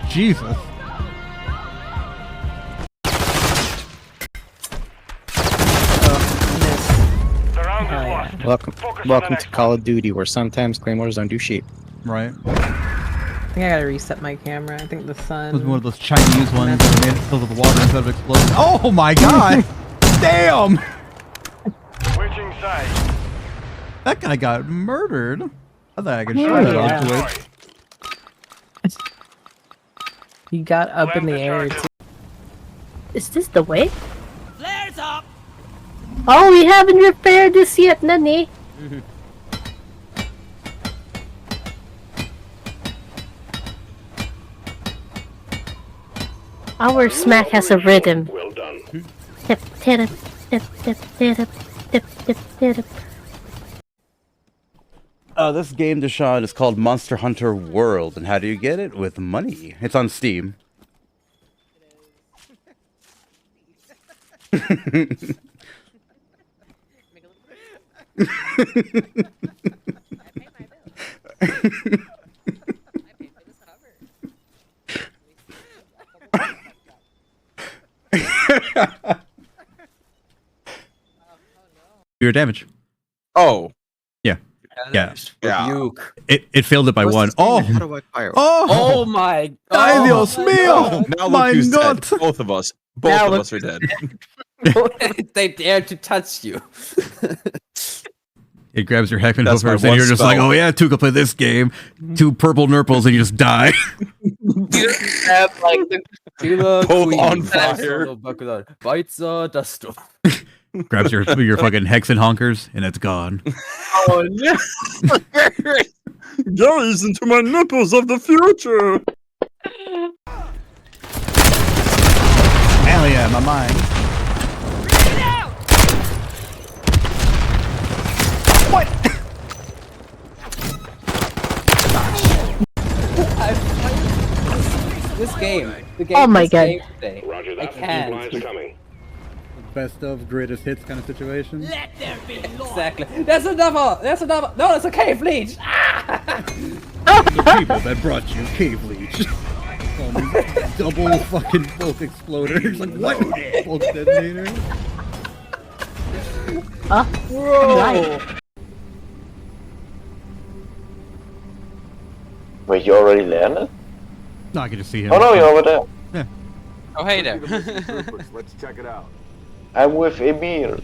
Jesus. Welcome to Call of Duty, where sometimes claymores don't do shit. Right. I think I gotta reset my camera. I think the sun. It was one of those Chinese ones that made it fill with water instead of exploding. Oh my god! Damn! Switching sides. That guy got murdered. I thought I could shoot it onto it. He got up in the air. Is this the way? Flares up! Oh, we haven't repaired this yet, Nani. Our smack has a rhythm. Well done. Tip, tip, tip, tip, tip, tip, tip, tip. This game, Deshaun, is called Monster Hunter World, and how do you get it? With money. It's on Steam. Your damage. Oh. Yeah. Yeah. It failed it by one. Oh! How do I fire? Oh my Ay, Dios mío! Now My look who's God! dead. Both of us. Both Now of look- us are dead. They dare to touch you. It grabs your Heckman That's my hookers and one you're just like, spell. oh yeah, Tuka, play this game. 2 purple nurples and you just die. You have like the killer Both queen. on fire. Weiter, das du. Grabs your fucking Hex and honkers and it's gone. Oh no! Gaze into my nipples of the future. Hell yeah, my mind. This game. The game. Oh my this God. game today. Roger I that. can't. Supplies coming. Best of greatest hits kind of situation. Let there be exactly. There's another. There's another. No, it's a cave leech. The people that brought you Cave Leech. Double fucking bulk exploder. Like, what? Bulk detonator? Whoa. Wait, you already landed? No, I can just see him. Oh no, you're over there. Oh hey there. Let's check it out. I'm with Emil.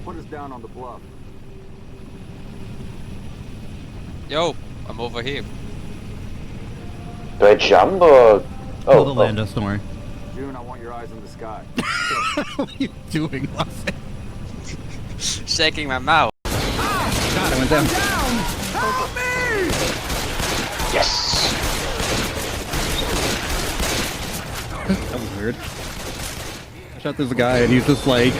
Put us down on the bluff. Yo, I'm over here. Do I jump or? Oh, the land us, don't worry. June, I want your eyes in the sky. What are you doing, Lasse? Shaking my mouth. God, I went down. Yes. That was weird. I shot this guy and he's just like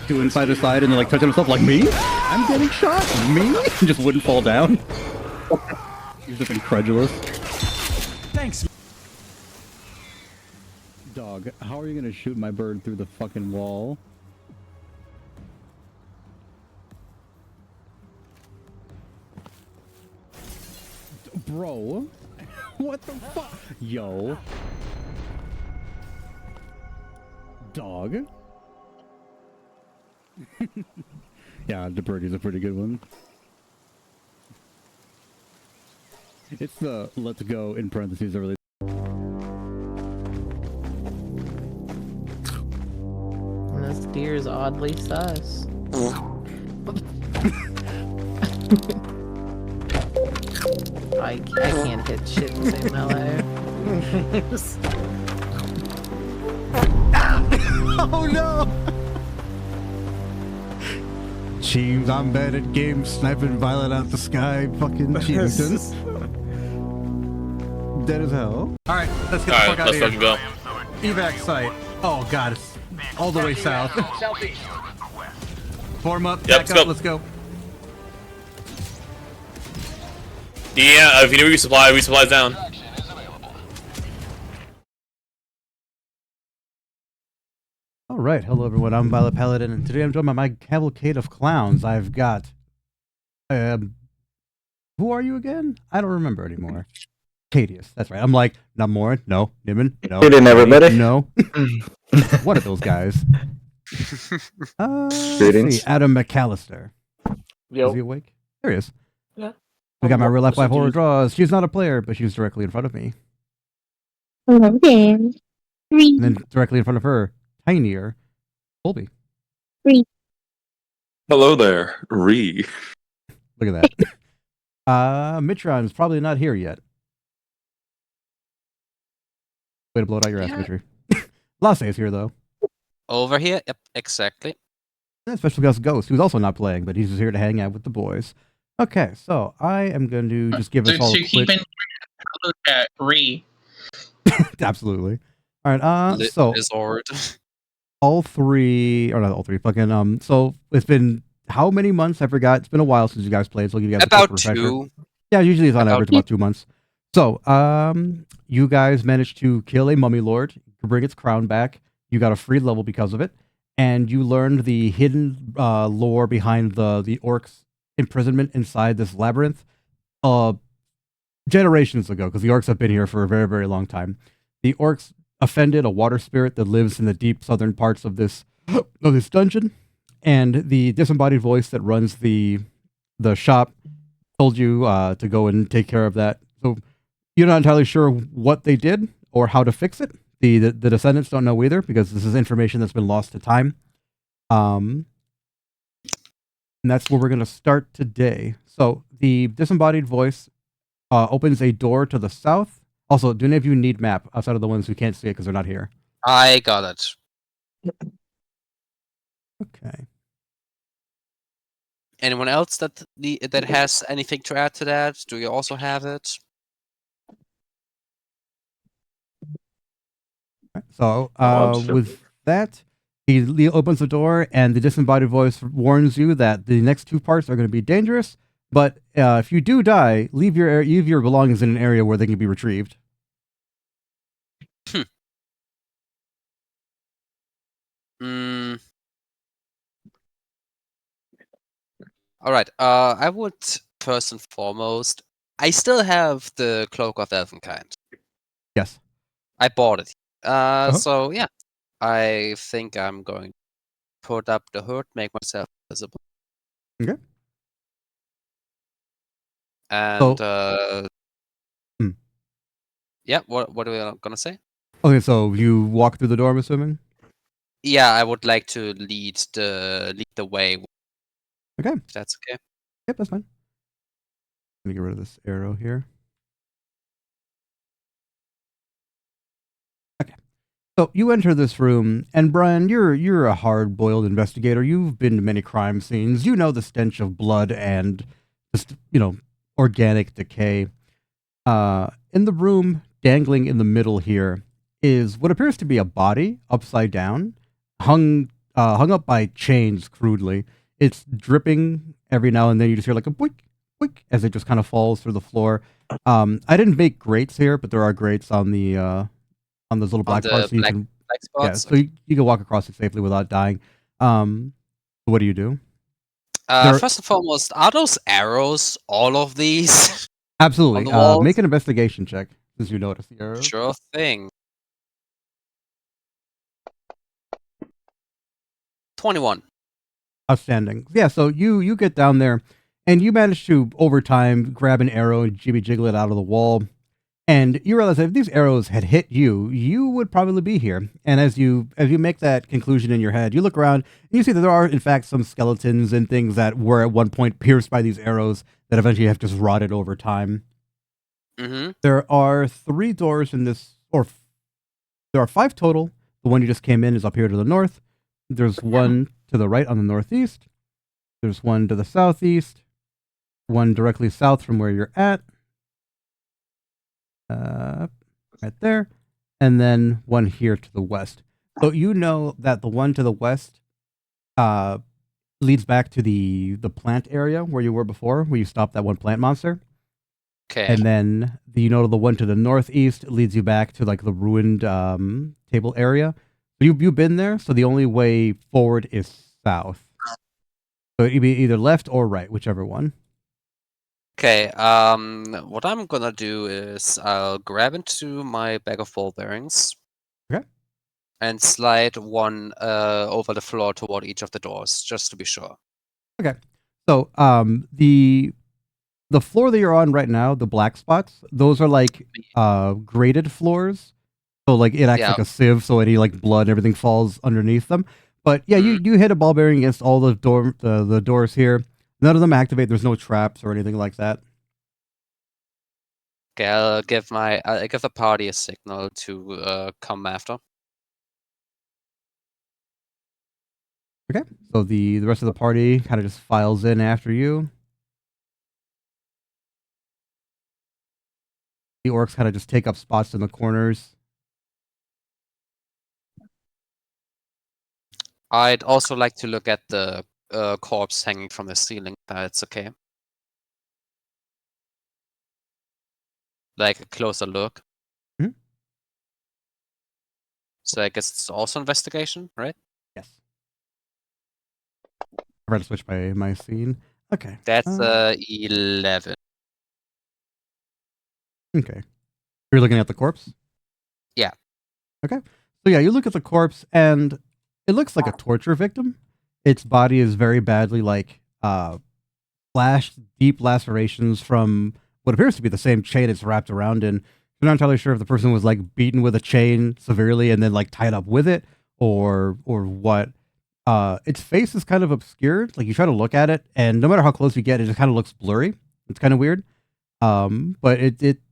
doing side to side and then like touching himself like, me? I'm getting shot? Me? He just wouldn't fall down. He's just incredulous. Thanks. Dog, how are you gonna shoot my bird through the fucking wall? Bro, what the fuck? Yo. Dog. Yeah, the birdie's a pretty good one. It's the let's go in parentheses really. This deer is oddly sus. I can't hit shit and say melee. Oh no! Jeeves, I'm bad at games, sniping violet out the sky, fucking Cheatington. Dead as hell. Alright, let's get the fuck out of here. fucking go. Evac site. Oh god, it's all the way south. Form up, Yep, back up, let's go. Yeah, if you need resupplies down. Alright, hello everyone, I'm Violet Paladin, and today I'm joined by my cavalcade of clowns. I've got... who are you again? I don't remember anymore. Cadius, that's right. I'm like, Namor, no. Niman, no. Greeting, everybody. No. One of those guys. Let's Greetings. see, Adam McAllister. Yo. Is he awake? There he is. Yeah. We got my real life Listen to horror you. draws. She's not a player, but she's directly in front of me. Hello there. Three. And then directly in front of her, tinier, Colby. Hello there, Ree. Look at that. Mitron's probably not here yet. Way to blow it out your ass, Mitri. Lasse is here, though. Over here? Yep, exactly. And special guest Ghost, who's also not playing, but he's just here to hang out with the boys. Okay, so I am going to just give us all a quick... Ree. Absolutely. All right, so... Lizard. all three, or not all three, fucking, so it's been how many months? I forgot. It's been a while since you guys played, so I'll give you guys a quick About refresher. 2. Yeah, usually it's on About average about 2 months. So, you guys managed to kill a mummy lord, bring its crown back. You got a free level because of it, and you learned the hidden lore behind the orcs' imprisonment inside this labyrinth generations ago, because the orcs have been here for a very, very long time. The orcs offended a water spirit that lives in the deep southern parts of this dungeon, and the disembodied voice that runs the shop told you to go and take care of that. So you're not entirely sure what they did or how to fix it. The descendants don't know either, because this is information that's been lost to time. And that's where we're going to start today. So the disembodied voice opens a door to the south. Also, do any of you need map outside of the ones who can't see it because they're not here? I got it. Okay. Anyone else that has anything to add to that? Do you also have it? So, with that, he opens the door, and the disembodied voice warns you that the next 2 parts are going to be dangerous. But if you do die, leave your belongings in an area where they can be retrieved. All right. I would first and foremost. I still have the cloak of Elvenkind. Yes. I bought it. So yeah, I think I'm going to put up the hood, make myself visible. Okay. And So, yeah, what are we gonna say? Okay, so you walk through the door, I'm assuming? Yeah, I would like to lead the way. Okay. If that's okay. Yep, that's fine. Let me get rid of this arrow here. Okay. So you enter this room, and Brian, you're a hard-boiled investigator. You've been to many crime scenes. You know the stench of blood and just, organic decay. In the room, dangling in the middle here, is what appears to be a body upside down, hung up by chains crudely. It's dripping every now and then. You just hear like a boink, boink, as it just kind of falls through the floor. I didn't make grates here, but there are grates on those little black parts. So you can, black spots? Yeah, so you can walk across it safely without dying. What do you do? First and foremost, are those arrows all of these? Absolutely. Make an investigation check since you noticed the arrows. Sure thing. 21. Outstanding. Yeah, so you get down there, and you manage to, over time, grab an arrow and jiggle it out of the wall. And you realize that if these arrows had hit you, you would probably be here. And as you make that conclusion in your head, you look around and you see that there are, in fact, some skeletons and things that were at one point pierced by these arrows that eventually have just rotted over time. Mm-hmm. There are 3 doors in this, or there are 5 total. The one you just came in is up here to the north. There's one to the right on the northeast. There's one to the southeast. One directly south from where you're at. Right there. And then one here to the west. So you know that the one to the west leads back to the plant area where you were before, where you stopped that one plant monster. Okay. And then the one to the northeast leads you back to like the ruined table area. So you've been there, so the only way forward is south. So it'd be either left or right, whichever one. Okay, what I'm gonna do is I'll grab into my bag of ball bearings. Okay. And slide one over the floor toward each of the doors, just to be sure. Okay. So, the floor that you're on right now, the black spots, those are like graded floors. So like it acts like a sieve, so any like blood and everything falls underneath them. But yeah, you hit a ball bearing against all the doors here. None of them activate. There's no traps or anything like that. Okay, I'll give the party a signal to come after. Okay. So the rest of the party kind of just files in after you. The orcs kind of just take up spots in the corners. I'd also like to look at the corpse hanging from the ceiling. That's okay. Like a closer look. Hmm? So I guess it's also investigation, right? Yes. I forgot to switch my scene. Okay. That's 11. Okay. You're looking at the corpse? Yeah. Okay. So yeah, you look at the corpse and it looks like a torture victim. Its body is very badly like slashed, deep lacerations from what appears to be the same chain it's wrapped around in. You're not entirely sure if the person was like beaten with a chain severely and then like tied up with it or what. Its face is kind of obscured. Like you try to look at it and no matter how close you get, it just kind of looks blurry. It's kind of weird. But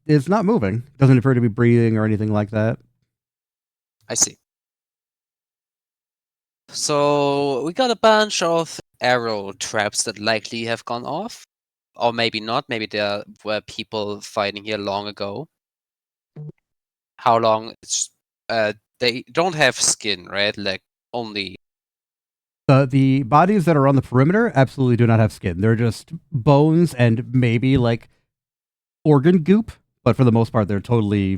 it's not moving. It doesn't appear to be breathing or anything like that. I see. So we got a bunch of arrow traps that likely have gone off. Or maybe not. Maybe there were people fighting here long ago. How long? They don't have skin, right? Like only. The bodies that are on the perimeter absolutely do not have skin. They're just bones and maybe like organ goop, but for the most part, they're totally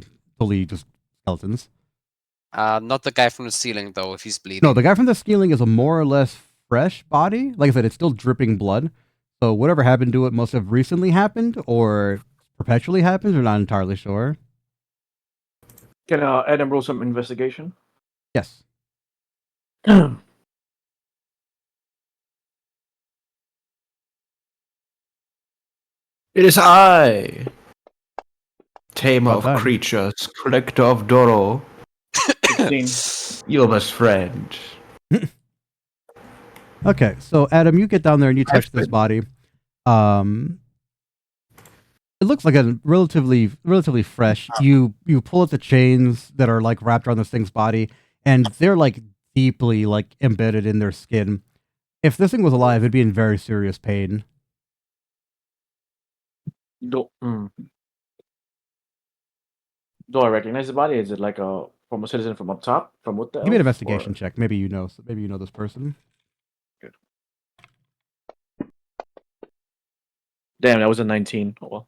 just skeletons. Not the guy from the ceiling though, if he's bleeding. No, the guy from the ceiling is a more or less fresh body. Like I said, it's still dripping blood. So whatever happened to it must have recently happened or perpetually happened. We're not entirely sure. Can Adam roll some investigation? Yes. It is I, tamer Well of done. creatures, collector of Doro, your best friend. Okay, so Adam, you get down there and you touch this body. It looks like a relatively fresh. You pull at the chains that are like wrapped around this thing's body, and they're like deeply like embedded in their skin. If this thing was alive, it'd be in very serious pain. Do I recognize the body? Is it like a from a citizen from up top, from Wutdaelf? Give me an investigation check. Maybe you know this person. Good. Damn, that was a 19. Oh, well.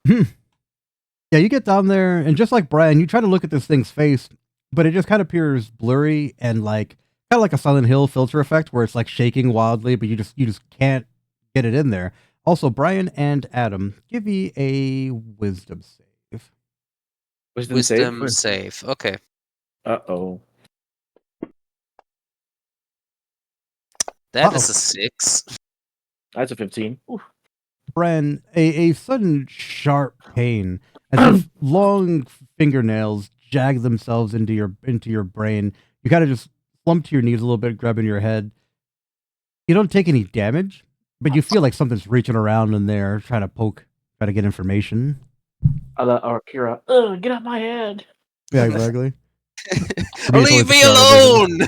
Yeah, you get down there, and just like Brian, you try to look at this thing's face, but it just kind of appears blurry and like kind of like a Silent Hill filter effect, where it's like shaking wildly, but you just can't get it in there. Also, Brian and Adam, give me a wisdom save. Wisdom save. Okay. Uh-oh. That is a 6. That's a 15. Oof. Brian, a sudden sharp pain, as if long fingernails jag themselves into your brain. You kind of just slump to your knees a little bit, grabbing your head. You don't take any damage, but you feel like something's reaching around in there, trying to get information. Or Kira, get out my head. Yeah, exactly. Leave me alone!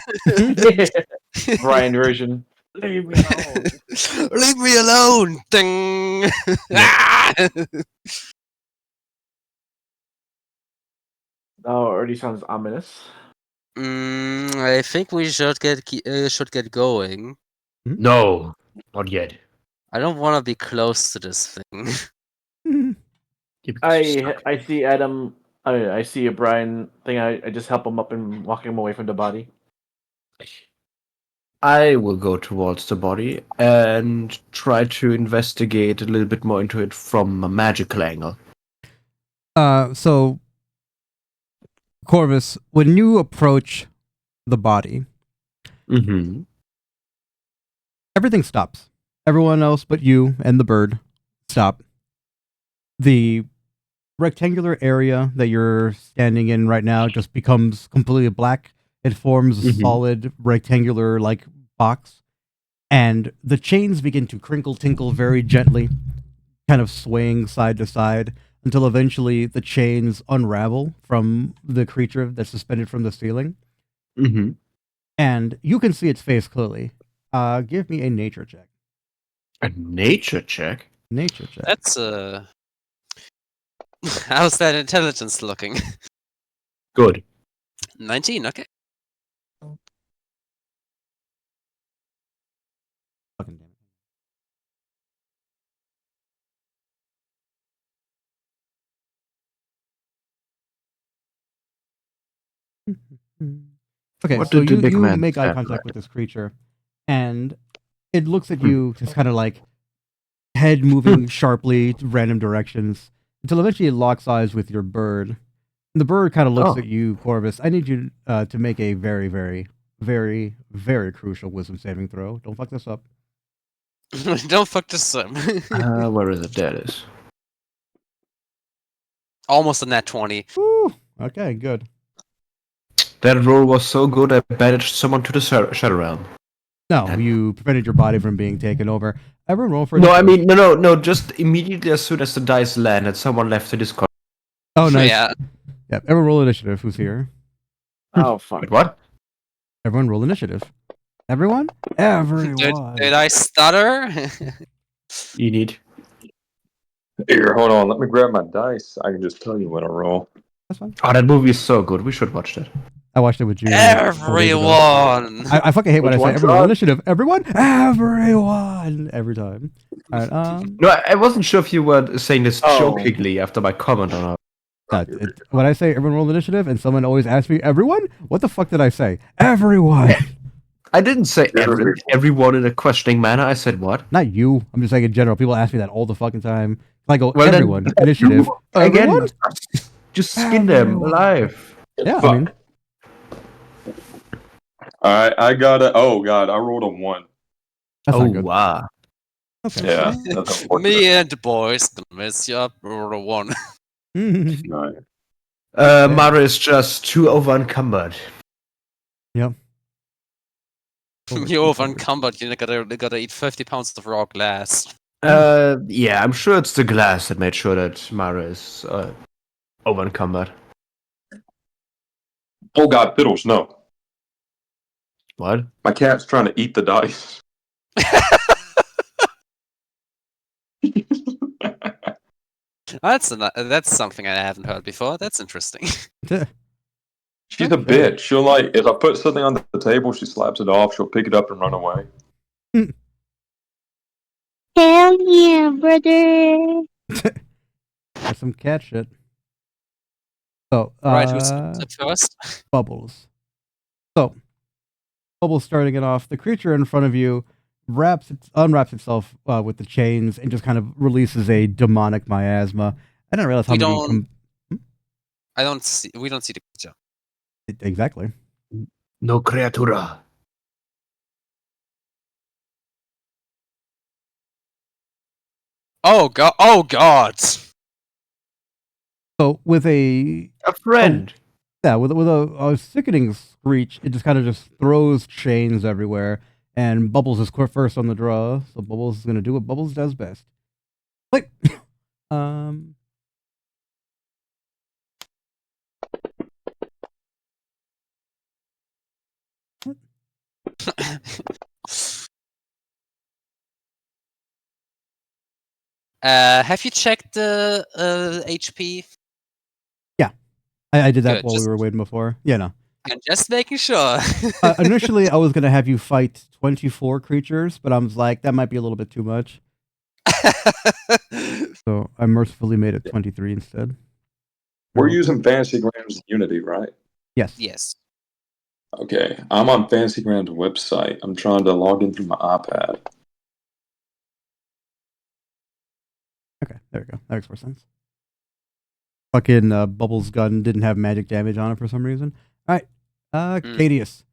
Brian version. Leave me alone. Leave me alone! Ding! Oh, already sounds ominous. I think we should get going. No, not yet. I don't want to be close to this thing. I see Adam. I see a Brian thing. I just help him up and walk him away from the body. I will go towards the body and try to investigate a little bit more into it from a magical angle. So, Corvus, when you approach the body, Mm-hmm. everything stops. Everyone else but you and the bird stop. The rectangular area that you're standing in right now just becomes completely black. It forms a solid rectangular like box, and the chains begin to crinkle tinkle very gently, kind of swaying side to side until eventually the chains unravel from the creature that's suspended from the ceiling. Mm-hmm. And you can see its face clearly. Give me a nature check. A nature check? Nature check. That's how's that intelligence looking? Good. 19, okay. Fucking damn it. Okay, What so did the you, big you man make eye stand contact like? with this creature, and it looks at you just kind of like head moving sharply to random directions until eventually it locks eyes with your bird. And the bird kind of looks at you, Corvus. I need you to make a very, very, very, very crucial wisdom saving throw. Don't fuck this up. Don't fuck this up. Where is it? There it is. Almost a nat 20. Woo! Okay, good. That roll was so good I banished someone to the Shadow Realm. No, you prevented your body from being taken over. Everyone roll for No, I initiative. mean, no. Just immediately as soon as the dice landed, someone left the Discord. Oh, nice. Yeah. Yep, everyone roll initiative. Who's here? Oh, fuck. Wait, what? Everyone roll initiative. Everyone? Everyone. Did I stutter? You need. Here, hold on. Let me grab my dice. I can just tell you when I roll. That's fine. Oh, that movie is so good. We should watch that. I watched it with you. Everyone! I fucking hate when I Which say one, everyone roll Todd? initiative. Everyone? Everyone! Every time. All right, No, I wasn't sure if you were saying this jokingly after my comment on when I say everyone roll initiative and someone always asks me, everyone? What the fuck did I say? Everyone! I didn't say everyone in a questioning manner. I said what? Not you. I'm just saying in general. People ask me that all the fucking time. I go, Well, then, everyone. Initiative. You, again, Everyone? just skin them alive. Yeah, I Fuck. mean, Alright, I got a. Oh, God. I rolled a 1. that's Oh, not good. wow. Okay. Yeah. That's unfortunate. Me and the boys gonna mess you up for a 1. Right. Mara is just too over encumbered. Yep. You're over encumbered, you gotta eat 50 pounds of raw glass. Yeah, I'm sure it's the glass that made sure that Mara is over encumbered. Oh, God. Fiddles, no. What? My cat's trying to eat the dice. That's something I haven't heard before. That's interesting. She's a bitch. She'll, like, if I put something on the table, she slaps it off. She'll pick it up and run away. Hell yeah, brother. That's some cat shit. So, Right, who's up first? Bubbles. So, Bubbles starting it off. The creature in front of you unwraps itself with the chains and just kind of releases a demonic miasma. I didn't realize how We many. don't. We don't see the creature. Exactly. No creatura. Oh god! Oh god! So with a friend. With a sickening screech, it just kind of just throws chains everywhere, and Bubbles is first on the draw. So Bubbles is gonna do what Bubbles does best. Wait, Have you checked the HP? Yeah, I did that Good, while we were waiting before. Yeah, no. I'm just making sure. Initially, I was gonna have you fight 24 creatures, but I was like, that might be a little bit too much. So I mercifully made it 23 instead. We're using Fantasy Grams Unity, right? Yes. Yes. Okay, I'm on Fancy Ground's website. I'm trying to log in through my iPad. Okay, there we go. That makes more sense. Fucking Bubbles' gun didn't have magic damage on it for some reason. Alright, Cadius.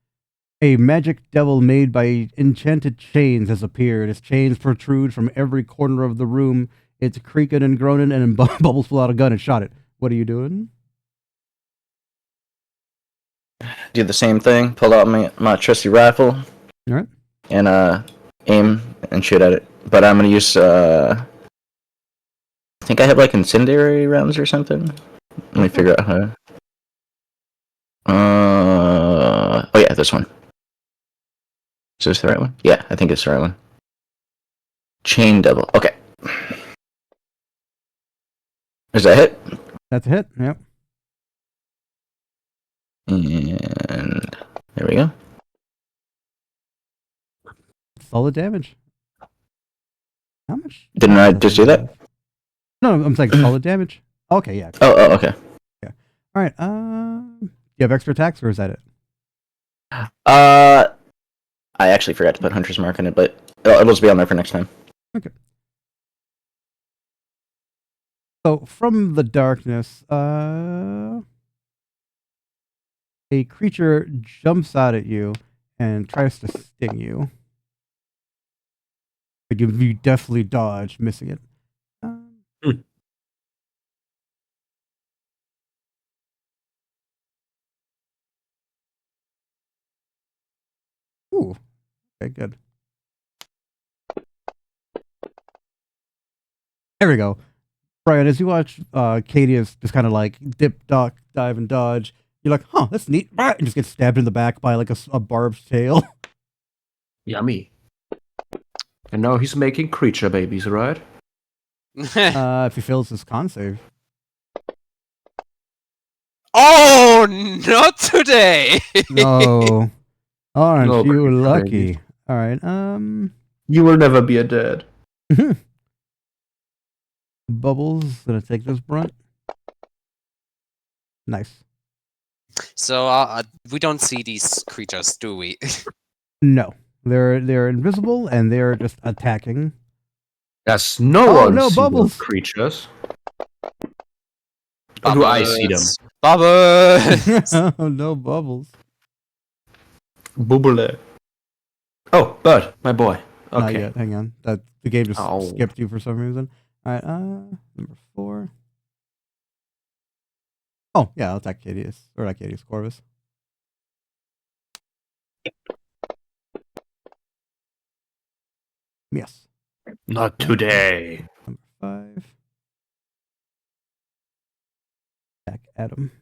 A magic devil made by enchanted chains has appeared. Its chains protrude from every corner of the room. It's creaking and groaning, and Bubbles pulled out a gun and shot it. What are you doing? Do the same thing. Pull out my trusty rifle. Alright. And aim and shoot at it. But I'm gonna use I think I have like incendiary rounds or something. Let me figure out how. Oh yeah, this one. Is this the right one? Yeah, I think it's the right one. Chain devil. Okay. Is that hit? That's a hit. Yep. And there we go. Solid damage. How much? Didn't I just do that? No, I'm saying solid damage. Okay, yeah. Oh, okay. Yeah. All right. You have extra attacks, or is that it? I actually forgot to put Hunter's Mark on it, but it'll just be on there for next time. Okay. So from the darkness, a creature jumps out at you and tries to sting you. But you definitely dodge, missing it. Ooh. Okay, good. There we go. Brian, as you watch Cadius just kind of like dip, duck, dive, and dodge, you're like, huh, that's neat. And just get stabbed in the back by like a barbed tail. Yummy. And now he's making creature babies, right? If he fails his con save. Oh, not today! No. Aren't No, you creature lucky? babies. All right. You will never be a dad. Bubbles gonna take this brunt. Nice. So we don't see these creatures, do we? No, they're invisible and they're just attacking. Yes, no Oh, one no, sees Bubbles. those creatures. Or do I see them? Bubbles! Oh no, Bubbles. Bubble. Oh, Bird, my boy. Not Okay. yet. Hang on. The game just Ow. skipped you for some reason. All right. Number 4. Oh yeah, I'll attack Cadius or not Cadius, Corvus. Yes. Not today. Number 5. Attack Adam.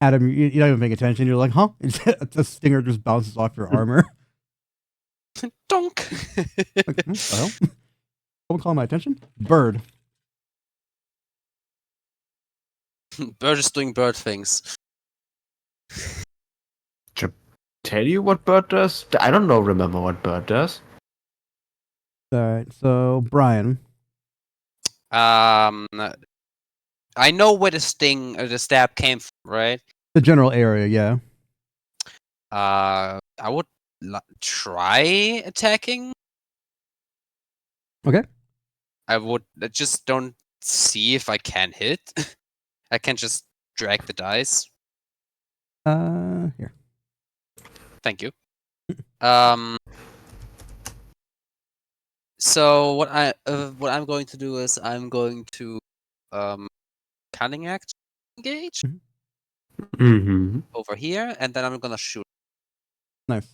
Adam, you're not even paying attention. You're like, huh? The stinger just bounces off your armor. Donk! Like, well, someone call my attention. Bird. Bird is doing bird things. Tell you what Bird does? I don't know. Remember what Bird does? All right. So Brian. I know where the sting or the stab came from, right? The general area, yeah. I would try attacking. Okay. I just don't see if I can hit. I can just drag the dice. Here. Thank you. So what I'm going to do is I'm going to cunning act engage over here, and then I'm gonna shoot. Nice.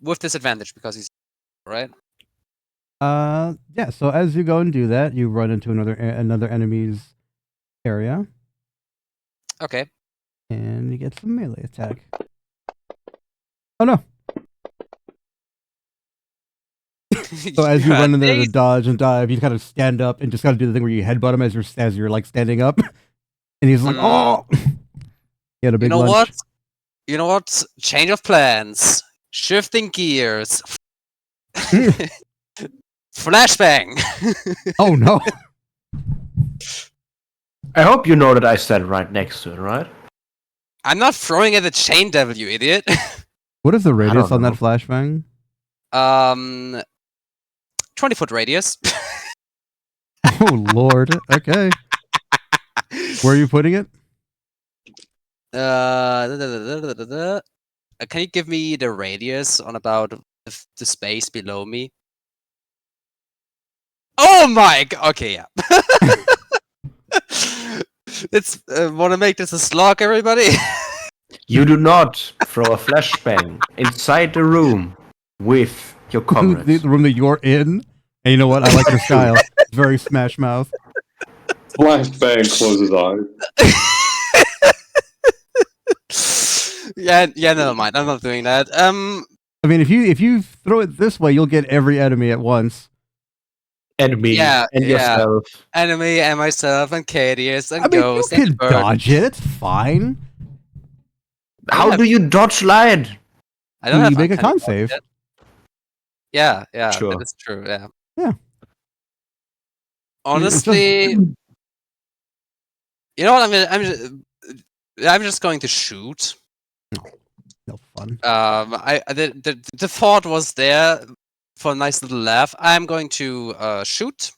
With disadvantage because he's right. Yeah. So as you go and do that, you run into another enemy's area. Okay. And you get some melee attack. Oh no. So as you run in there to dodge and dive, you kind of stand up and just kind of do the thing where you headbutt him as you're like standing up, and he's like, "Oh!" He had a big. You know lunch. what? You know what? Change of plans. Shifting gears. Flashbang! Oh no! I hope you know that I stand right next to it, right? I'm not throwing at the chain devil, you idiot. What is the radius don't on that know. flashbang? 20-foot radius. Oh lord. Okay. Where are you putting it? Can you give me the radius on about the space below me? Oh my god! Okay, yeah. Let's want to make this a slog, everybody. You do not throw a flashbang inside the room with your the comrades. room that you're in. And you know what? I like your style. It's very Smash Mouth. Flashbang closes eyes. Yeah, never mind. I'm not doing that. I mean, if you throw it this way, you'll get every enemy at once. And me. Yeah, and yourself. Enemy and myself and Cadius and I mean, Ghost you can and Bird. dodge it. It's fine. How do you dodge light? I don't have you make a con uncanny save. yet. Yeah, Sure. that is true. Yeah. Yeah. Honestly, you know what? I'm just going to shoot. No fun. The thought was there for a nice little laugh. I'm going to shoot.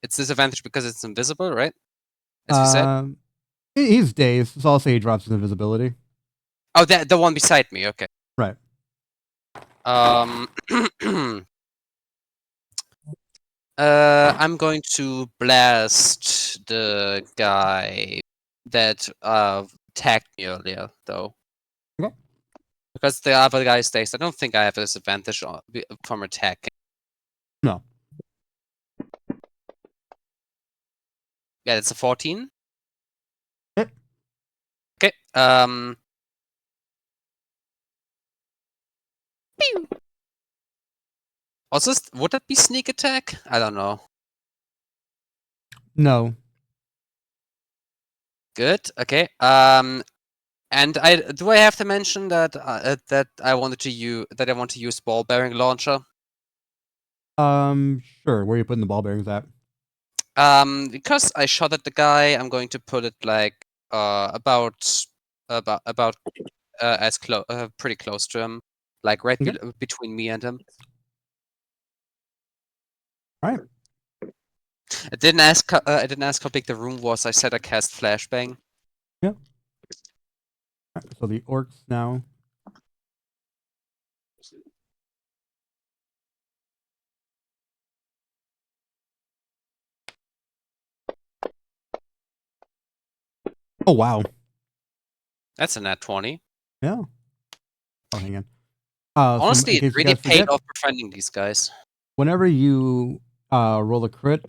It's disadvantage because it's invisible, right? As you said. He's dazed, so I'll say he drops his invisibility. Oh, the one beside me. Okay. Right. I'm going to blast the guy that tagged me earlier, though. Okay. Because the other guy stays. I don't think I have a disadvantage from attacking. No. Yeah, it's a 14. Yep. Okay. Pew! Also, would that be sneak attack? I don't know. No. Good. Okay. And do I have to mention that that I want to use ball bearing launcher? Sure. Where are you putting the ball bearings at? Because I shot at the guy, I'm going to put it like about as close, pretty close to him, like right between me and him. All right. I didn't ask how big the room was. I said I cast flashbang. Yeah. Right, so the orcs now. Oh wow. That's a nat 20. Yeah. Oh, hang on. Honestly, so it really paid off befriending these guys. Whenever you roll a crit,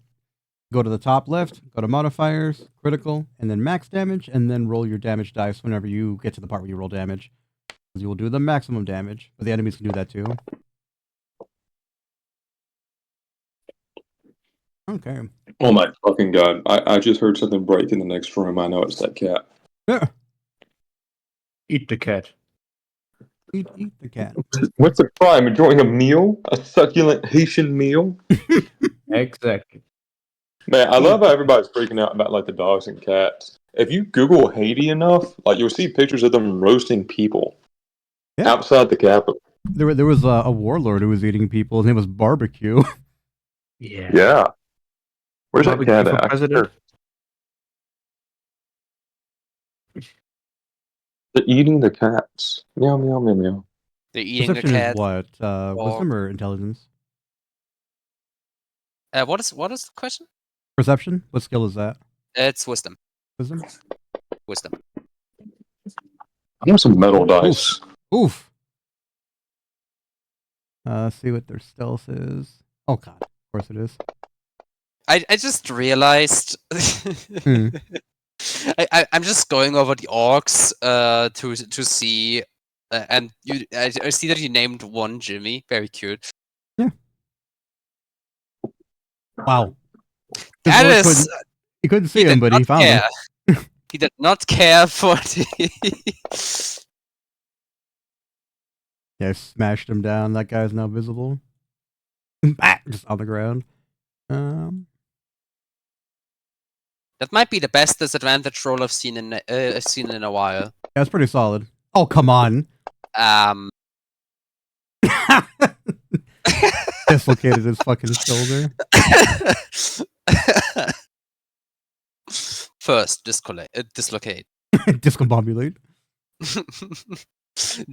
go to the top left, go to modifiers, critical, and then max damage, and then roll your damage dice whenever you get to the part where you roll damage. You will do the maximum damage, but the enemies can do that too. Okay. Oh my fucking god. I just heard something break in the next room. I know it's that cat. Yeah. Eat the cat. Eat the cat. What's the crime? Enjoying a meal? A succulent Haitian meal? Exactly. Man, I love how everybody's freaking out about like the dogs and cats. If you Google Haiti enough, like you'll see pictures of them roasting people outside the capital. There was a warlord who was eating people. His name was Barbecue. Yeah. Where's that cat at? President? They're eating the cats. Meow, meow, meow, meow. They're eating Perception the cat. is what? Wisdom or intelligence? What is the question? Perception? What skill is that? It's wisdom. Wisdom? Wisdom. I want some metal dice. Oof. Let's see what their stealth is. Oh god, of course it is. I just realized I'm just going over the orcs to see and I see that you named one Jimmy. Very cute. Yeah. Wow. That is. He couldn't see him, but he found him. He did not care for the. Yeah, I smashed him down. That guy's now visible. Just on the ground. That might be the best disadvantage roll I've seen in a while. Yeah, it's pretty solid. Oh, come on. Dislocated his fucking shoulder. First, dislocate. Discombobulate.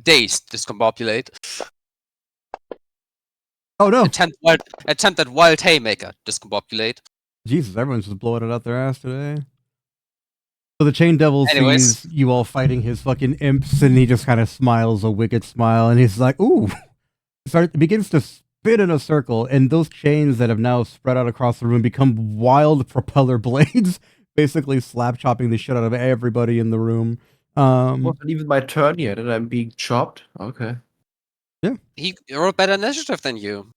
Dazed, discombobulate. Oh no! Attempt at wild haymaker, discombobulate. Jesus, everyone's just blowing it out their ass today. So the Chain Devil sees you all fighting his fucking imps, and he just kind of smiles a wicked smile, and he's like, "Ooh!" Begins to spin in a circle, and those chains that have now spread out across the room become wild propeller blades, basically slap chopping the shit out of everybody in the room. Wasn't even my turn yet, and I'm being chopped. Okay. Yeah. He rolled better initiative than you.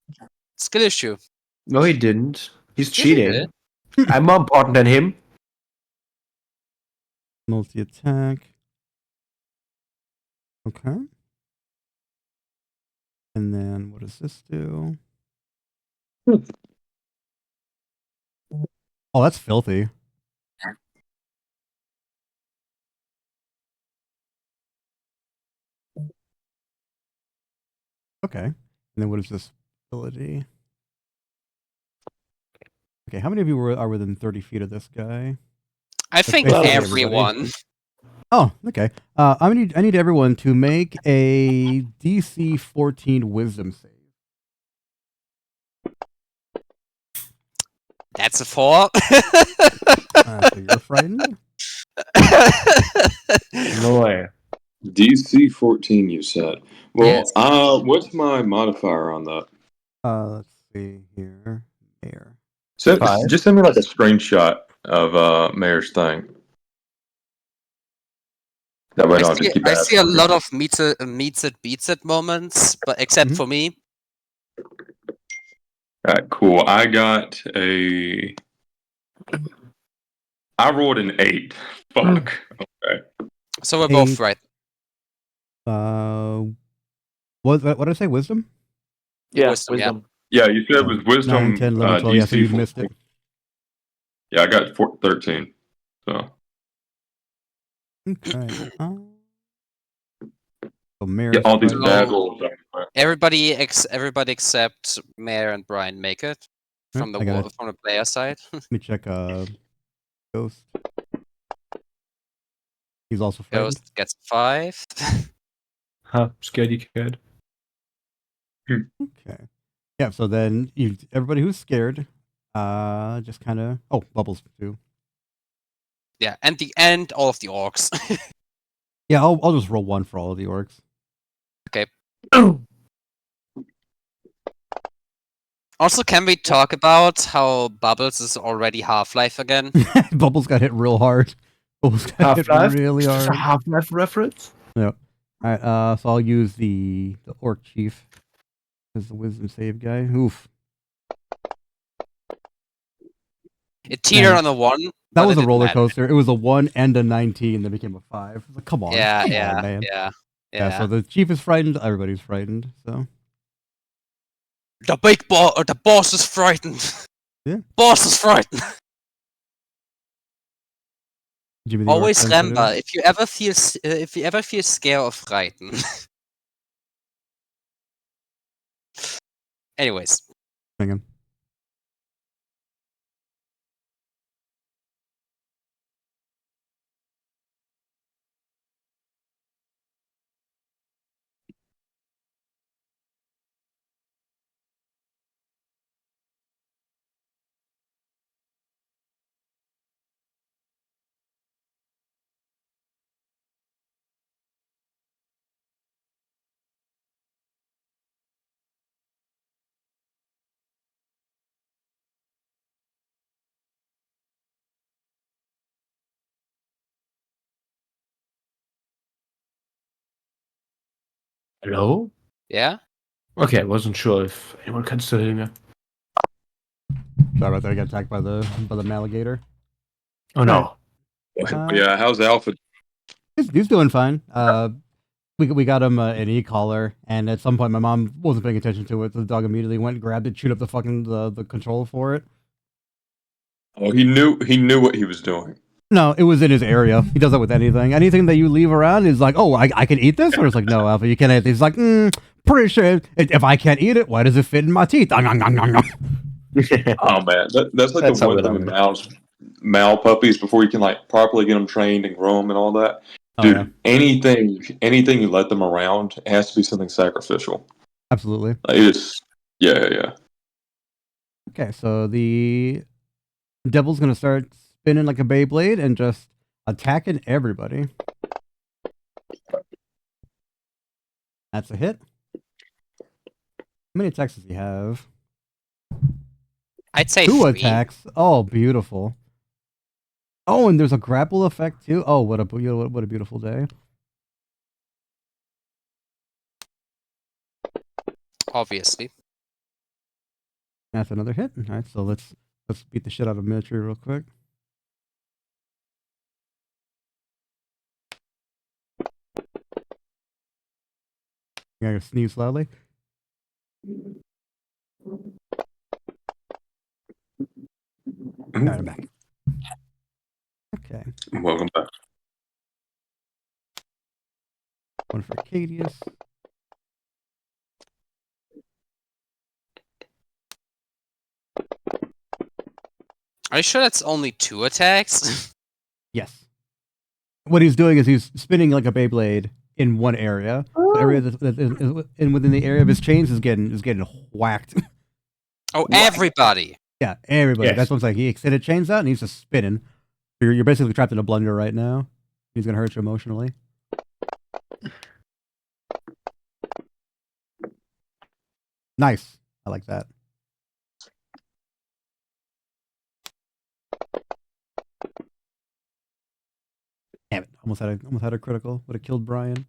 Skill issue. No, he didn't. He's Yes, he cheating. I'm more important than him. Multi-attack. Okay. And then what does this do? Oh, that's filthy. Okay. And then what is this ability? Okay, how many of you are within 30 feet of this guy? I think everyone. Oh, okay. I need everyone to make a DC 14 Wisdom save. That's a 4. So you're frightened? Noire. DC 14, you said. Well, Yes. What's my modifier on that? Let's see here. Mayor. So just send me like a screenshot of Mayor's thing. That way I don't have to keep I see a asking. lot of meets it beats it moments, but except for me. Alright, cool. I rolled an 8. Fuck. Okay. So we're both right. What did I say? Wisdom? Yeah, Wisdom. Yeah, you said it was wisdom. 9, 10, 11, 12. Yeah, so you missed it. Yeah, I got 13. So. Okay. So Mayor. Yeah, all these bad rolls. Everybody except Mayor and Brian make it from I got it. from the player side. Let me check. Ghost. He's also frightened. Ghost gets 5. Huh? Scaredy cat. Okay. Yeah. So then everybody who's scared, just kind of. Oh, Bubbles too. Yeah, and all of the orcs. Yeah, I'll just roll 1 for all of the orcs. Okay. Also, can we talk about how Bubbles is already Half-Life again? Bubbles got hit real hard. Bubbles got hit Half-Life? really Is this hard. a Half-Life reference? Yep. Alright, so I'll use the Orc Chief as the Wisdom save guy. Oof. It teetered on a 1. That was a roller coaster. It was a 1 and a 19, then became a 5. Like, come on. Yeah, come yeah, on, man. yeah. So the Chief is frightened, everybody's frightened, so. The boss is frightened. Yeah. Boss is frightened. Jimmy the Always Orc remember, sensitive. if you ever feel scared or frightened. Anyways. Hang on. Hello? Yeah? Okay, I wasn't sure if anyone can still hear me. Sorry about that, I got attacked by the Maligator. Oh no. Yeah, how's Alpha? He's doing fine. we got him an e-collar, and at some point my mom wasn't paying attention to it, so the dog immediately went and grabbed it, chewed up the fucking the control for it. Oh, he knew what he was doing. No, it was in his area. He does that with anything. Anything that you leave around is like, oh, I can eat this? Or it's like, no, Alpha, you can't eat this. He's like, pretty sure if I can't eat it, why does it fit in my teeth? Oh man, that's like the one thing with Mal puppies before you can like properly get them trained and grow them and all that. Dude, anything you let them around, it has to be something sacrificial. Absolutely. Like, it's yeah. Okay, so the devil's gonna start spinning like a Beyblade and just attacking everybody. That's a hit. How many attacks does he have? I'd say 2 3. attacks. Oh, beautiful. Oh, and there's a grapple effect too. Oh, what a beautiful day. Obviously. That's another hit. All right, so let's beat the shit out of Mitri real quick. I gotta sneeze loudly. Alright, I'm back. Okay. Welcome back. One for Cadius. Are you sure that's only 2 attacks? Yes. What he's doing is he's spinning like a Beyblade in one area. The area and within the area of his chains is getting whacked. Oh, everybody! Yeah, everybody. Yes. That's what it's like. He extended chains out and he's just spinning. You're basically trapped in a blender right now. He's gonna hurt you emotionally. Nice. I like that. Damn it! Almost had a critical. Would have killed Brian.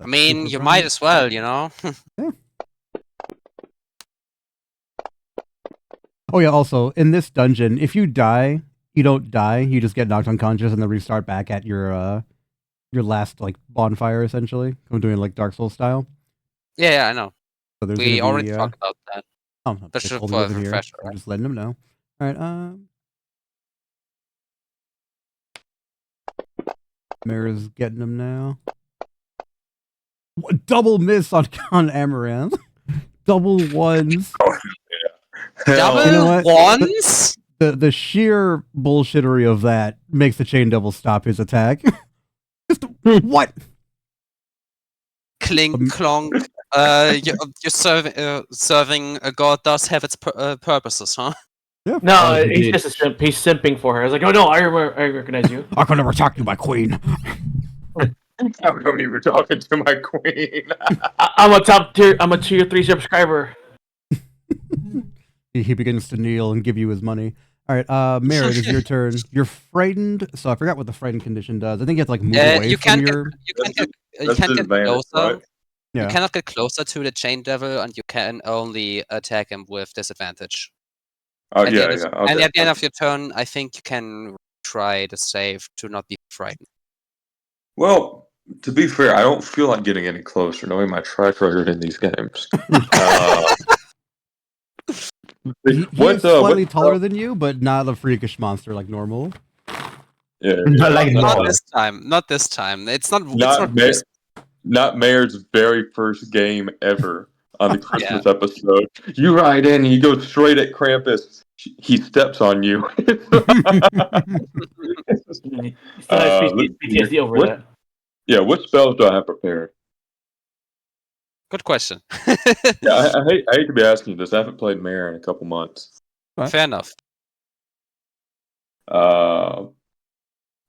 I mean, you might as well, you know. Yeah. Oh yeah. Also, in this dungeon, if you die, you don't die. You just get knocked unconscious and then restart back at your last like bonfire. Essentially, I'm doing like Dark Souls style. Yeah, I know. So there's We gonna already be, talked about that. Oh, But they should told me for it wasn't here. refresher, I'm just letting them know. All right. Mira's getting them now. What, double miss on Amaranth. Double ones. Double You know what? ones? The sheer bullshittery of that makes the Chain Devil stop his attack. Just, what? Clink, clonk. You're serving a god does have its purposes, huh? Yeah. No, he's just a simp. He's simping for her. I was like, oh no, I recognize you. I can never attack you, my queen. How come you were talking to my queen? I'm a tier 3 subscriber. He begins to kneel and give you his money. All right, Mira, it is your turn. You're frightened, so I forgot what the frightened condition does. I think you have to like move away from your. You can't get closer. Right? Yeah. You cannot get closer to the Chain Devil, and you can only attack him with disadvantage. Oh And yeah. at the end of your turn, I think you can try to save to not be frightened. Well, to be fair, I don't feel like getting any closer, knowing my track record in these games. He is slightly taller than you, but not a freakish monster like normal. Yeah, Not this time. Not this time. It's not Mayor's very first game ever on the Christmas episode. You ride in, and you go straight at Krampus. He steps on you. PTSD over that. Yeah, what spells do I have prepared? Good question. Yeah, I hate to be asking you this. I haven't played Mayor in a couple months. Fair enough.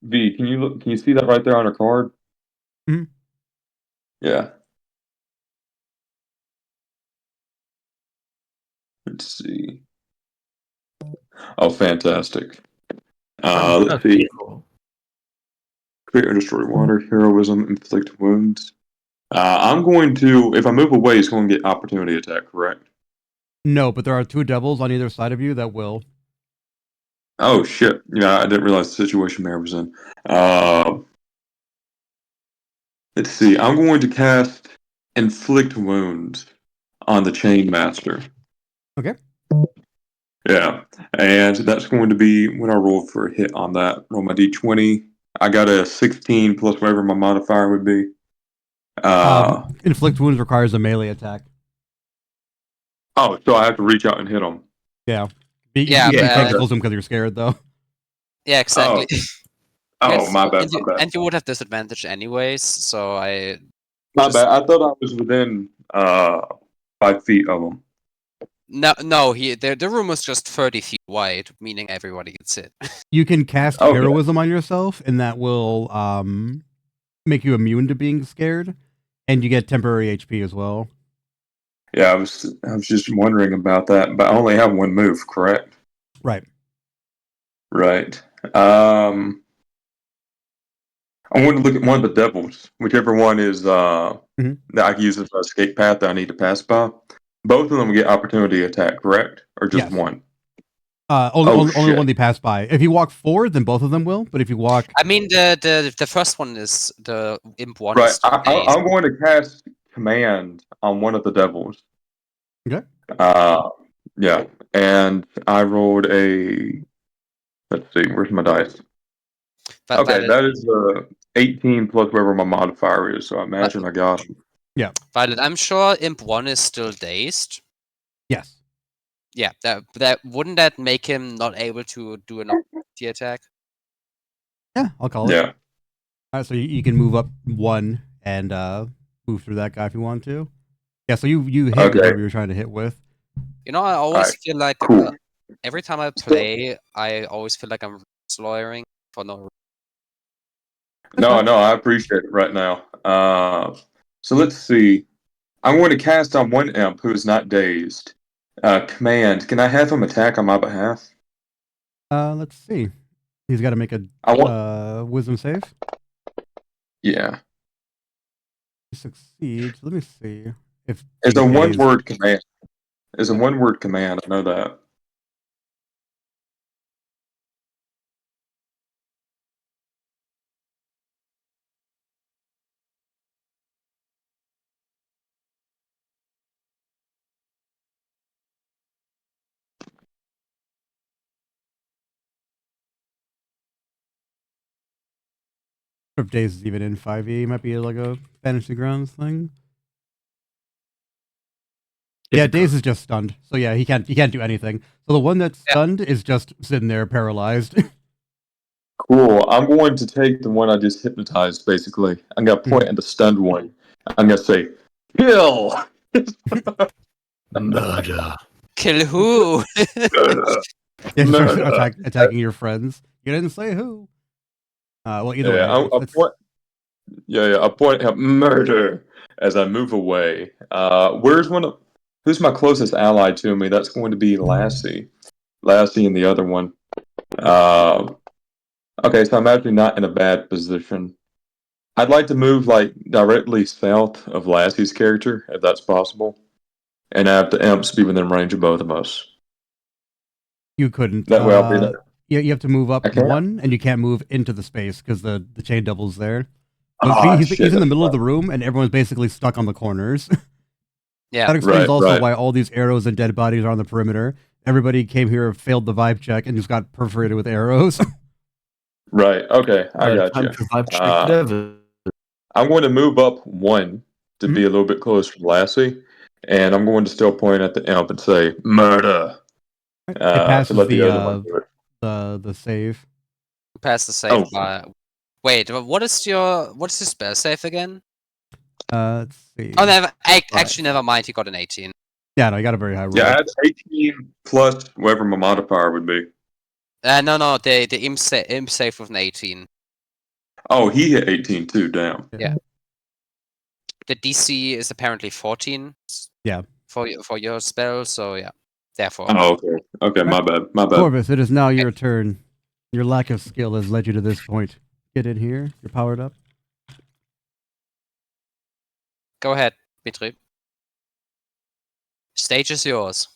V, can you see that right there on her card? Mm-hmm. Yeah. Let's see. Oh, fantastic. Let's see. Create or destroy water, heroism, inflict wounds. I'm going to, if I move away, it's going to get opportunity attack, correct? No, but there are 2 devils on either side of you that will. Oh shit! Yeah, I didn't realize the situation Mary was in. Let's see. I'm going to cast Inflict Wounds on the Chain Master. Okay. Yeah, and that's going to be when I roll for a hit on that. Roll my d20. I got a 16 plus whatever my modifier would be. Inflict wounds requires a melee attack. Oh, so I have to reach out and hit them. Yeah. Yeah, you but- can't expose them because you're scared, though. Yeah, exactly. Oh, my bad, and you, my bad. and you would have disadvantage anyways, so I. My bad. I thought I was within 5 feet of them. No. The room was just 30 feet wide, meaning everybody gets hit. You can cast Okay. heroism on yourself, and that will make you immune to being scared, and you get temporary HP as well. Yeah, I was just wondering about that, but I only have one move, correct? Right. Right. I want to look at one of the devils, whichever one is that I can use as an escape path that I need to pass by. Both of them get opportunity attack, correct? Or just Yes. one? Only one they pass by. If you walk forward, then both of them will. But if you walk, I mean, the first one is the imp one. Right. Is 2 days. I'm going to cast command on one of the devils. Okay. Yeah, and I rolled a. Let's see, where's my dice? Okay, that is 18 plus whatever my modifier is, so I imagine I got him. Yeah. Violet, I'm sure imp 1 is still dazed. Yes. Yeah, that wouldn't that make him not able to do an opportunity attack? Yeah, I'll call it. Yeah. All right, so you can move up one and move through that guy if you want to. Yeah, so you hit whoever you're trying to hit with. You know, I always feel like every time I play, I always feel like I'm lawyering for no reason. No, I appreciate it right now. So let's see. I'm going to cast on one imp who is not dazed. Command. Can I have him attack on my behalf? Let's see. He's got to make a wisdom save. Yeah. He succeeds. Let me see if It's a he's one-word command. It's a one-word command. I know that. If Days is even in 5e, might be like a Fantasy Grounds thing. Yeah, Days is just stunned. So yeah, he can't do anything. So the one that's stunned is just sitting there paralyzed. Cool. I'm going to take the one I just hypnotized, basically. I'm going to point at the stunned one. I'm going to say, kill! Murder. Kill who? Yeah, start attacking your friends. You didn't say who. Well, either way. I point at murder as I move away. Who's my closest ally to me? That's going to be Lassie. Lassie and the other one. Okay, so I'm actually not in a bad position. I'd like to move like directly south of Lassie's character, if that's possible, and have the imps be within range of both of us. You couldn't. That way I'll be there. Yeah, you have to move up one, and you can't move into the space because the chain devil's there. He's in the middle of the room, and everyone's basically stuck on the corners. Yeah, that explains also why all these arrows and dead bodies are on the perimeter. Everybody came here, failed the vibe check, and just got perforated with arrows. Right. Okay, I got you. I'm going to move up one to be a little bit closer to Lassie, and I'm going to still point at the imp and say murder. It passes let the other one do it. the save. Pass the save by. Wait, what's your spell save again? Let's see. Oh, actually, never mind. He got an 18. Yeah, no, he got a very high roll. Yeah, that's 18 plus whatever my modifier would be. No, the imp save with an 18. Oh, he hit 18 too. Damn. Yeah. The DC is apparently 14. Yeah. For your spell, so yeah. Therefore. Oh, okay. Okay, my bad. Corvus, it is now your turn. Your lack of skill has led you to this point. Get in here. You're powered up. Go ahead, Mitri. Stage is yours.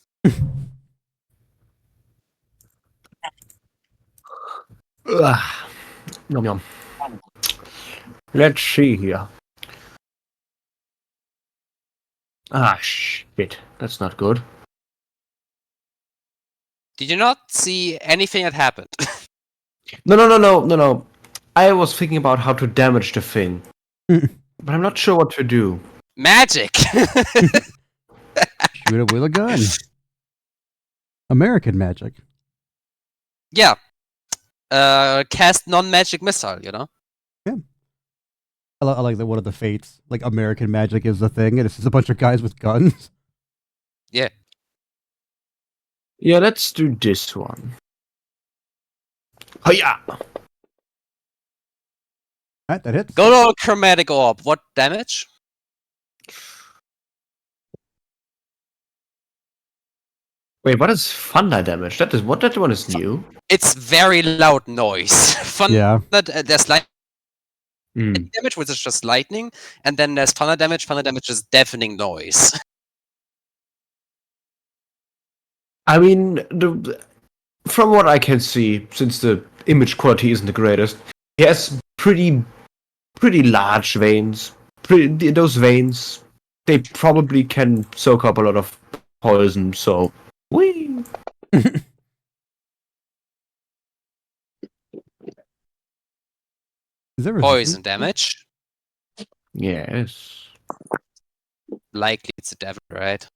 Yum yum. Let's see here. Ah, shit. That's not good. Did you not see anything that happened? No. I was thinking about how to damage the thing. But I'm not sure what to do. Magic! Shoot it with a gun. American magic. Yeah. Cast non-magic missile, you know? Yeah. I like that one of the fates, like American magic is the thing, and it's just a bunch of guys with guns. Yeah. Yeah, let's do this one. Hiya! Alright, that hits. Go to chromatic orb. What damage? Wait, what is thunder damage? That one is new. It's very loud noise. Yeah. There's lightning damage, which is just lightning, and then there's thunder damage. Thunder damage is deafening noise. I mean, from what I can see, since the image quality isn't the greatest, he has pretty large veins. Those veins, they probably can soak up a lot of poison. So, whee! Is there Poison damage? Yes. Likely it's a devil, right?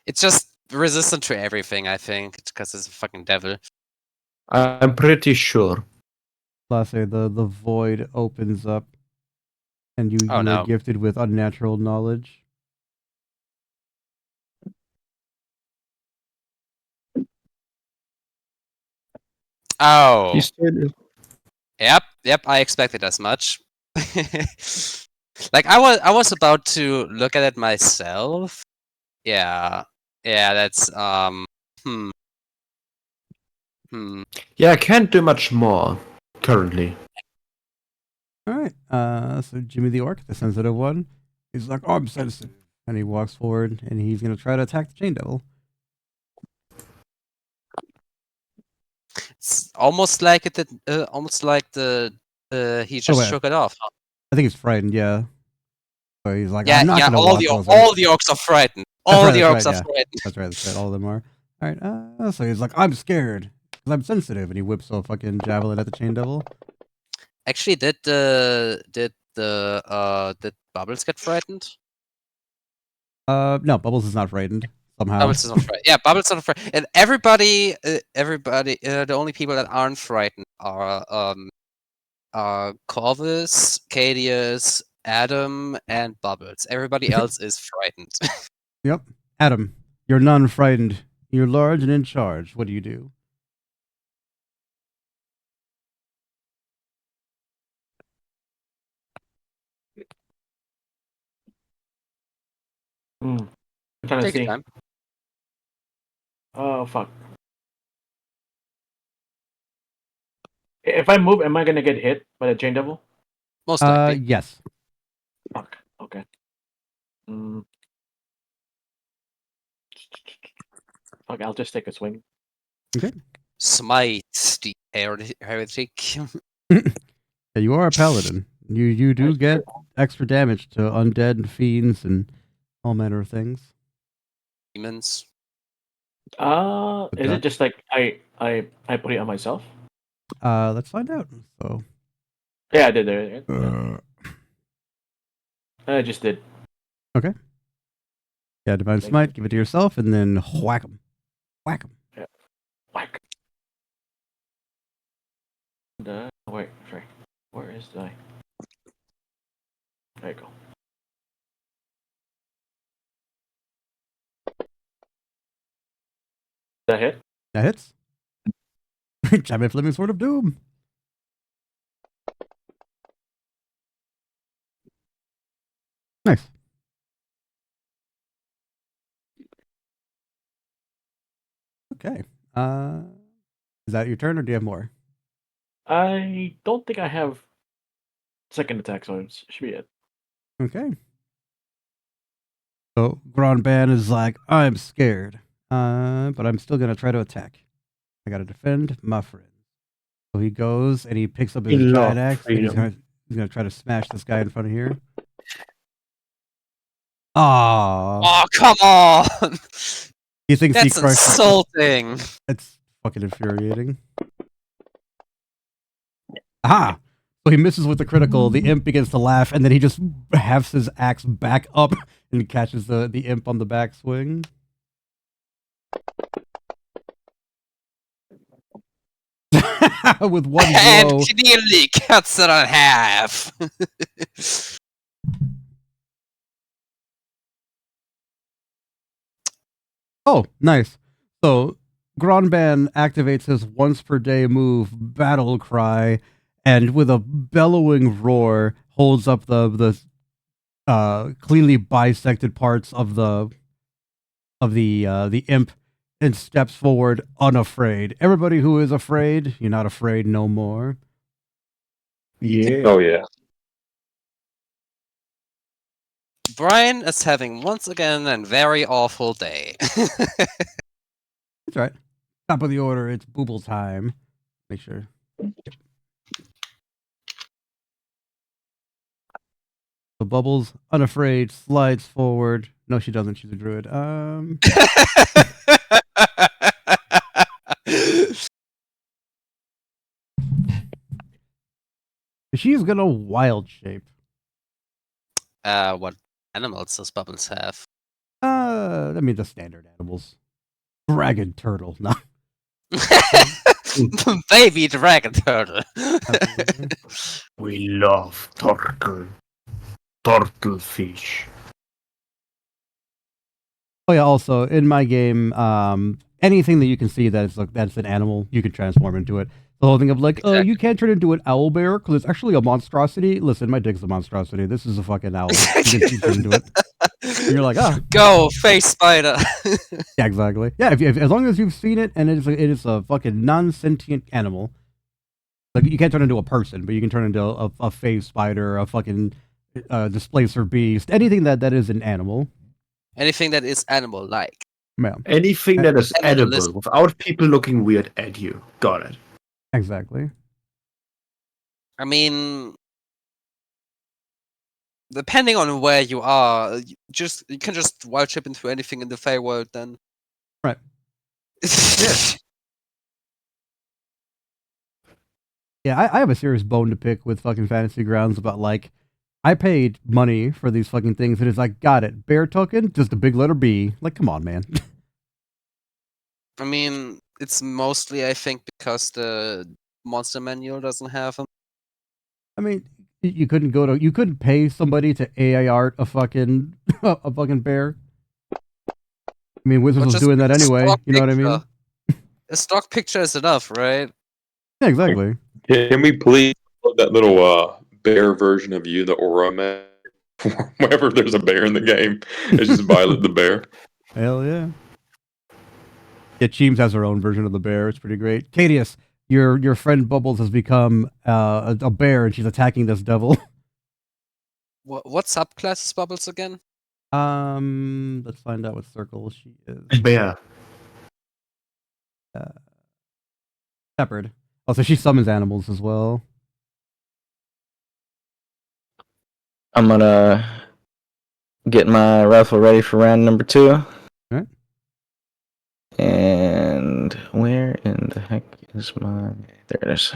It's just resistant to everything, I think, because it's a fucking devil. I'm pretty sure. Last say the void opens up, and you are gifted with unnatural knowledge. Oh. Yep, I expected as much. Like I was about to look at it myself. Yeah, that's Yeah, I can't do much more currently. Alright, so Jimmy the Orc, the sensitive one, he's like, oh, I'm sensitive. And he walks forward, and he's going to try to attack the Chain Devil. It's almost like he just shook it off. Huh? I think he's frightened, yeah. So he's like, Yeah, I'm not gonna all the orcs are frightened. All the orcs are frightened. That's right, all of them are. Alright, so he's like, I'm scared, because I'm sensitive, and he whips a fucking javelin at the Chain Devil. Actually, did Bubbles get frightened? No, Bubbles is not frightened somehow. Bubbles is not frightened. Yeah, Bubbles is not frightened. And everybody, the only people that aren't frightened are Corvus, Cadius, Adam, and Bubbles. Everybody else is frightened. Yep. Adam, you're non-frightened. You're large and in charge. What do you do? I'm trying to Take your see. time. Oh, fuck. If I move, am I gonna get hit by the Chain Devil? Most likely. Yes. Fuck. Okay. Fuck, I'll just take a swing. Okay. Smite the heretic. Yeah, you are a paladin. You do get extra damage to undead, fiends, and all manner of things. Demons. Is it just like I put it on myself? Let's find out. So. Yeah, I did it. I just did. Okay. Yeah, Divine Smite, give it to yourself, and then whack him. Whack him. Yeah. Whack. Wait, sorry. Where is the... There you go. That hit? That hits. Champion Flaming Sword of Doom. Nice. Okay. Is that your turn, or do you have more? I don't think I have second attack, so it should be it. Okay. So Grandban is like, I'm scared. But I'm still gonna try to attack. I gotta defend my friend. So he goes and he picks up his We giant love axe and he's freedom. gonna try to smash this guy in front of here. Ah. Oh, come on! He thinks he That's crushed. insulting. That's fucking infuriating. Aha! So he misses with the critical. The imp begins to laugh, and then he just halves his axe back up and catches the imp on the backswing. With one And blow. clearly cuts it in half. Oh, nice. So Gronban activates his once per day move, Battle Cry, and with a bellowing roar, holds up the cleanly bisected parts of the imp and steps forward unafraid. Everybody who is afraid, you're not afraid no more. Yeah. Oh yeah. Brian is having once again a very awful day. That's right. Top of the order, it's booble time. Make sure. So Bubbles, unafraid, slides forward. No, she doesn't. She's a druid. She's gonna wild shape. What animals does Bubbles have? I mean the standard animals. Dragon turtle. No. Baby dragon turtle. We love turtle fish. Oh yeah. Also, in my game, anything that you can see that's an animal, you can transform into it. The whole thing of like, oh, you can't turn into an owl bear because it's actually a monstrosity. Listen, my dick's a monstrosity. This is a fucking owl. You can turn into it. And you're like, ah, go face spider. Yeah, exactly. Yeah, if as long as you've seen it and it is a fucking non-sentient animal. Like you can't turn into a person, but you can turn into a phase spider, a fucking displacer beast, anything that is an animal. Anything that is animal-like. Yeah. Anything that is edible Animalistic. without people looking weird at you. Got it. Exactly. I mean, depending on where you are, you can just wild chip into anything in the Fey world then. Right. Yeah. Yeah, I have a serious bone to pick with fucking Fantasy Grounds about like, I paid money for these fucking things and it's like, got it. Bear token, just a big letter B. Like, come on, man. I mean, it's mostly, I think, because the monster manual doesn't have them. I mean, you couldn't pay somebody to AI art a fucking a fucking bear. I mean, Wizards was doing that anyway. You know what I mean? A stock picture is enough, right? Yeah, exactly. Can we please put that little bear version of you, the Aura man? Whenever there's a bear in the game, it's just Violet the bear. Hell yeah. Yeah, Cheems has her own version of the bear. It's pretty great. Cadius, your friend Bubbles has become a bear and she's attacking this devil. What subclass is Bubbles again? Let's find out what circle she is. Bear. Shepherd. Oh, so she summons animals as well. I'm gonna get my rifle ready for round number 2. Alright. And where in the heck is my... There it is.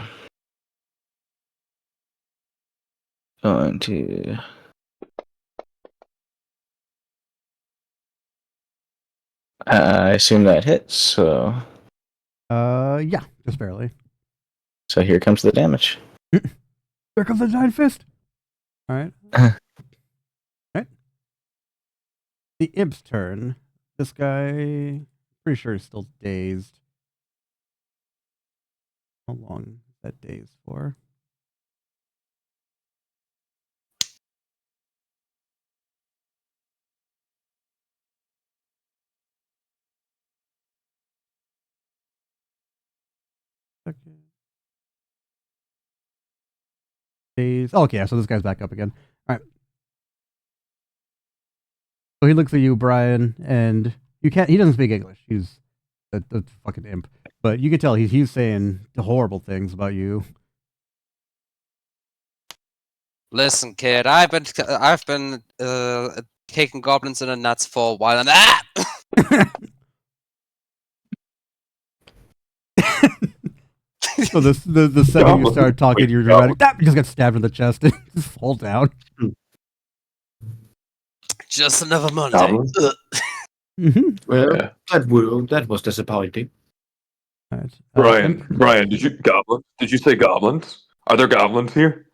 Going to... I assume that hits, so... Yeah, just barely. So here comes the damage. There comes the giant fist. Alright. Alright. The imp's turn. This guy, pretty sure is still dazed. How long is that dazed for? Okay. Dazed. Oh, okay, so this guy's back up again. Alright. So he looks at you, Brian, and You can't. He doesn't speak English. He's a fucking imp. But you can tell he's saying horrible things about you. Listen, kid, I've been kicking goblins in the nuts for a while, and So the second you start talking, you're dramatic. You just get stabbed in the chest and just fall down. Just another Monday. Well, that was disappointing. Right. Brian, did you say goblins? Are there goblins here?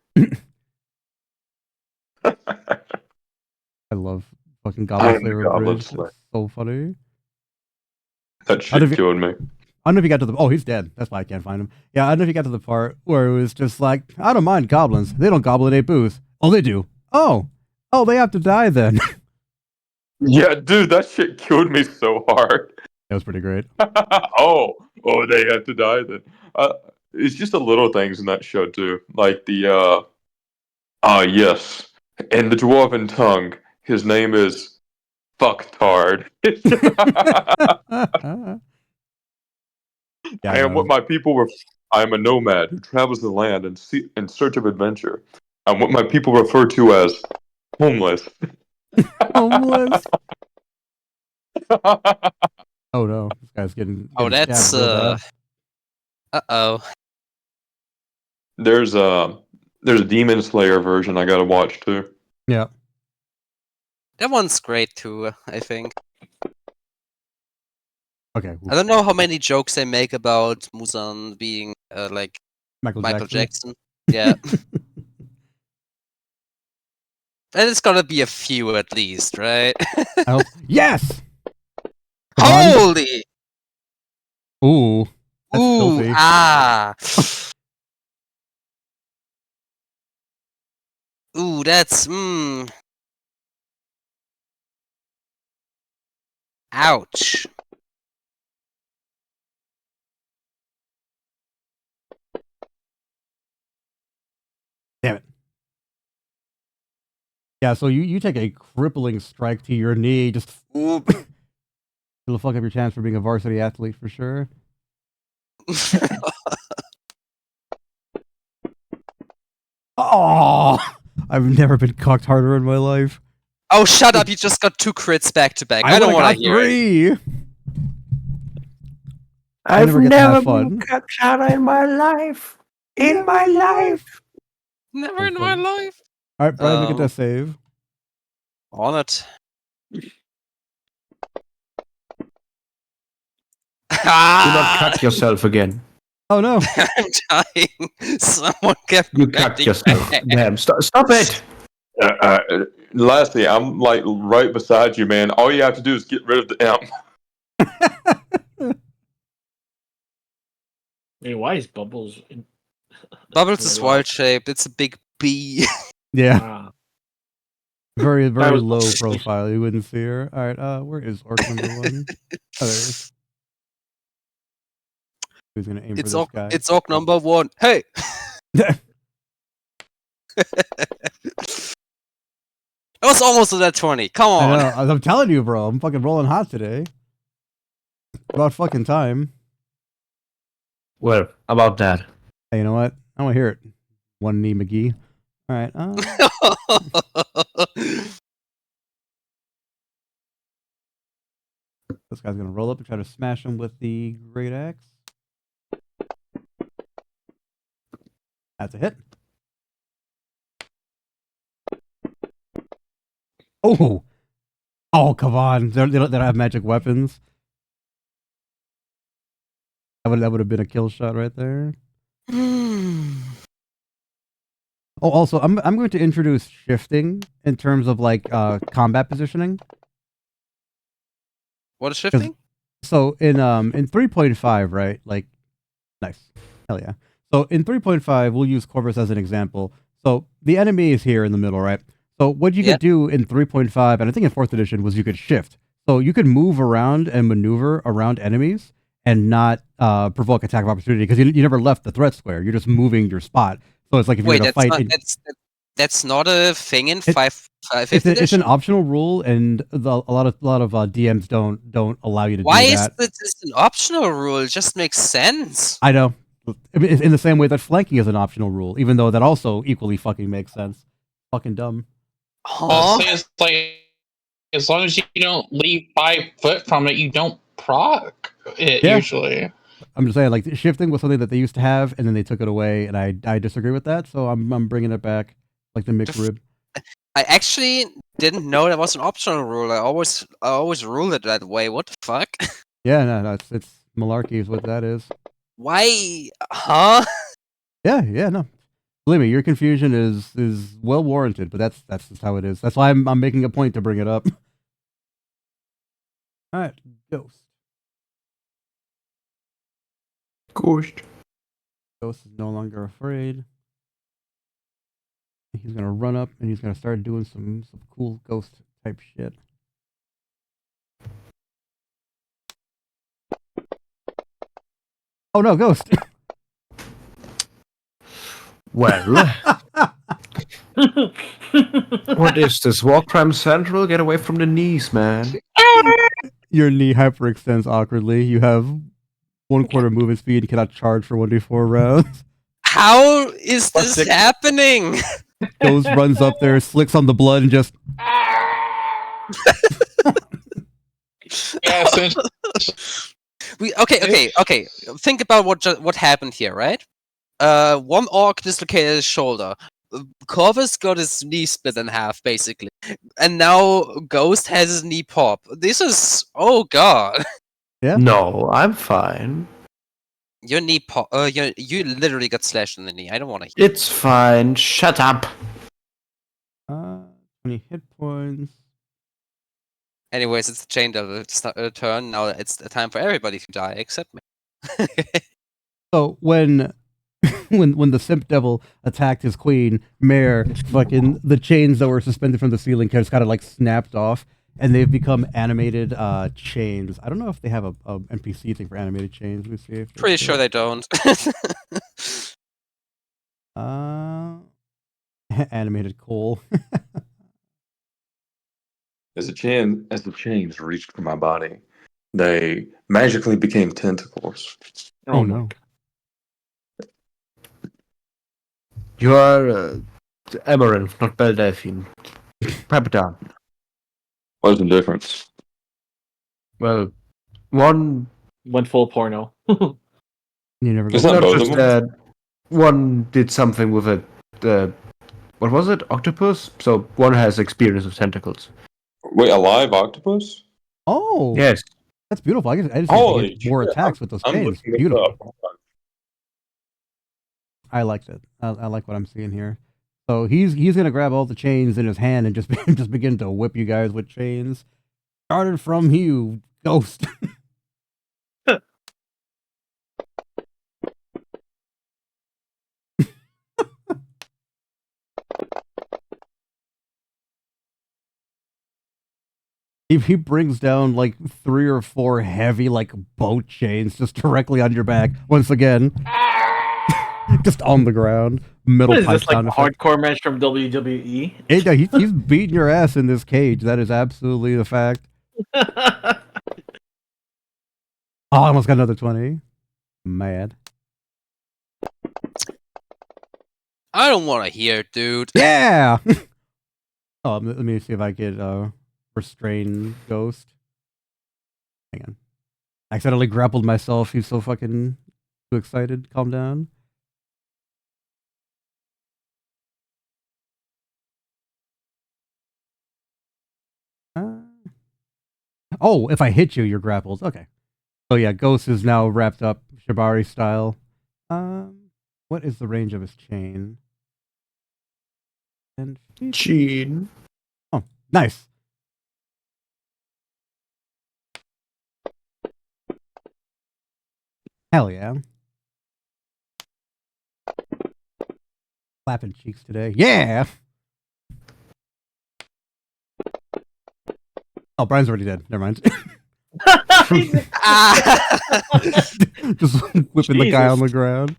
I love fucking Goblin Slayer Goblin Bridge. Slayer. It's so funny. That shit killed me. I don't know if you got to the... Oh, he's dead. That's why I can't find him. Yeah, I don't know if you got to the part where it was just like, I don't mind goblins. They don't goblinate booze. Oh, they do. Oh, they have to die then. Yeah, dude, that shit killed me so hard. That was pretty great. oh, they had to die then. It's just the little things in that show too, like the yes, in the dwarven tongue, his name is Fucktard. I am what my people were. I am a nomad who travels the land in search of adventure. I'm what my people refer to as homeless. Homeless. Oh no, this guy's getting. That's uh-oh. There's a Demon Slayer version I gotta watch too. Yeah. That one's great too, I think. Okay. I don't know how many jokes they make about Muzan being like Michael Jackson. Yeah. And it's gotta be a few at least, right? Yes! Holy! Ooh. That's Ooh, filthy. Ooh, that's ouch. Damn it. Yeah, so you take a crippling strike to your knee, just it'll fuck up your chance for being a varsity athlete for sure. Oh, I've never been cocked harder in my life. Oh, shut up! You just got 2 crits back to back. I don't want to hear 3. it. I've never been cocked harder in my life. In my life. Never in my life. All right, Brian, make a death save. On it. Do not cut yourself again. Oh no! I'm dying. Someone kept. You cut yourself. Damn! Stop it! Lastly, I'm like right beside you, man. All you have to do is get rid of the imp. Hey, why is Bubbles? Bubbles is wild shaped. It's a big B. Yeah. Wow. Very low profile. You wouldn't see her. All right. Where is orc number 1? Oh, there he is. Who's gonna aim for this guy? It's orc number 1. Hey. It was almost to that 20. Come on. I know. I'm telling you, bro. I'm fucking rolling hot today. About fucking time. Well, about that. Hey, you know what? I want to hear it. One knee McGee. All right. This guy's gonna roll up and try to smash him with the great axe. That's a hit. Oh, come on! They don't have magic weapons. That would have been a kill shot right there. Oh, also, I'm going to introduce shifting in terms of like combat positioning. What is shifting? So in 3.5, right? Like, nice, hell yeah. So in 3.5, we'll use Corvus as an example. So the enemy is here in the middle, right? So what you could do in 3.5, and I think in 4th edition, was you could shift. So you could move around and maneuver around enemies and not provoke attack of opportunity because you never left the threat square. You're just moving your spot. So it's like if you're going to fight. That's not a thing in 5.5. It's an optional rule, and a lot of DMs don't allow you to Why do is that. this an optional rule? It just makes sense. I know. In the same way that flanking is an optional rule, even though that also equally fucking makes sense. Fucking dumb. So it's like, as long as you don't leave 5 foot from it, you don't proc it Yeah. usually. I'm just saying, like, shifting was something that they used to have, and then they took it away, and I disagree with that, so I'm bringing it back, like the McRib. I actually didn't know that was an optional rule. I always ruled it that way. What the fuck? Yeah, no, it's malarkey is what that is. Why? Huh? Yeah, no. Believe me, your confusion is well warranted, but that's just how it is. That's why I'm making a point to bring it up. All right, Ghost. Ghost is no longer afraid. He's gonna run up and he's gonna start doing some cool ghost type shit. Oh no, Ghost! Well, what is this? War crime central? Get away from the knees, man. Your knee hyperextends awkwardly. You have 1/4 movement speed and cannot charge for 1d4 rounds. How is this happening? Ghost runs up there, slicks on the blood, and just. Okay. Think about what happened here, right? One orc dislocated his shoulder. Corvus got his knee split in half, basically, and now Ghost has his knee pop. This is god. Yeah. No, I'm fine. Your knee pop. You literally got slashed in the knee. I don't want to. It's fine. Shut up. 20 hit points. Anyways, it's the chain devil turn. Now it's the time for everybody to die except me. So when the simp devil attacked his queen, Mare, fucking the chains that were suspended from the ceiling just kind of like snapped off, and they've become animated chains. I don't know if they have a NPC thing for animated chains. Let me see. If Pretty sure they don't. Animated coal. As the chains reached for my body, they magically became tentacles. Oh no. You are Amaranth, not Beldelphine. Pipe it down. What's the difference? Well, one went full porno. You never It's go. not both of them. One did something with a what was it? Octopus? So one has experience with tentacles. Wait, a live octopus? Oh. Yes. That's beautiful. I just need to Holy get more shit, attacks with those I'm chains. looking this Beautiful. up. I liked it. I like what I'm seeing here. So he's gonna grab all the chains in his hand and just just begin to whip you guys with chains. Started from you, Ghost. He brings down like 3 or 4 heavy like boat chains just directly on your back. Once again, just on the ground. Middle What is pipe this, like sound a effect. hardcore match from WWE? He's beating your ass in this cage. That is absolutely the fact. Oh, I almost got another 20. Mad. I don't want to hear it, dude. Yeah! Oh, let me see if I get restrain Ghost. Hang on. I accidentally grappled myself. He's so fucking too excited. Calm down. Oh, if I hit you, you're grappled. Okay. So yeah, Ghost is now wrapped up Shibari style. What is the range of his chain? And chain. Oh, nice. Hell yeah. Clapping cheeks today. Yeah! Oh, Brian's already dead. Never mind. Just whipping the guy on the ground.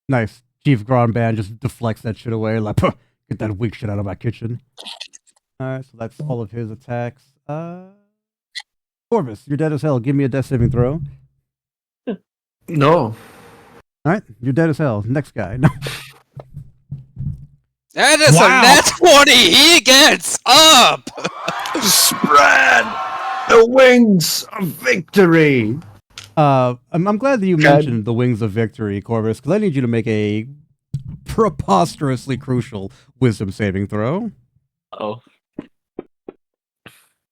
Nice. Chief Grandband just deflects that shit away, like, "Puh, get that weak shit out of my kitchen." Alright, so that's all of his attacks. Corvus, you're dead as hell. Give me a death saving throw. No. Alright, you're dead as hell. Next guy. No. That is Wow. a net 20! He gets up! Spread the wings of victory. I'm glad that you mentioned the wings of victory, Corvus, because I need you to make a preposterously crucial wisdom saving throw. Oh.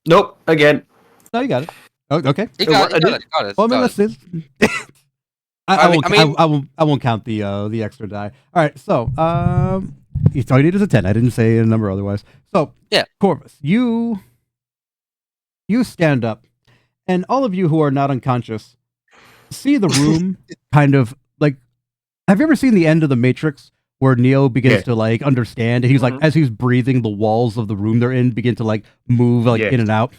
Nope. Again. No, you got it. Oh, okay. You got it. Well, I mean, let's see. I won't count the extra die. All right, so all you need is a 10. I didn't say a number otherwise. So yeah, Corvus, you stand up, and all of you who are not unconscious see the room kind of like. Have you ever seen the end of the Matrix where Neo begins to like understand? And he's like, as he's breathing, the walls of the room they're in begin to like move like in and out.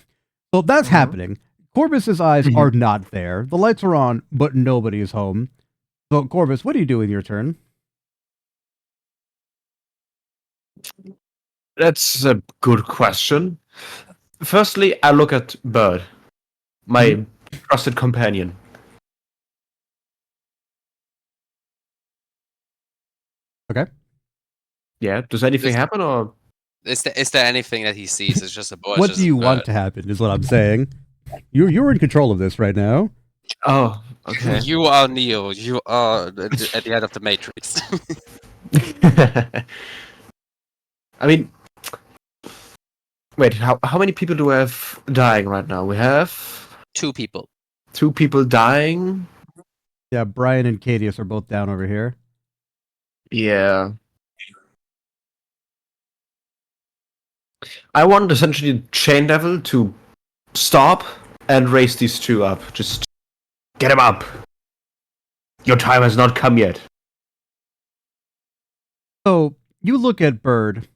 So that's happening. Corvus's eyes are not there. The lights are on, but nobody is home. So Corvus, what do you do in your turn? That's a good question. Firstly, I look at Bird, my trusted companion. Okay. Yeah. Does anything happen, or is there anything that he sees? It's just a boy. What do you want to happen? Is what I'm saying. You're in control of this right now. Oh, okay. You are Neo. You are at the end of the Matrix. I mean, wait. How many people do we have dying right now? We have 2 people. 2 people dying. Yeah, Brian and Cadius are both down over here. Yeah. I want essentially Chain Devil to stop and raise these 2 up. Just get him up. Your time has not come yet. So you look at Bird.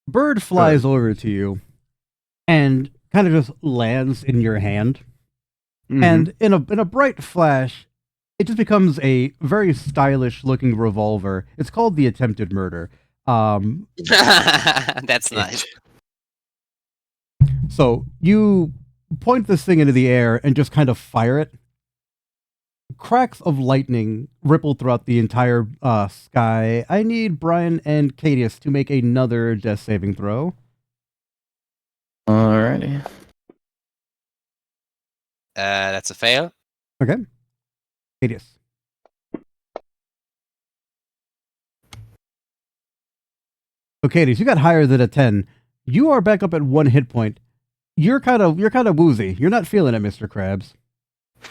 Bird flies over to you and kind of just lands in your hand. And in a bright flash, it just becomes a very stylish looking revolver. It's called the Attempted Murder. That's nice. So you point this thing into the air and just kind of fire it. Cracks of lightning ripple throughout the entire sky. I need Brian and Cadius to make another death saving throw. Alrighty. That's a fail. Okay. Cadius. So Cadius, you got higher than a 10. You are back up at 1 hit point. You're kind of woozy. You're not feeling it, Mr. Krabs.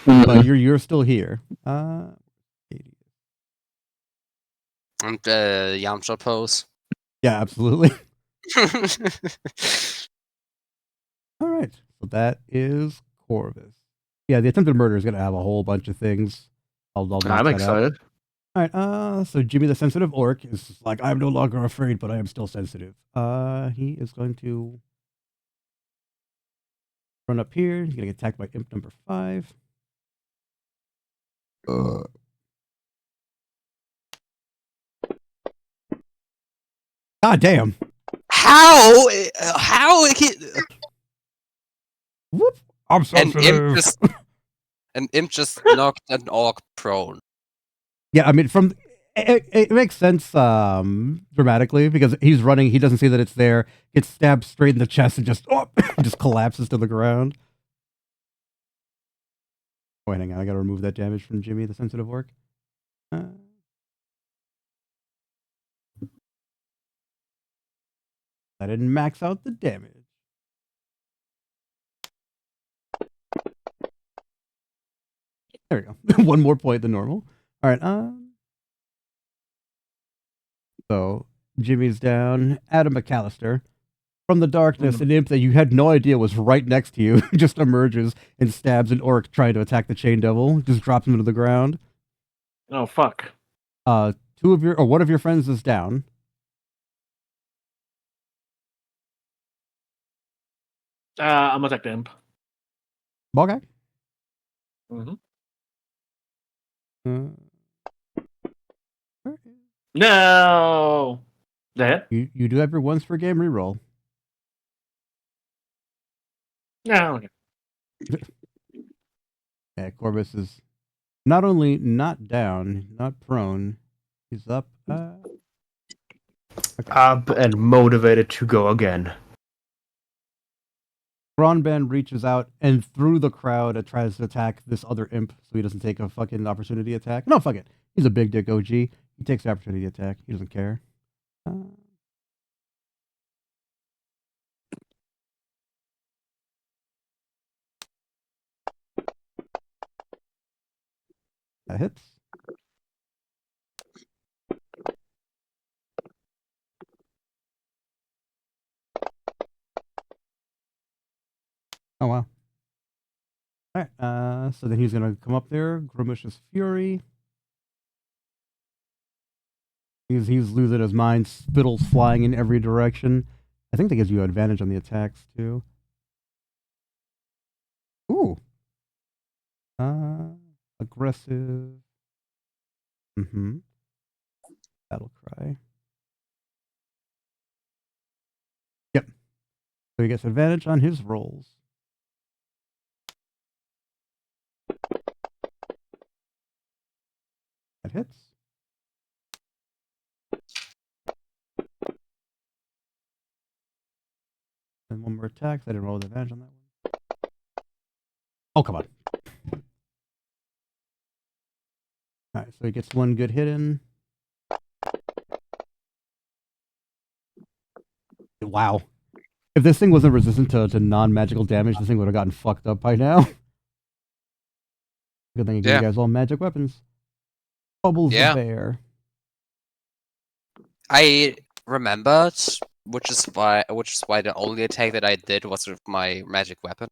But you're still here. And Yamcha pose. Yeah, absolutely. All right. So that is Corvus. Yeah, the attempted murder is going to have a whole bunch of things. I'm excited. All right. So Jimmy the Sensitive Orc is like, I'm no longer afraid, but I am still sensitive. He is going to run up here. He's going to get attacked by imp number 5. God damn. How? Whoop. I'm sensitive. An imp just knocked an orc prone. Yeah, I mean, it makes sense dramatically because he's running, he doesn't see that it's there, gets stabbed straight in the chest and just collapses to the ground. Oh, hang on, I gotta remove that damage from Jimmy, the Sensitive Orc. I didn't max out the damage. There we go. 1 more point than normal. All right. So Jimmy's down. Adam McAllister. From the darkness, an imp that you had no idea was right next to you just emerges and stabs an orc trying to attack the Chain Devil. Just drops him to the ground. Oh fuck. 1 of your friends is down. I'm gonna attack the imp. Okay. No. That? You do have your once per game reroll. No. Yeah, Corvus is not only not down, not prone, he's up. Up and motivated to go again. Bronban reaches out and through the crowd it tries to attack this other imp so he doesn't take a fucking opportunity attack. No, fuck it. He's a big dick OG. He takes the opportunity attack. He doesn't care. That hits. Oh, wow. Alright, so then he's gonna come up there, Grimish's Fury. He's losing his mind, spittles flying in every direction. I think that gives you advantage on the attacks, too. Ooh. Aggressive. Battle cry. Yep. So he gets advantage on his rolls. That hits. And one more attack. I didn't roll with advantage on that one. Oh, come on. Alright, so he gets one good hit in. Wow. If this thing wasn't resistant to non-magical damage, this thing would have gotten fucked up by now. Good thing I gave you guys all magic weapons. Bubbles the bear. I remembered, which is why the only attack that I did was with my magic weapon.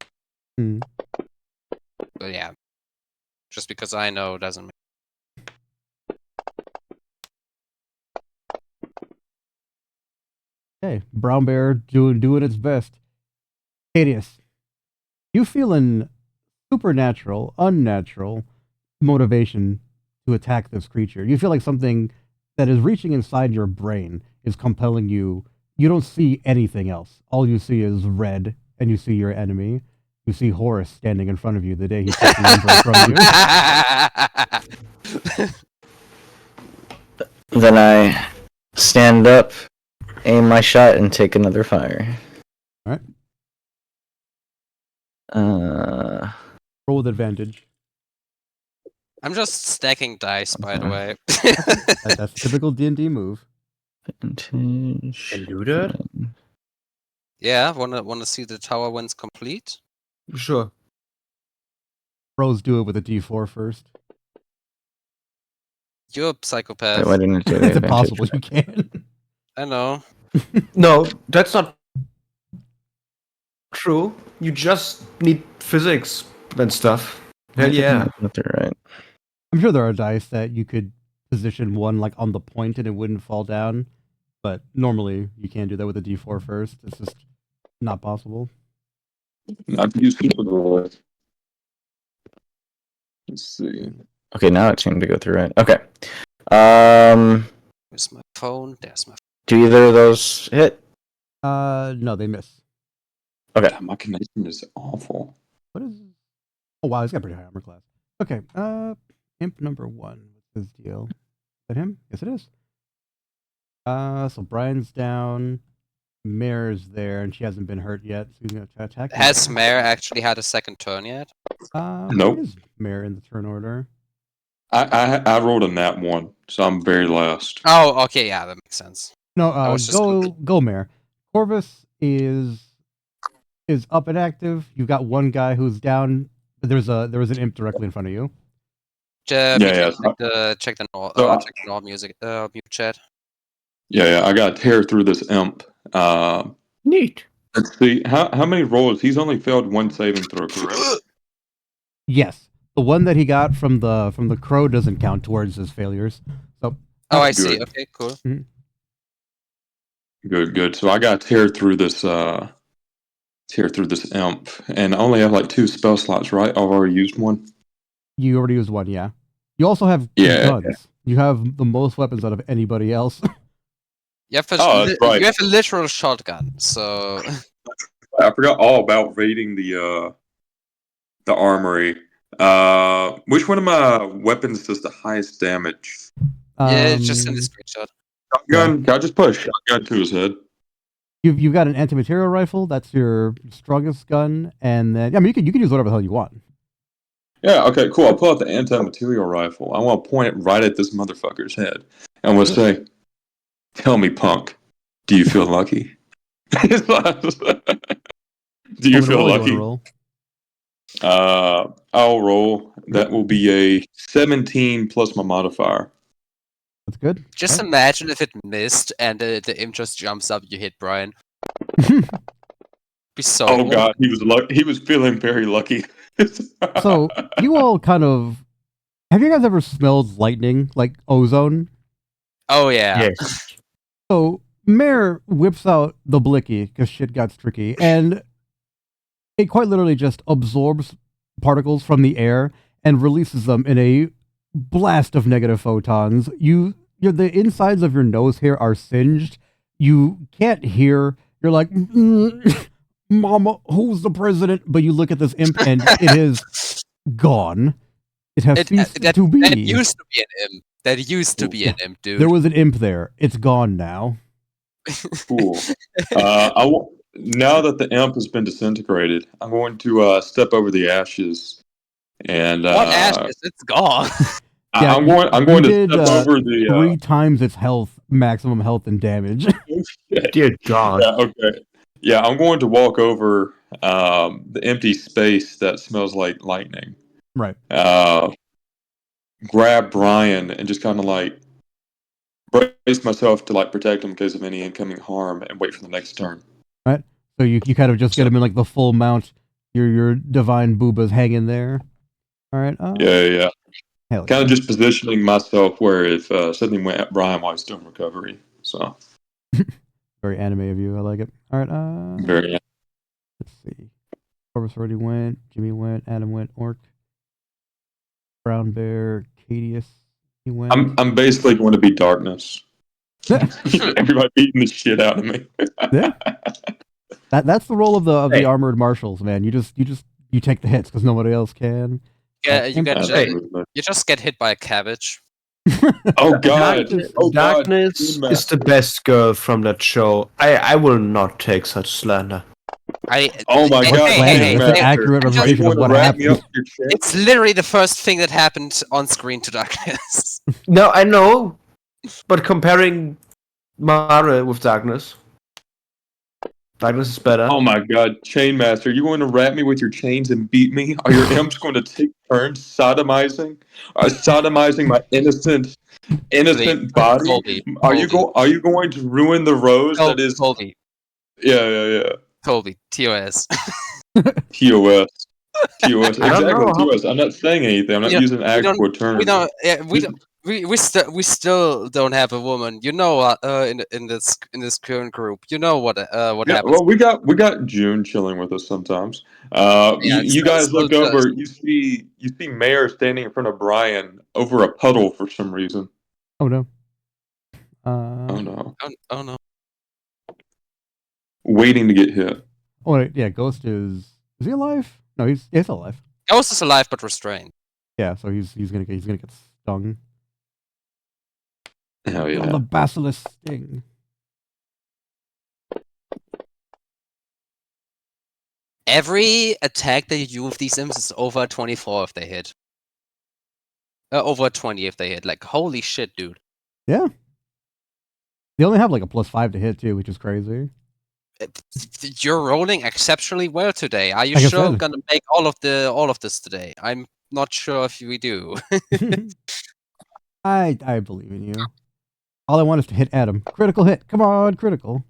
But yeah, just because I know doesn't mean. Hey, brown bear doing its best. Cadius, you feeling supernatural, unnatural motivation to attack this creature. You feel like something that is reaching inside your brain is compelling you. You don't see anything else. All you see is red, and you see your enemy. You see Horus standing in front of you the day he took the Emperor from you. Then I stand up, aim my shot, and take another fire. Alright. Roll with advantage. I'm just stacking dice, by the way. That's a typical D&D move. Advantage. Can do that? Yeah, wanna see the tower wins complete? Sure. Pros do it with a D4 first. You're a psychopath. Why didn't it do the It's advantage? impossible, you can. I know. No, that's not true. You just need physics and stuff. Hell yeah. That's right. I'm sure there are dice that you could position one like on the point and it wouldn't fall down, but normally you can't do that with a D4 first. It's just not possible. I've used people. Let's see. Okay, now it seemed to go through right. Okay. Where's my phone? There's my phone. Do either of those hit? No, they miss. Okay. God, my connection is awful. What is? Oh wow, he's got pretty high armor class. Okay, imp number 1. What's his deal? Is that him? Yes, it is. So Brian's down. Mare's there, and she hasn't been hurt yet, so he's gonna attack. Has Mare actually had a second turn yet? Nope. Where is Mare in the turn order? I rolled a nat 1, so I'm very last. Oh, okay, yeah, that makes sense. No, I was just go Mare. Corvus is up and active. You've got one guy who's down. There was an imp directly in front of you. Check the Noire music mute chat. Yeah, I got to tear through this imp. Neat. Let's see, how many rolls? He's only failed one saving throw, correct? Yes, the one that he got from the crow doesn't count towards his failures. So. Oh, I see. Okay, cool. Mm-hmm. Good. So I got to tear through this imp, and I only have like 2 spell slots, right? I've already used one. You already used one, yeah. You also have Yeah. guns. You have the most weapons out of anybody else. You have that's right. you have a literal shotgun, so I forgot all about raiding the armory. Which one of my weapons does the highest damage? yeah, just in the screenshot. Shotgun. Can I just put a shotgun to his head? You've got an anti-material rifle. That's your strongest gun, and then I mean you can use whatever the hell you want. Yeah. Okay. Cool. I'll pull out the anti-material rifle. I want to point it right at this motherfucker's head, and we'll say, "Tell me, punk, do you feel lucky? Do you feel lucky?" I'll roll. That will be a 17 plus my modifier. That's good. Just imagine if it missed and the imp just jumps up, you hit Brian. Be so. Oh god, he was lucky. He was feeling very lucky. So you all kind of have you guys ever smelled lightning, like ozone? Oh yeah. Yes. So Mare whips out the blicky because shit got tricky, and it quite literally just absorbs particles from the air and releases them in a blast of negative photons. The insides of your nose hair are singed. You can't hear. You're like, Mama, who's the president? But you look at this imp and it is gone. It has ceased to be. That used to be an imp. That used to be an imp, dude. There was an imp there. It's gone now. Cool. Now that the imp has been disintegrated, I'm going to step over the ashes. And what ashes? It's gone. Yeah, I'm going to step over the 3 times its maximum health and damage. Dear God. Yeah, okay. Yeah, I'm going to walk over the empty space that smells like lightning. Right. Grab Brian and just kind of like brace myself to like protect him in case of any incoming harm, and wait for the next turn. Right. So you kind of just get him in like the full mount. Your divine boobas hanging there. All right. Yeah. Hell Kind of just positioning myself where if something went at Brian while he's still in recovery. So very anime of you. I like it. All right. very. Let's see. Corvus already went. Jimmy went. Adam went. Orc. Brown Bear. Cadius. He went. I'm basically going to be darkness. Everybody beating the shit out of me. Yeah. That's the role of the armored marshals, man. You take the hits because nobody else can. Yeah, you just get hit by a cabbage. Oh god! Darkness is the best girl from that show. I will not take such slander. Oh my god! It's an accurate representation of what happened. It's literally the first thing that happened on screen to Darkness. No, I know, but comparing Mara with Darkness is better. Oh my god, Chainmaster, you going to wrap me with your chains and beat me? Are your imps going to take turns sodomizing my innocent body? Colby. Are you going to ruin the rose that is Colby? Yeah. Colby, TOS. TOS. Exactly, TOS. I'm not saying anything. I'm not using actual terms. We still don't have a woman. You know, in this current group, you know what happens. Well, we got June chilling with us sometimes. You guys look over. You see Mayor standing in front of Brian over a puddle for some reason. Oh no. Oh no. Oh no. Waiting to get hit. Oh wait, yeah. Ghost is he alive? No, he's alive. Ghost is alive but restrained. Yeah, so he's gonna get stung. Hell yeah. The basilisk sting. Every attack that you do with these imps is over 24 if they hit. Over 20 if they hit. Like, holy shit, dude. Yeah. They only have like a +5 to hit too, which is crazy. You're rolling exceptionally well today. Are you sure I'm gonna make all of this today? I'm not sure if we do. I believe in you. All I want is to hit Adam. Critical hit. Come on, critical.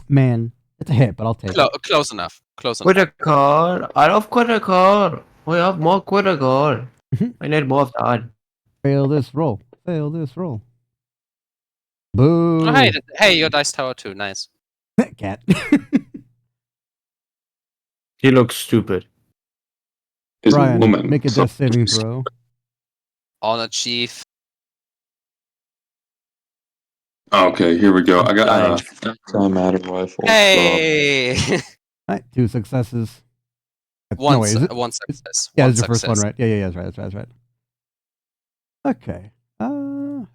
Man, it's a hit, but I'll take it. Close enough. Critical. I love critical. We have more critical. I need more of that. Fail this roll. Boo. Oh, hey, your dice tower too. Nice. Cat. He looks stupid. Brian, make a death saving throw. Honor Chief. Okay, here we go. I got Nice. anti-matter rifle. Hey! Alright, 2 successes. One No, wait, is it? one success. Yeah, One it's the first one, success. right? Yeah, that's right, that's right, that's right. Okay.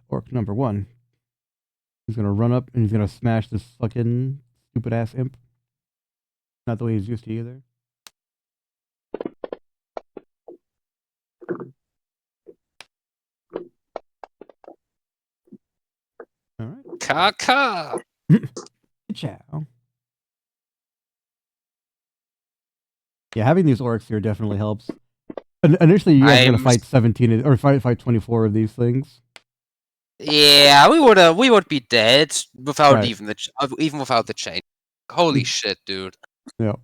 Orc number 1. He's gonna run up and he's gonna smash this fucking stupid ass imp. Not the way he's used to either. Alright. Kaka! Ciao. Yeah, having these orcs here definitely helps. Initially, you guys are gonna fight 17 or fight 24 of these things. Yeah, we would be dead without Right. even without the chain. Holy shit, dude. Yeah.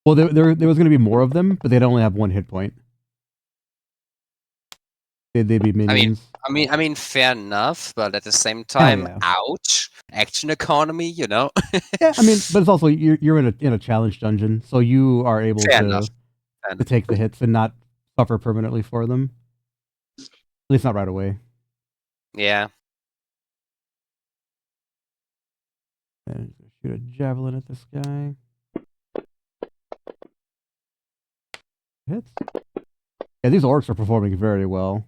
Well, there was going to be more of them, but they'd only have 1 hit point. They'd be minions. I mean, fair enough, but at the same time, yeah. ouch, action economy, you know. Yeah, I mean, but it's also you're in a challenge dungeon, so you are able Fair to enough. to take the hits and not suffer permanently for them. At least not right away. Yeah. And shoot a javelin at this guy. Hits. Yeah, these orcs are performing very well.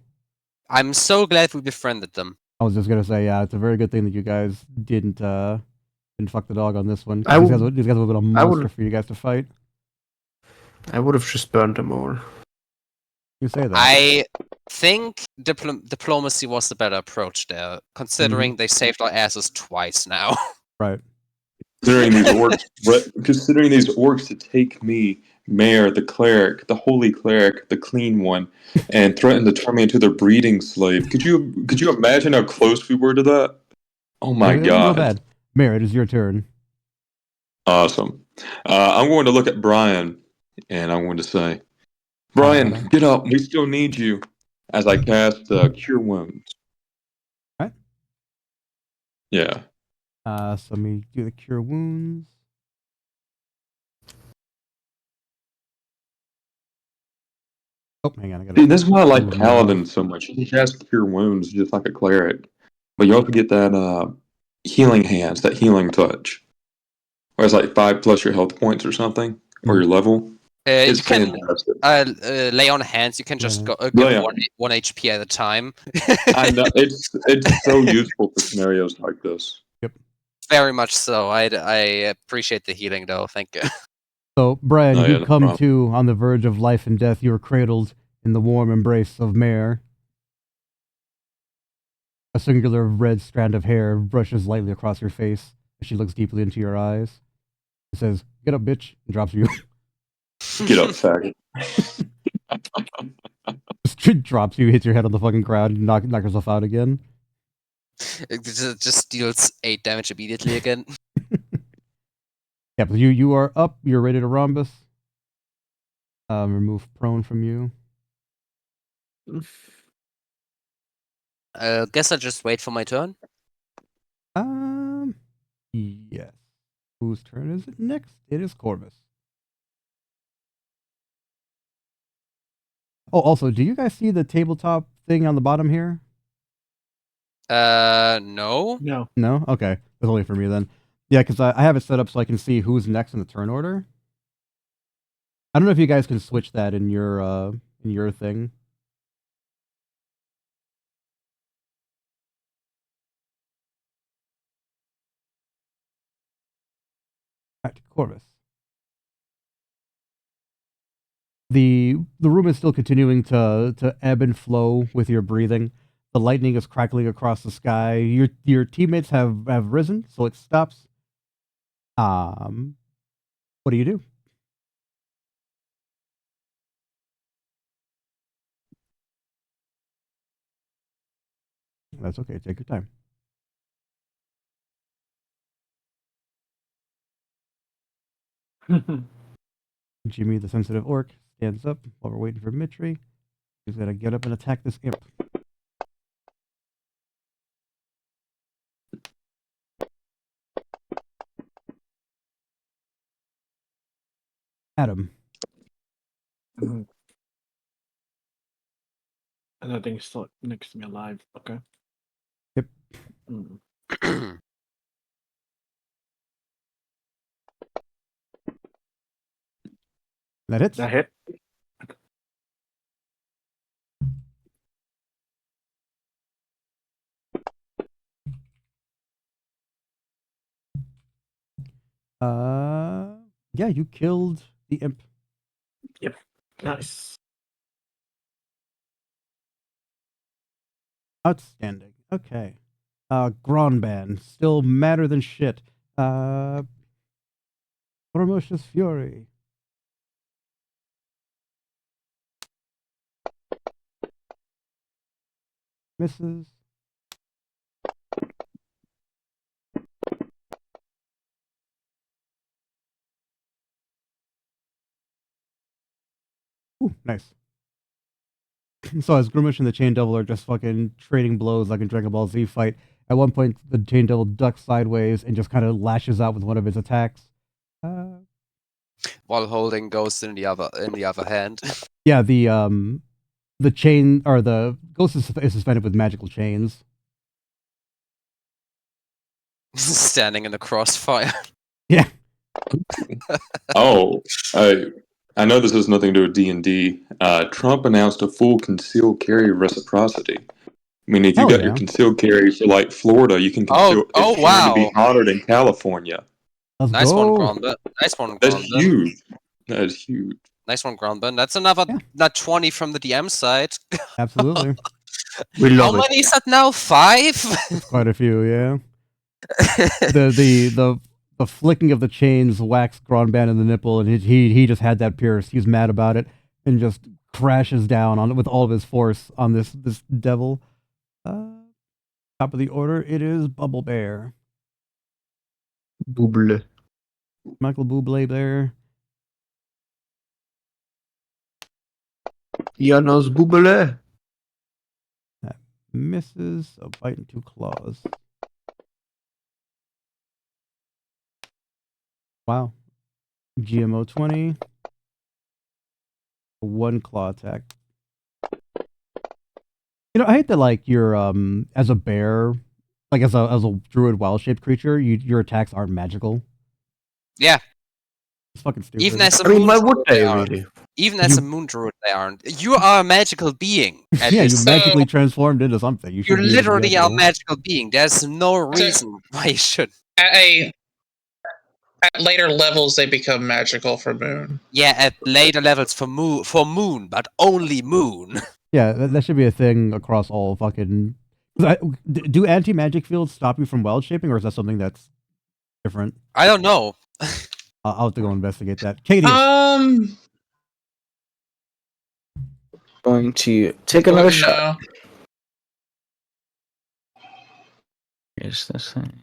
I'm so glad we befriended them. I was just gonna say, yeah, it's a very good thing that you guys didn't fuck the dog on this one. I These w- guys would have been a monster for you guys to fight. I would have just burned them all. You say that. I think diplomacy was the better approach there, considering they saved our asses twice now. Right. Considering these orcs to take me, Mayor, the cleric, the holy cleric, the clean one, and threaten to turn me into their breeding slave. Could you imagine how close we were to that? Oh my god! Not bad. Mayor, it is your turn. Awesome. I'm going to look at Brian, and I'm going to say, Brian, get up. We still need you. As I cast Cure Wounds. Right. Yeah. So let me do the Cure Wounds. Oh, hang on. I gotta. See, this is why I like Paladin so much. He has Cure Wounds just like a cleric, but you also get that healing hands, that healing touch, where it's like 5+ your health points or something, or your level. You can lay on hands. You can just go give one HP at a time. I know it's so useful for scenarios like this. Yep. Very much so. I appreciate the healing though. Thank you. So, Brian, Oh, you yeah, no come problem. to on the verge of life and death. You are cradled in the warm embrace of Mare. A singular red strand of hair brushes lightly across your face as she looks deeply into your eyes. She says, "Get up, bitch," and drops you. Get up, faggot. Just drops you, hits your head on the fucking ground, and knock yourself out again. It just deals 8 damage immediately again. Yeah, but you are up. You're ready to rhombus. Remove prone from you. Guess I'll just wait for my turn. Yes. Whose turn is it next? It is Corvus. Oh, also, do you guys see the tabletop thing on the bottom here? No. No. No? Okay. That's only for me then. Yeah, because I have it set up so I can see who's next in the turn order. I don't know if you guys can switch that in your thing. Alright, Corvus. The room is still continuing to ebb and flow with your breathing. The lightning is crackling across the sky. Your teammates have risen, so it stops. What do you do? That's okay. Take your time. Jimmy, the sensitive orc, stands up while we're waiting for Mitri. He's gonna get up and attack this imp. Adam. And that thing's still next to me alive. Okay. Yep. Mm. That hits. That hit. Yeah, you killed the imp. Yep. Nice. Outstanding. Okay. Gronban, still madder than shit. Ferocious Fury. Misses. Ooh, nice. So as Grimish and the Chain Devil are just fucking trading blows like a Dragon Ball Z fight, at one point the Chain Devil ducks sideways and just kind of lashes out with one of his attacks. While holding Ghost in the other hand. Yeah, the chain or the Ghost is suspended with magical chains. Standing in the crossfire. Yeah. Oh, I know this has nothing to do with D&D. Trump announced a full concealed carry reciprocity. I mean, if you Hell got yeah. your concealed carry for like Florida, you can conceal it's going to be honored in California. Let's Nice go. one, Gronban. Nice one, That's Gronban. huge. That is huge. Nice one, Gronban. That's another not 20 from the DM side. Absolutely. We love How it. many is that now? 5? That's quite a few, yeah. the flicking of the chains whacks Gronban in the nipple, and he just had that pierced. He's mad about it and just crashes down on it with all of his force on this devil. Top of the order, it is Bubble Bear. Booble. Michael Bublé there. Janos Booble. That misses. A bite and 2 claws. Wow. GMO 20. 1 claw attack. You know, I hate that like you're as a bear, like as a druid wild shaped creature, your attacks aren't magical. Yeah. It's fucking stupid. Even as a I mean, moon why druid, would they aren't. really? Even as a moon druid, they aren't. You are a magical being. Yeah, you magically transformed into something. You literally are a magical being. There's no reason why you should. At later levels, they become magical for Moon. Yeah, at later levels for Moon, but only Moon. Yeah, that should be a thing across all fucking. Do anti-magic fields stop you from wild shaping, or is that something that's different? I don't know. I'll have to go investigate that. Katie. Going to take another shot. Here's this thing.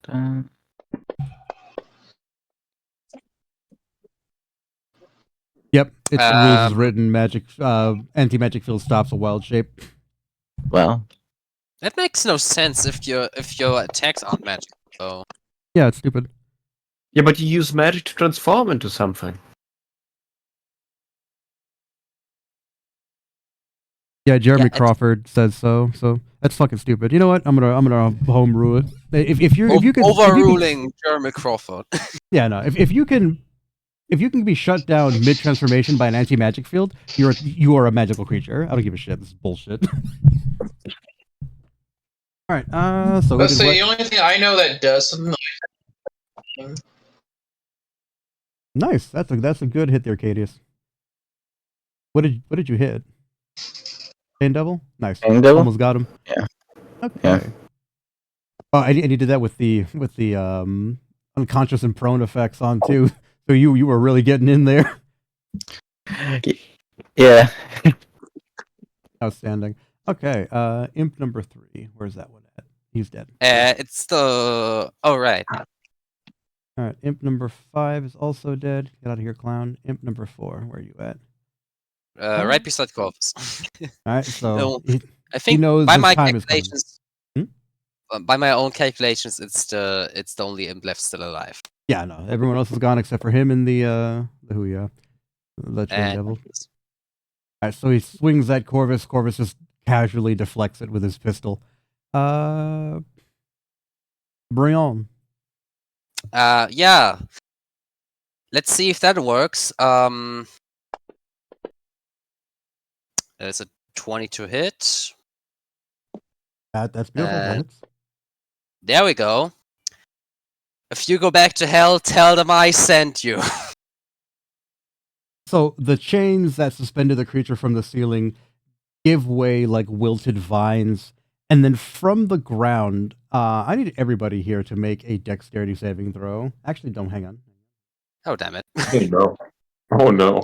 Done. Yep, it's the rules is written. Magic, anti-magic field stops a wild shape. Well, that makes no sense if your attacks aren't magical. So. Yeah, it's stupid. Yeah, but you use magic to transform into something. Yeah, Jeremy Crawford says so. So that's fucking stupid. You know what? I'm gonna homebrew it. If you can overruling Jeremy Crawford. Yeah, no. If you can be shut down mid transformation by an anti magic field, you are a magical creature. I don't give a shit. This is bullshit. All right. So Let's see. The only thing I know that does something like nice. That's a good hit there, Cadius. What did you hit? Chain Devil? Nice. Chain Devil? Almost got him. Yeah. Okay. Yeah. Oh, and you did that with the unconscious and prone effects on too. So you were really getting in there. Yeah. Outstanding. Okay. Imp number 3. Where's that one at? He's dead. It's the. Oh right. All right. Imp number 5 is also dead. Get out of here, clown. Imp number 4. Where are you at? Right beside Corvus. All right, so I think knows by his my time is calculations, by my own calculations, it's the only imp left still alive. Yeah, no, everyone else is gone except for him and the Chain Devil. All right, so he swings at Corvus. Corvus just casually deflects it with his pistol. Bring on. Yeah. Let's see if that works. There's a 22 hit. That's beautiful. That hits. There we go. If you go back to hell, tell them I sent you. So the chains that suspended the creature from the ceiling give way like wilted vines, and then from the ground, I need everybody here to make a dexterity saving throw. Actually, don't hang on. Oh, damn it. Oh no. Oh no.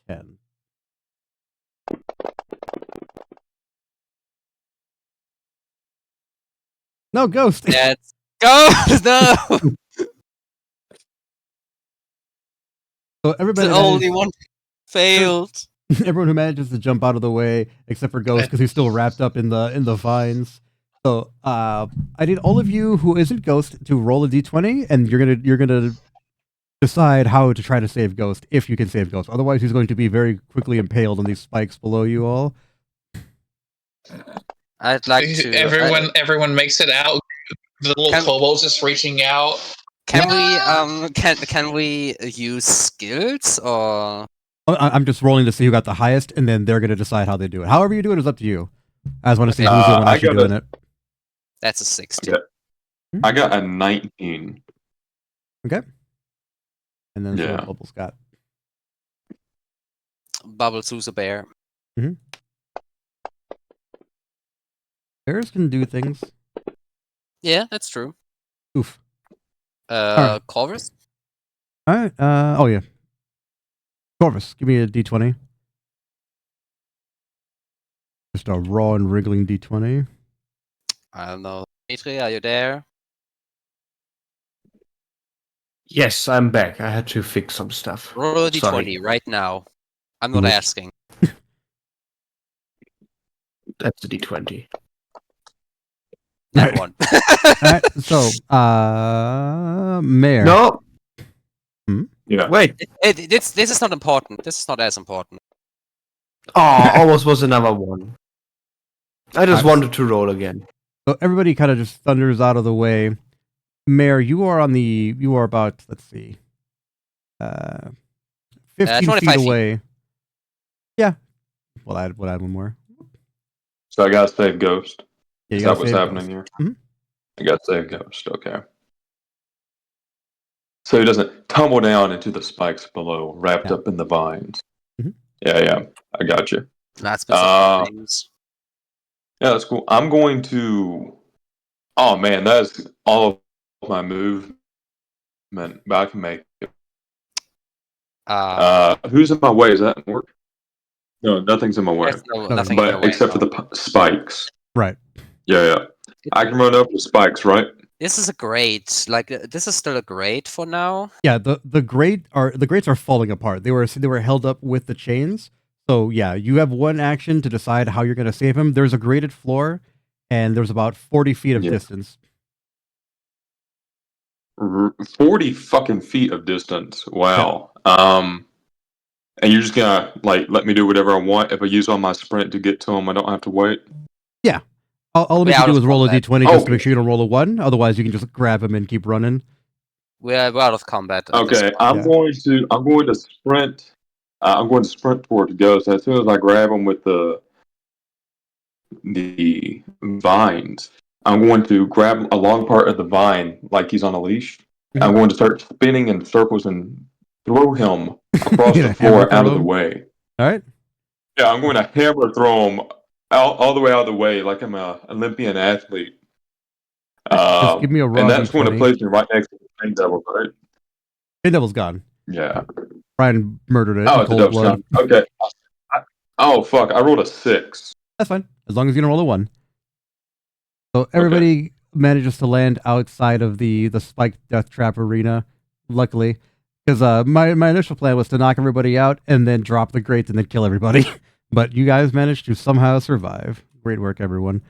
10. No, ghost. Let's go. No. So everybody The only one failed. Everyone who manages to jump out of the way, except for Ghost, because he's still wrapped up in the vines. So I need all of you who isn't Ghost to roll a d20, and you're gonna decide how to try to save Ghost, if you can save Ghost. Otherwise, he's going to be very quickly impaled on these spikes below you all. I'd like to. Everyone makes it out. The little kobolds just reaching out. Can we use skills or? I'm just rolling to see who got the highest, and then they're going to decide how they do it. However you do it is up to you. I just want to see who's the one actually doing it. That's a 60. I got a 19. Okay. And then Yeah. Bubbles got. Bubbles, who's a bear? Mm-hmm. Bears can do things. Yeah, that's true. Oof. Corvus? Alright, oh yeah. Corvus, give me a d20. Just a raw and wriggling d20. I don't know. Dimitri, are you there? Yes, I'm back. I had to fix some stuff. Roll a d20 Sorry. right now. I'm not asking. That's a d20. That one. Alright, so, Mayor. No! Hmm? Yeah. Wait. This is not important. This is not as important. Oh, almost was another one. I just wanted to roll again. So everybody kind of just thunders out of the way. Mayor, you are about, let's see, 15 feet 25 feet. away. Yeah. We'll add one more. So I gotta save Ghost. Yeah, Is you that gotta what's save happening Ghost. here? Mhm. I gotta save Ghost, okay. So he doesn't tumble down into the spikes below, wrapped up in the vines. Mhm. Yeah, I got you. Not specific things. Yeah, that's cool. I'm going to. Oh man, that is all of my movement, but I can make it. Who's in my way? Does that work? No, nothing's in my way. Nothing in your But way, except no. for the spikes. Right. Yeah. I can run over the spikes, right? This is a grate. Like this is still a grate for now. Yeah, the grates are falling apart. They were held up with the chains. So yeah, you have one action to decide how you're gonna save him. There's a grated floor, and there's about 40 feet of distance. 40 fucking feet of distance. Wow. And you're just gonna let me do whatever I want. If I use all my sprint to get to him, I don't have to wait. Yeah. All make you do is roll a d20 just to make sure you don't roll a 1. Otherwise, you can just grab him and keep running. We're out of combat. Okay, I'm going to sprint. I'm going to sprint towards Ghost. As soon as I grab him with the vines, I'm going to grab a long part of the vine like he's on a leash. Mm-hmm. I'm going to start spinning in circles and throw him across the floor out of the way. All right. Yeah, I'm going to hammer throw him all the way out of the way like I'm an Olympian athlete. Just give me a raw and that's going to d20. place me right next to the Chain Devil, right? Chain Devil's gone. Yeah. Brian murdered it. Oh, in it's a cold dope blood. shot. Okay. Oh, fuck. I rolled a 6. That's fine. As long as you don't roll a 1. So everybody manages to land outside of the spiked death trap arena, luckily. Because my initial plan was to knock everybody out and then drop the grates and then kill everybody. But you guys managed to somehow survive. Great work, everyone.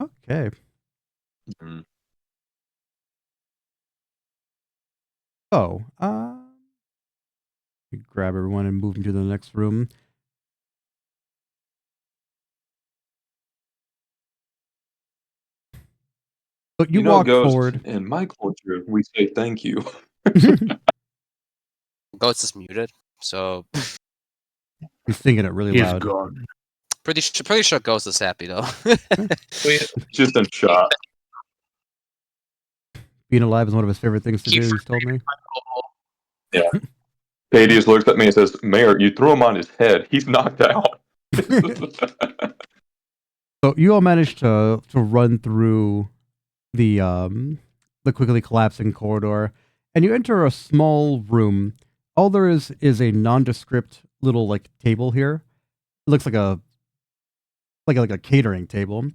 Okay. Mm-hmm. So, You grab everyone and move them to the next room. But you walk Ghost, forward. in my culture, we say thank you. Ghost is muted, so He's singing it really He's loud. gone. pretty sure Ghost is happy though. Just in shot. Being alive is one of his favorite things to do, he's told me. Yeah. Hades looks at me and says, Mayor, you threw him on his head. He's knocked out. So you all managed to run through the quickly collapsing corridor, and you enter a small room. All there is a nondescript little like table here. It looks like a catering table.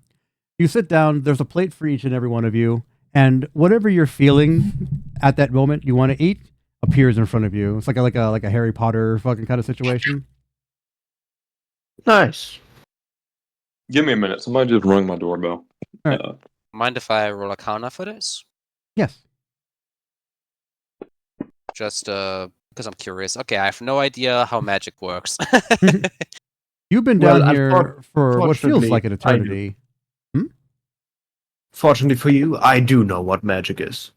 You sit down. There's a plate for each and every one of you, and whatever you're feeling at that moment you want to eat appears in front of you. It's like a Harry Potter fucking kind of situation. Nice. Give me a minute. Somebody just rung my doorbell. All right. Mind if I roll a counter for this? Yes. Just because I'm curious. Okay, I have no idea how magic works. You've been down here for what feels like an eternity. Fortunately for you, I do know what magic is.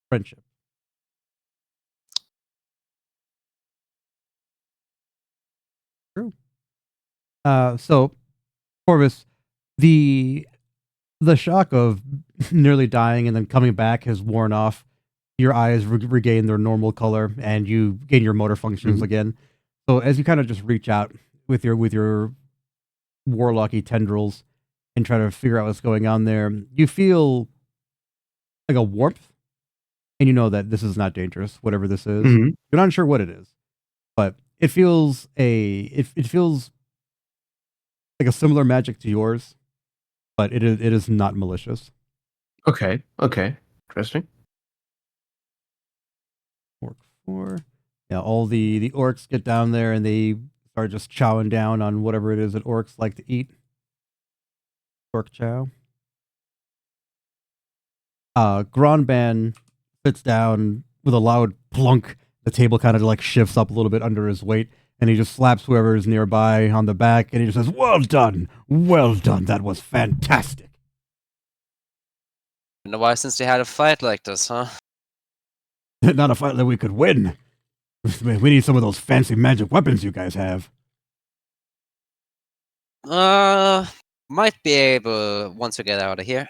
Friendship. True. So, Corvus, the shock of nearly dying and then coming back has worn off. Your eyes regain their normal color, and you gain your motor functions again. So, as you kind of just reach out with your warlocky tendrils and try to figure out what's going on there, you feel like a warmth, and you know that this is not dangerous, whatever this is. You're not sure what it is, but it feels it feels like a similar magic to yours, but it is not malicious. Okay. Interesting. Orc 4. Yeah, all the orcs get down there and they start just chowing down on whatever it is that orcs like to eat. Orc chow. Gronban sits down with a loud plunk. The table kind of like shifts up a little bit under his weight, and he just slaps whoever is nearby on the back, and he just says, well done, that was fantastic. Been a while since they had a fight like this, huh? Not a fight that we could win. We need some of those fancy magic weapons you guys have. Might be able once we get out of here.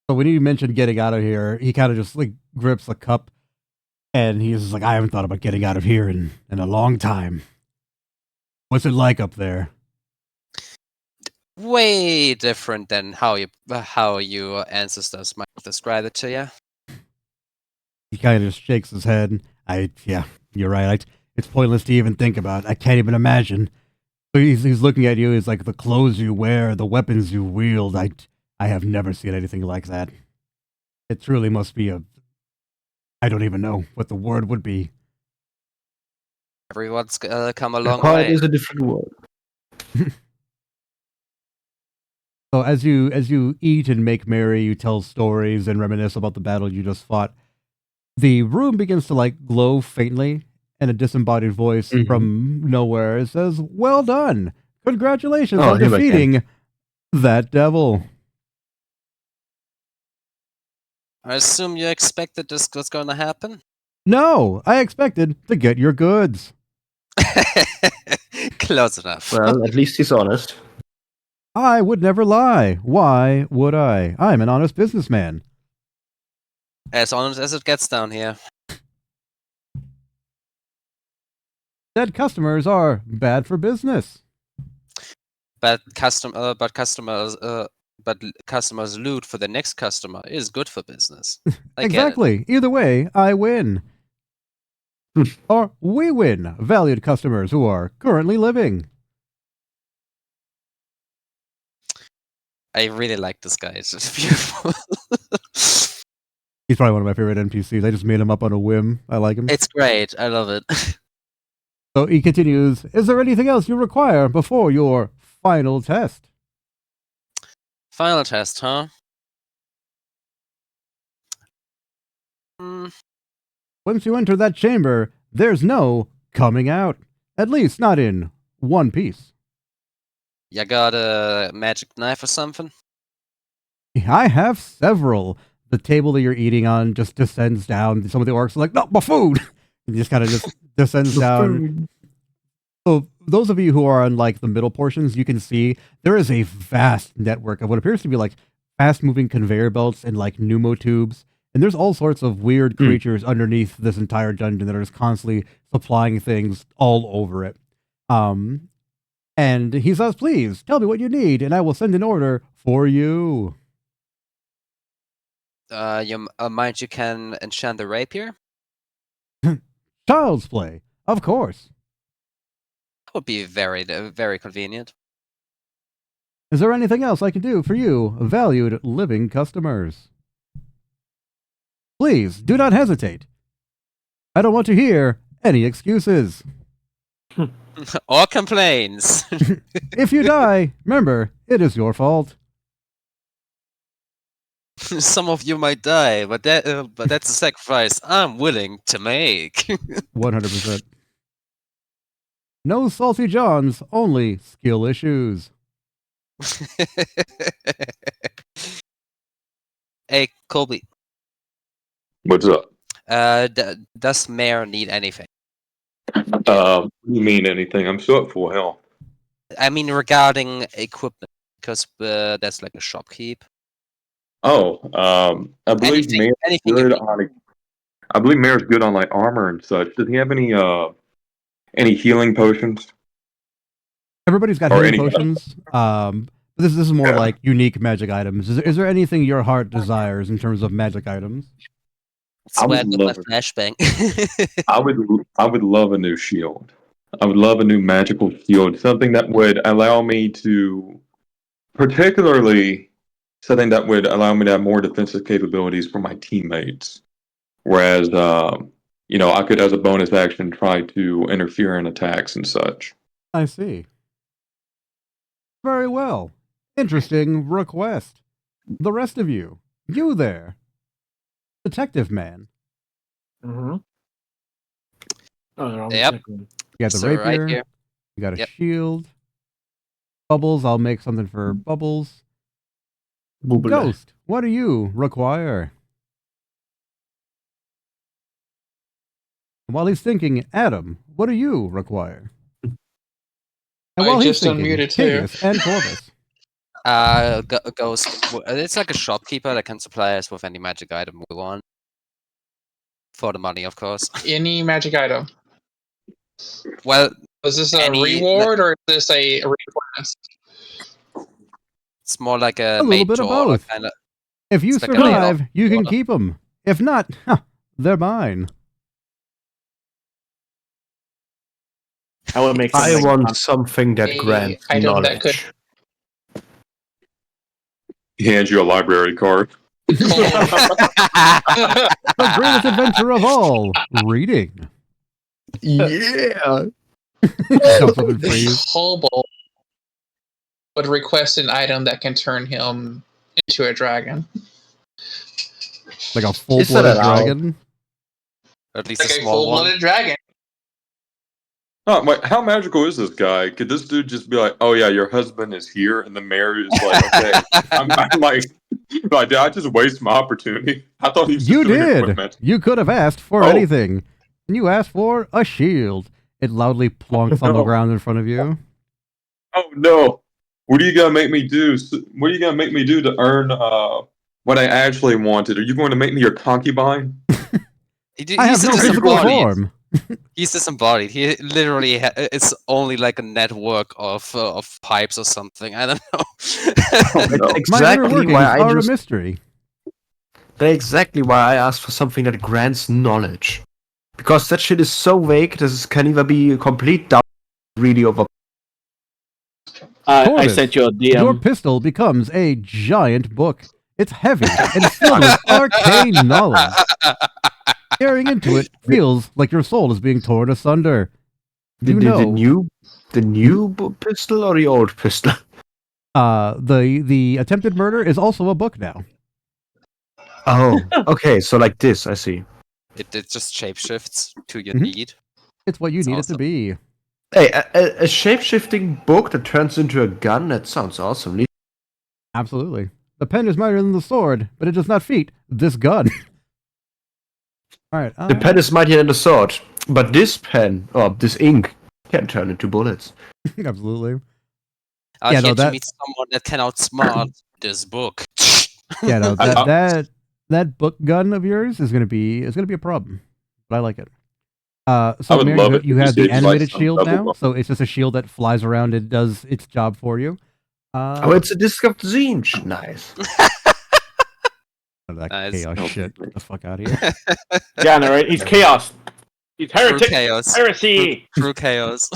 So when you mentioned getting out of here, he kind of just like grips a cup, and he's just like, I haven't thought about getting out of here in a long time. What's it like up there? Way different than how your ancestors might describe it to you. He kind of just shakes his head. Yeah, you're right. It's pointless to even think about. I can't even imagine. So he's looking at you. He's like, the clothes you wear, the weapons you wield. I have never seen anything like that. It truly must be I don't even know what the word would be. Everyone's come a long Quiet way. is a different word. So as you eat and make merry, you tell stories and reminisce about the battle you just fought. The room begins to like glow faintly, and a disembodied voice from nowhere says, well done! Congratulations on defeating that devil. I assume you expected this was going to happen? No, I expected to get your goods. Close enough. Well, at least he's honest. I would never lie. Why would I? I'm an honest businessman. As honest as it gets down here. Dead customers are bad for business. But customers loot for the next customer is good for business. Exactly. Either way, I win. Or we win, valued customers who are currently living. I really like this guy. It's just beautiful. He's probably one of my favorite NPCs. I just made him up on a whim. I like him. It's great. I love it. So he continues, is there anything else you require before your final test? Final test, huh? Once you enter that chamber, there's no coming out. At least not in one piece. You got a magic knife or something? I have several. The table that you're eating on just descends down. Some of the orcs are like, no, my food! And just kind of just descends down. So those of you who are on like the middle portions, you can see there is a vast network of what appears to be like fast-moving conveyor belts and like pneumotubes. And there's all sorts of weird creatures underneath this entire dungeon that are just constantly supplying things all over it. And he says, please, tell me what you need, and I will send an order for you. You mind you can enchant the rapier? Child's play, of course. That would be very, very convenient. Is there anything else I can do for you, valued living customers? Please, do not hesitate. I don't want to hear any excuses. Or complaints. If you die, remember, it is your fault. Some of you might die, but that's a sacrifice I'm willing to make. 100%. No salty Johns, only skill issues. Hey, Colby. What's up? Does Mayor need anything? You mean anything? I'm still at full health. I mean, regarding equipment, because that's like a shopkeep. Oh, I believe Mayor's good on. I believe Mayor's good on like armor and such. Does he have any healing potions? Everybody's got healing potions. This is more like unique magic items. Is there anything your heart desires in terms of magic items? Sweat with my flashbang. I would love a new shield. I would love a new magical shield, something that would allow me to, particularly something that would allow me to have more defensive capabilities for my teammates. Whereas, I could, as a bonus action, try to interfere in attacks and such. I see. Very well. Interesting request. The rest of you, you there, detective man. Mm-hmm. Oh, they're all Yep. You got the So rapier. right here. You got a Yep. shield. Bubbles. I'll make something for Bubbles. Bubble. Ghost, what do you require? While he's thinking, Adam, what do you require? And while he's just thinking, unmuted too. Kigus and Corvus. Ghost. It's like a shopkeeper that can supply us with any magic item we want. For the money, of course. Any magic item. Well, is this a any- reward or is this a request? It's more like a little bit of both. Kinda, If you it's like a survive, you can order. keep them. If not, they're mine. I would make. I something want fun. something that A grants item that knowledge. He hands you a library card. The greatest adventure of all, reading. Yeah. Jumps up and freeze. Hobo would request an item that can turn him into a dragon. Like a Is that full-blooded allowed? dragon. At least Like a a small one. full-blooded dragon. Oh, wait, how magical is this guy? Could this dude just be like, "Oh yeah, your husband is here," and the mayor is like, "Okay," I'm like, did I just waste my opportunity? I thought he was just You doing did. equipment. You could have asked for Oh. anything. And you asked for a shield. It loudly plonks on the No. ground in front of you. Oh no! What are you gonna make me do? What are you gonna make me do to earn what I actually wanted? Are you going to make me your concubine? I have no physical form. He's disembodied. He literally it's only like a network of pipes or something. I don't know. That's My exactly inner workings why I are just. a mystery. That's exactly why I asked for something that grants knowledge, because that shit is so vague. This can either be a complete doubt, really over. I Corvus, sent you a DM. Your pistol becomes a giant book. It's heavy and filled with arcane knowledge. Staring into it feels like your soul is being torn asunder. The new pistol or the old pistol? The attempted murder is also a book now. Oh, okay. So like this, I see. It just shapeshifts to your Mhm. need. It's what you It's need it awesome. to be. Hey, a shape-shifting book that turns into a gun? That sounds awesome. Absolutely. The pen is mightier than the sword, but it does not feat this gun. All right. The pen is mightier than the sword, but this pen, or this ink, can turn into bullets. Absolutely. Out Yeah, here no, to that- meet someone that can outsmart this book. Yeah, no, that book gun of yours is gonna be a problem, but I like it. So I would Mary, love it you if have you the did, like, animated some shield double now, bump. so it's just a shield that flies around and does its job for you. Oh, it's a disc of Zinch. Nice. That Nice. chaos shit. Get the fuck out of here. Yeah, no, right? He's chaos. He's True heretic. chaos. Heresy. True chaos.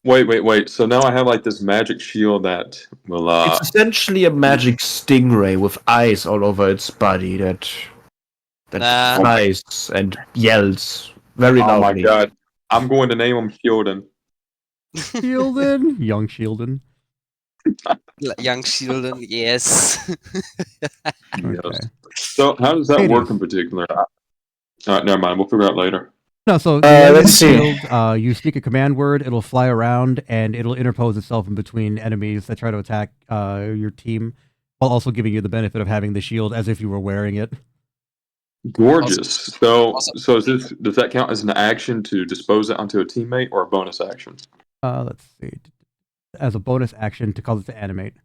Wait. So now I have like this magic shield that will It's essentially a magic stingray with eyes all over its body that Nah. flies and yells very Oh my loudly. god. I'm going to name him Shieldon. Shieldon, young Shieldon. Young Shieldon, yes. Okay. So how does that Hades. work in particular? Alright, never mind. We'll figure it out later. No, so the let's animated see. shield, you speak a command word, it'll fly around, and it'll interpose itself in between enemies that try to attack your team, while also giving you the benefit of having the shield as if you were wearing it. Gorgeous. So is this, does that count as an action to dispose it onto a teammate or a bonus action? Let's see. As a bonus action to cause it to animate.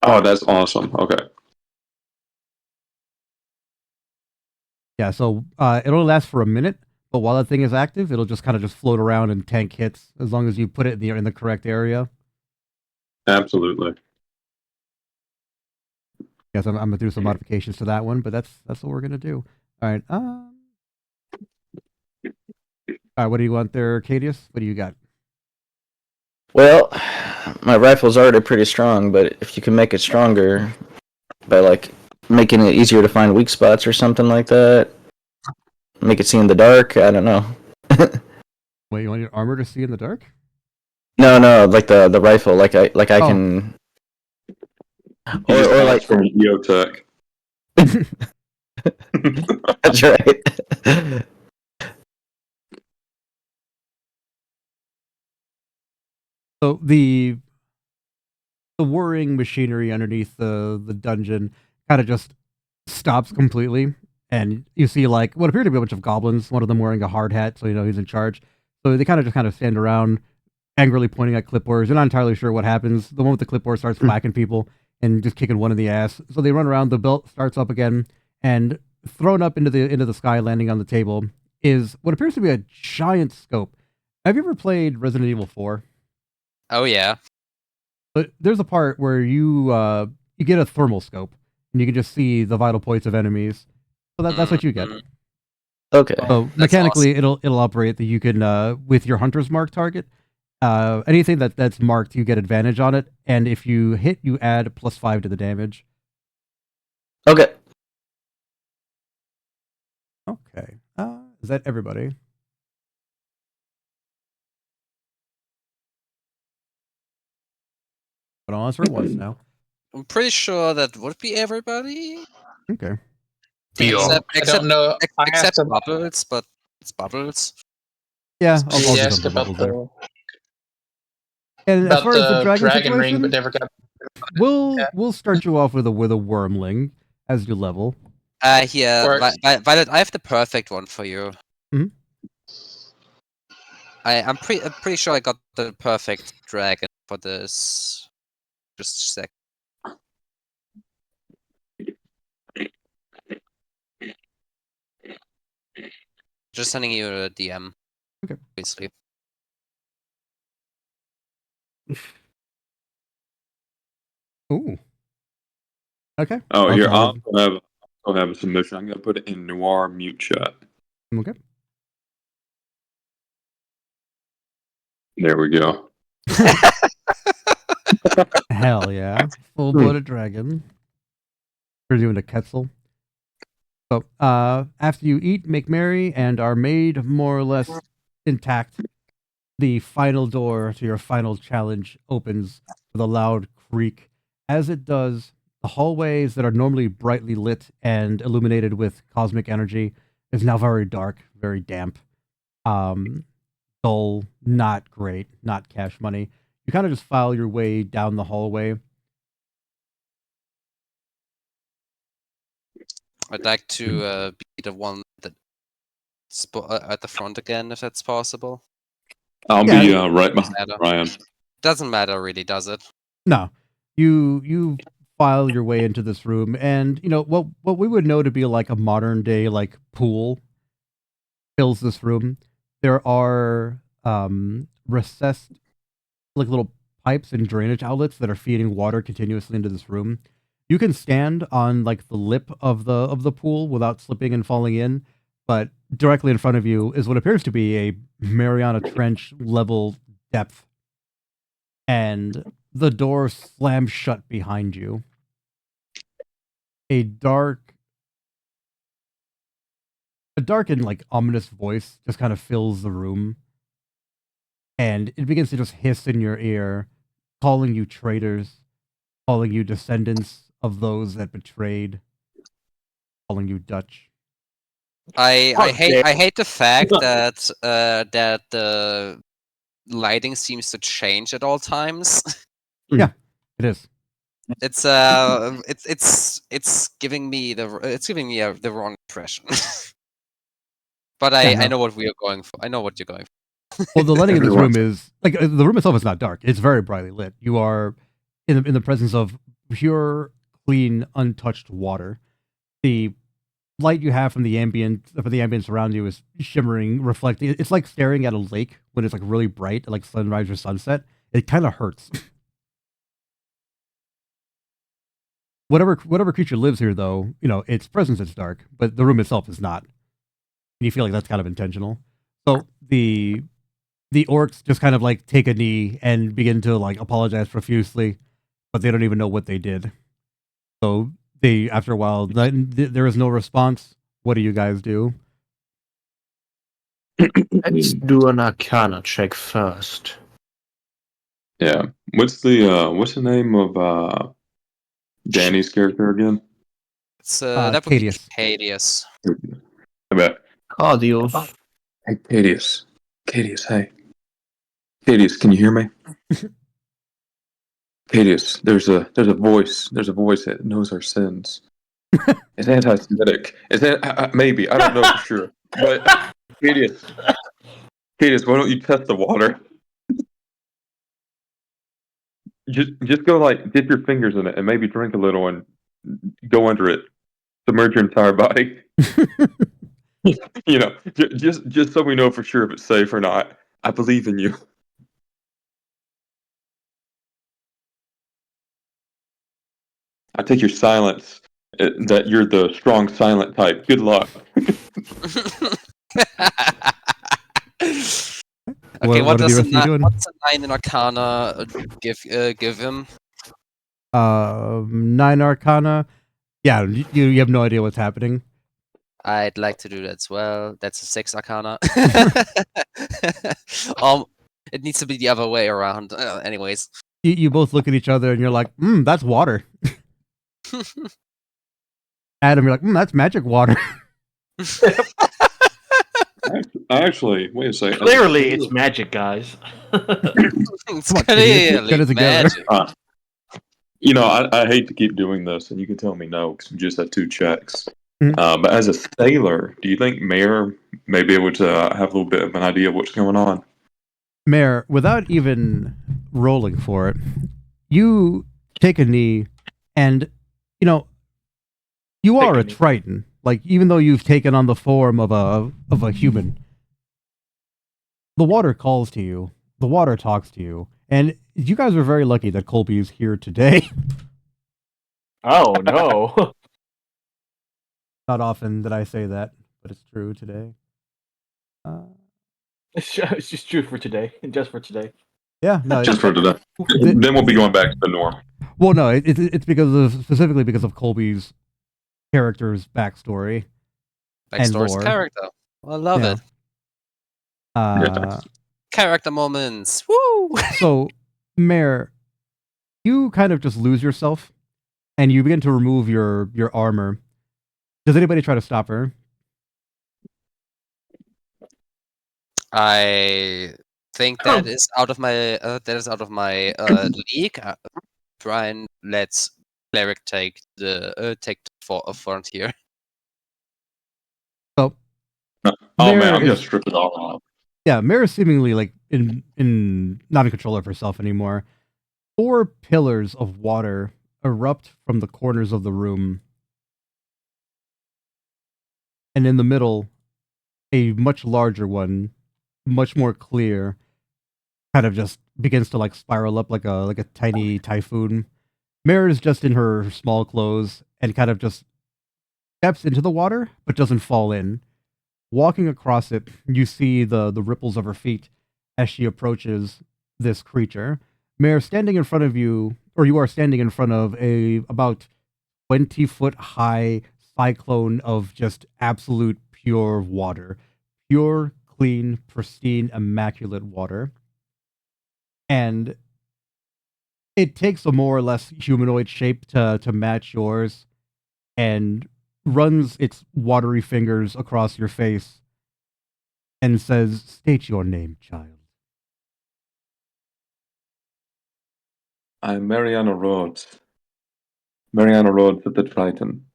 Oh, that's awesome. Okay. Yeah, so it only lasts for a minute, but while that thing is active, it'll just kind of just float around and tank hits as long as you put it in the correct area. Absolutely. Yes, I'm gonna do some modifications to that one, but that's what we're gonna do. All right. All right. What do you want there, Cadius? What do you got? Well, my rifle's already pretty strong, but if you can make it stronger by like making it easier to find weak spots or something like that, make it see in the dark. I don't know. Wait, you want your armor to see in the dark? No, like the rifle, like I Oh. can. Or like from EOTech. That's right. So the whirring machinery underneath the dungeon kind of just stops completely, and you see like what appear to be a bunch of goblins. One of them wearing a hard hat, so you know he's in charge. So they kind of stand around, angrily pointing at clipboards. They're not entirely sure what happens. The one with the clipboard starts whacking people and just kicking one in the ass. So they run around. The belt starts up again, and thrown up into the sky, landing on the table, is what appears to be a giant scope. Have you ever played Resident Evil 4? Oh yeah. But there's a part where you get a thermal scope, and you can just see the vital points of enemies. So that's what you get. Okay. So mechanically, it'll operate that you can with your hunter's mark target. Anything that's marked, you get advantage on it, and if you hit, you add +5 to the damage. Okay. Okay. Is that everybody? But I'll answer it once now. I'm pretty sure that would be everybody. Okay. Except, I don't know. I except asked Bubbles, but it's Bubbles. Yeah, He I'll asked just about bubbles there. the And as about far as the the dragon dragon ring, situation, but never got. we'll start you off with a wormling as your level. Here, Works. Violet, I have the perfect one for you. Mhm. I'm pretty sure I got the perfect dragon for this. Just a sec. Just sending you a DM. Okay. Basically. Ooh. Okay. Oh, here, I'll- I'll have a submission. I'm going to put it in Noire mute chat. Okay. There we go. Hell yeah. Full-blooded dragon. We're doing a Quetzal. So, after you eat, make merry, and are made more or less intact, the final door to your final challenge opens with a loud creak. As it does, the hallways that are normally brightly lit and illuminated with cosmic energy It's now very dark, very damp. Dull, not great, not cash money. You kind of just file your way down the hallway. I'd like to be the one that at the front again, if that's possible. I'll be right behind Ryan. Doesn't matter, really, does it? No, you file your way into this room, and you know what we would know to be like a modern day like pool fills this room. There are recessed like little pipes and drainage outlets that are feeding water continuously into this room. You can stand on like the lip of the pool without slipping and falling in, but directly in front of you is what appears to be a Mariana Trench level depth. And the door slams shut behind you. A dark and like ominous voice just kind of fills the room. And it begins to just hiss in your ear, calling you traitors, calling you descendants of those that betrayed, calling you Dutch. I hate the fact that that the lighting seems to change at all times. Yeah, it is. It's giving me the wrong impression. But I know what we are going for. I know what you're going for. Well, the lighting in this room is like the room itself is not dark. It's very brightly lit. You are in the presence of pure, clean, untouched water. The light you have from the ambience around you is shimmering, reflecting. It's like staring at a lake when it's like really bright, like sunrise or sunset. It kind of hurts. Whatever creature lives here, though, you know, its presence is dark, but the room itself is not. And you feel like that's kind of intentional. So the orcs just kind of like take a knee and begin to like apologize profusely, but they don't even know what they did. So they, after a while, there is no response. What do you guys do? Let's do an Arcana check first. Yeah. What's the name of Danny's character again? It's that would be Cadius. Cadius. I bet. Cardios. Hey, Cadius. Cadius, hey. Cadius, can you hear me? Cadius, there's a voice that knows our sins. It's anti-Semitic. It's maybe, I don't know for sure. But Cadius, why don't you test the water? Just go like dip your fingers in it and maybe drink a little and go under it. Submerge your entire body. You know, just so we know for sure if it's safe or not. I believe in you. I take your silence that you're the strong silent type. Good luck. Okay, What are the rest of you doing? What's a 9 in Arcana give him? 9 Arcana. Yeah, you have no idea what's happening. I'd like to do that as well. That's a 6 Arcana. It needs to be the other way around. Anyways. You both look at each other and you're like, that's water. Adam, you're like, that's magic water. Actually, wait a second. Clearly, it's magic, guys. It's clearly magic. You know, I hate to keep doing this, and you can tell me no, because we just had 2 checks. But as a sailor, do you think Mayor may be able to have a little bit of an idea of what's going on? Mayor, without even rolling for it, you take a knee, and, you know, you are a Triton. Like, even though you've taken on the form of a human, the water calls to you. The water talks to you. And you guys are very lucky that Colby is here today. Oh, no. Not often that I say that, but it's true today. It's just true for today. Just for today. Yeah, no. Just for today. Then we'll be going back to the norm. Well, no, it's specifically because of Colby's character's backstory. Backstory's character. I love it. Yeah. Character moments. Woo! So, Mare, you kind of just lose yourself, and you begin to remove your armor. Does anybody try to stop her? I think that is out of my league. Brian, let's cleric take the front here. Oh man, I'm gonna strip it all off. Yeah, Mare is seemingly like in not in control of herself anymore. 4 pillars of water erupt from the corners of the room. And in the middle, a much larger one, much more clear, kind of just begins to like spiral up like a tiny typhoon. Mare is just in her small clothes and kind of just steps into the water, but doesn't fall in. Walking across it, you see the ripples of her feet as she approaches this creature. Mare, standing in front of you, or you are standing in front of a about 20-foot high cyclone of just absolute pure water. Pure, clean, pristine, immaculate water. And it takes a more or less humanoid shape to match yours and runs its watery fingers across your face and says, "State your name, child." I'm Mariana Rhodes. Mariana Rhodes at the Triton.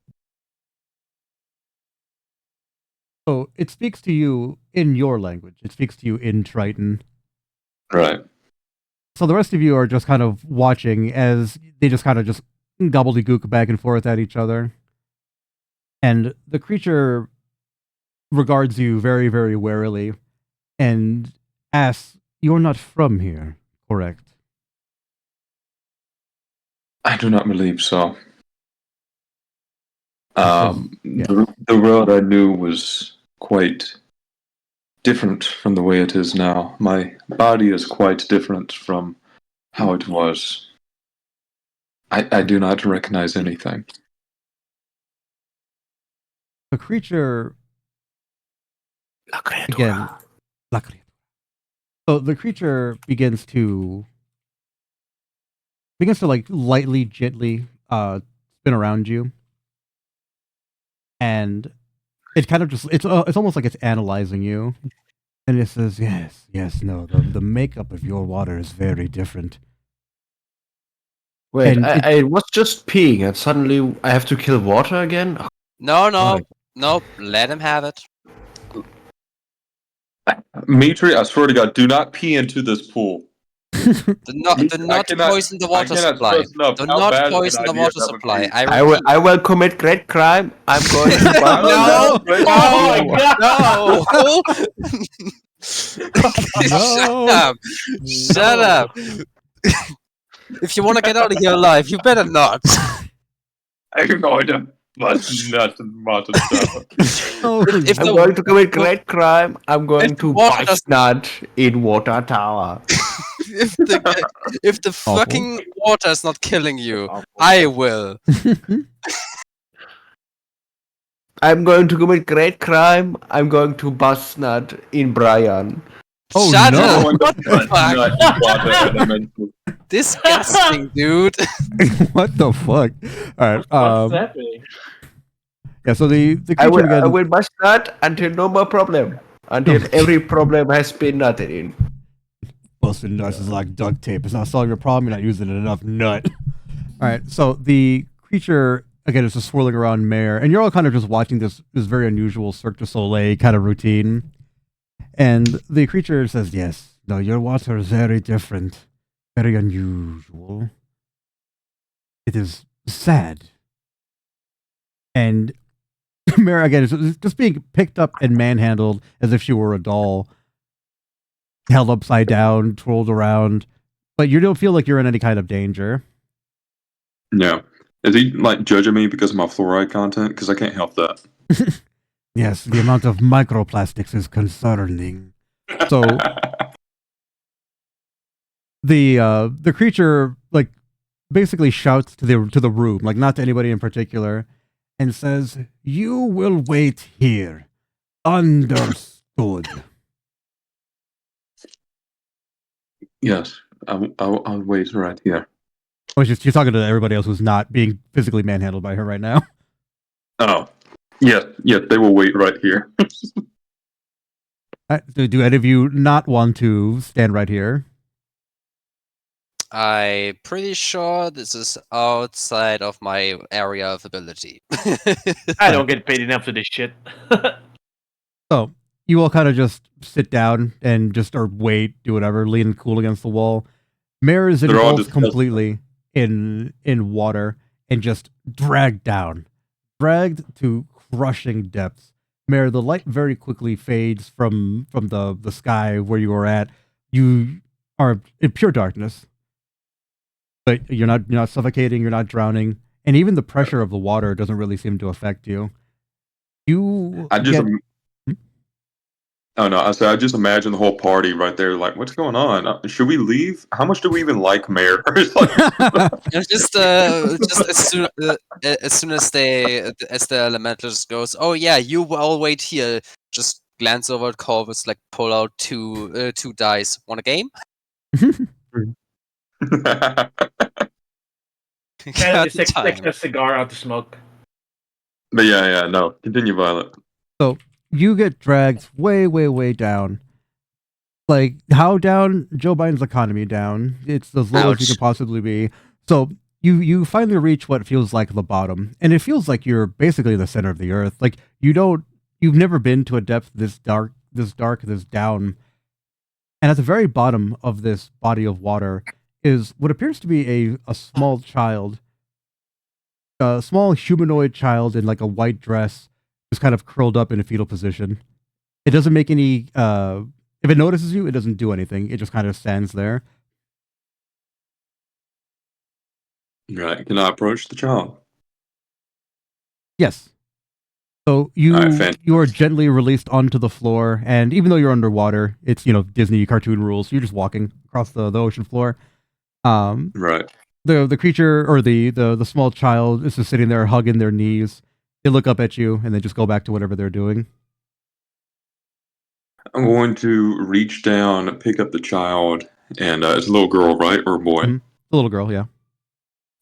So it speaks to you in your language. It speaks to you in Triton. Right. So the rest of you are just kind of watching as they just kind of just gobbledygook back and forth at each other. And the creature regards you very, very warily and asks, "You're not from here, correct?" I do not believe so. The world I knew was quite different from the way it is now. My body is quite different from how it was. I do not recognize anything. The creature again, la criatura. So the creature begins to like lightly, gently spin around you, and it kind of just it's almost like it's analyzing you, and it says, yes, no, the makeup of your water is very different. Wait, And I was just peeing and suddenly I have to kill water again? No, let him have it. Mitri, I swear to God, do not pee into this pool. Do not poison the water supply. Do not poison the water supply. I will commit great crime. I'm going to No! Oh my God! No! Shut up! If you want to get out of here alive, you better not. I'm going to bust nuts and mutton stuff. I'm going to commit great crime. I'm going to bust nut in water tower. If the fucking water is not killing you, I will. I'm going to commit great crime. I'm going to bust nut in Brian. Oh, Shut no. up! What the fuck? Disgusting, dude. What the fuck? All right. What's happening? Yeah. So the I creature again. will bust nut until no more problem. Until every problem has been nutted in. Busting nuts is like duct tape. It's not solving your problem. You're not using enough nut. All right. So the creature again is just swirling around Mare, and you're all kind of just watching this very unusual Cirque du Soleil kind of routine. And the creature says, "Yes, no, your water is very different, very unusual. It is sad." And Mare again is just being picked up and manhandled as if she were a doll, held upside down, twirled around, but you don't feel like you're in any kind of danger. No. Is he like judging me because of my fluoride content? Because I can't help that. Yes, the amount of microplastics is concerning. So the creature like basically shouts to the room, like not to anybody in particular, and says, "You will wait here. Understood." Yes, I'll wait right here. Oh, she's talking to everybody else who's not being physically manhandled by her right now. Oh, yeah, they will wait right here. Do any of you not want to stand right here? I'm pretty sure this is outside of my area of ability. I don't get paid enough for this shit. So you all kind of just sit down and just or wait, do whatever, lean cool against the wall. Mare is They're all engulfed just- completely in water and just dragged down, dragged to crushing depths. Mare, the light very quickly fades from the sky where you are at. You are in pure darkness, but you're not suffocating, you're not drowning, and even the pressure of the water doesn't really seem to affect you. I just. Oh no! I said I just imagine the whole party right there. Like, what's going on? Should we leave? How much do we even like Mayor? It's like, It's just as soon as the elementals goes, oh yeah, you all wait here. Just glance over at Corvus, like pull out two dice. Want a game? And just takes a cigar out to smoke. But yeah, no. Continue, Violet. So you get dragged way, way, way down. Like, how down? Joe Biden's economy down. It's as low as you Ouch. could possibly be. So you finally reach what feels like the bottom. And it feels like you're basically in the center of the earth. Like, you've never been to a depth this dark, this down. And at the very bottom of this body of water is what appears to be a small child. A small humanoid child in like a white dress, just kind of curled up in a fetal position. It doesn't make any if it notices you, it doesn't do anything. It just kind of stands there. Right. Can I approach the child? Yes. So you All right, fantastic. you are gently released onto the floor, and even though you're underwater, it's Disney cartoon rules. You're just walking across the ocean floor. Right. The creature or the small child is just sitting there hugging their knees. They look up at you and they just go back to whatever they're doing. I'm going to reach down, pick up the child, and it's a little girl, right, or a boy? The little girl, yeah.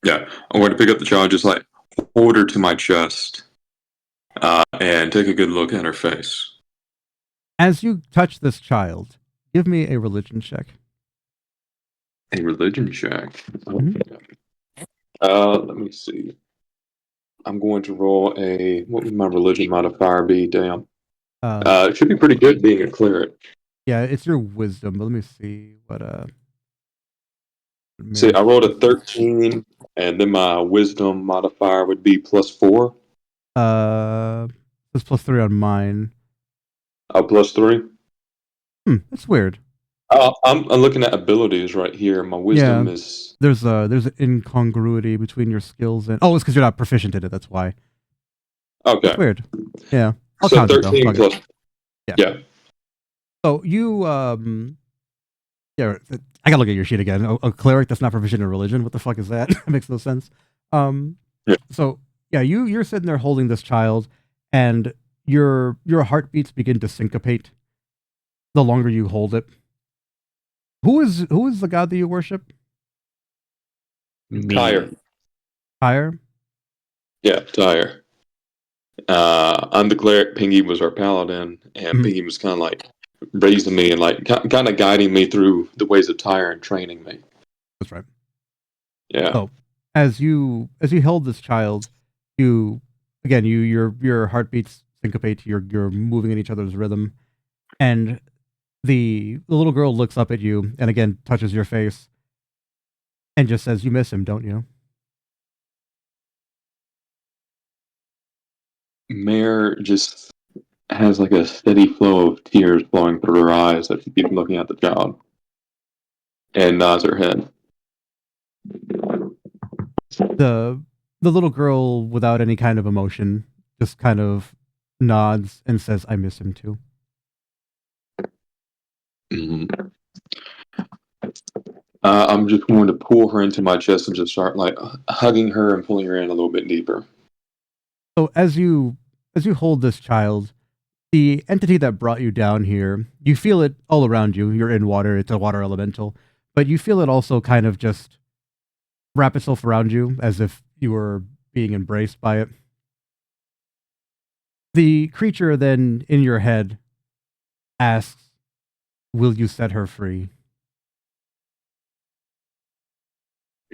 Yeah, I'm going to pick up the child, just like hold her to my chest, and take a good look at her face. As you touch this child, give me a religion check. A religion check. Let me see. I'm going to roll a. What would my religion modifier be? Damn. It should be pretty good being a cleric. Yeah, it's your wisdom, but let me see what See, I rolled a 13, and then my wisdom modifier would be +4. It's +3 on mine. +3. That's weird. I'm looking at abilities right here. My wisdom is. There's an incongruity between your skills and it's because you're not proficient in it. That's why. Okay. That's weird. Yeah. I'll So count it, though. 13 Fuck it. plus. Yeah. So you I gotta look at your sheet again. A cleric that's not proficient in religion. What the fuck is that? That makes no sense. So yeah, you're sitting there holding this child, and your heartbeats begin to syncopate the longer you hold it. Who is the god that you worship? Tyre. Tyre? Yeah, Tyre. I'm the cleric. Pingy was our paladin, and Pingy was kind of like raising me and like kind of guiding me through the ways of Tyre and training me. That's right. Yeah. So as you held this child, your heartbeats syncopate. You're moving in each other's rhythm, and the little girl looks up at you and again touches your face, and just says, "You miss him, don't you?" Mare just has like a steady flow of tears flowing through her eyes as she keeps looking at the child, and nods her head. The little girl, without any kind of emotion, just kind of nods and says, "I miss him too." I'm just going to pull her into my chest and just start like hugging her and pulling her in a little bit deeper. So as you hold this child, the entity that brought you down here, you feel it all around you. You're in water; it's a water elemental, but you feel it also kind of just wrap itself around you as if you were being embraced by it. The creature then in your head asks, "Will you set her free?"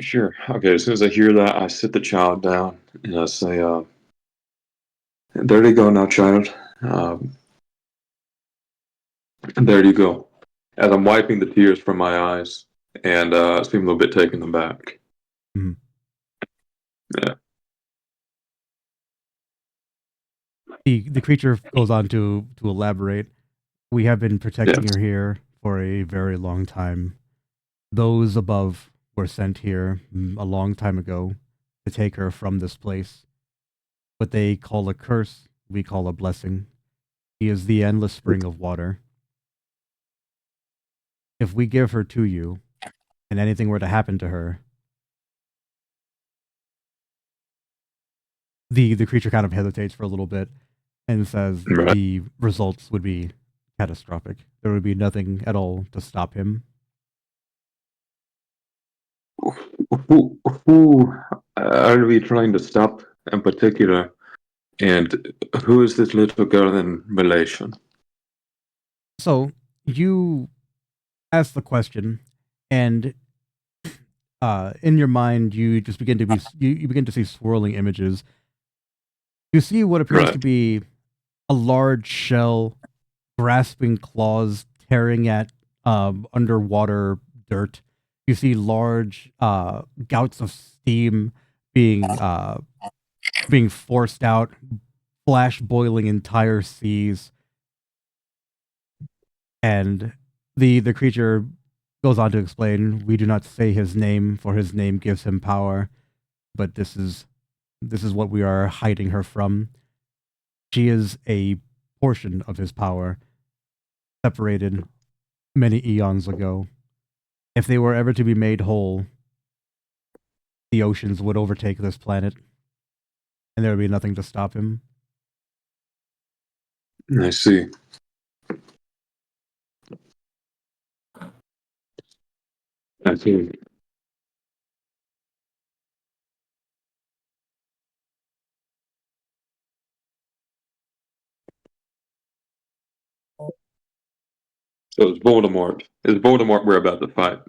Sure. Okay, as soon as I hear that, I sit the child down and I say, there you go now, child. There you go. As I'm wiping the tears from my eyes and seem a little bit taken aback. Mhm. Yeah. The creature goes on to elaborate. We have been protecting her here for a very long time. Those above were sent here a long time ago to take her from this place. What they call a curse, we call a blessing. She is the endless spring of water. If we give her to you, and anything were to happen to her, the creature kind of hesitates for a little bit and says the results would be catastrophic. There would be nothing at all to stop him. Who are we trying to stop in particular? And who is this little girl in relation? So you ask the question, and in your mind, you just begin to you begin to see swirling images. You see what appears to be a large shell, grasping claws, tearing at underwater dirt. You see large gouts of steam being forced out, flash boiling entire seas. And the creature goes on to explain, we do not say his name, for his name gives him power, but this is what we are hiding her from. She is a portion of his power, separated many eons ago. If they were ever to be made whole, the oceans would overtake this planet, and there would be nothing to stop him. I see. I see. So it's Voldemort. It's Voldemort we're about to fight.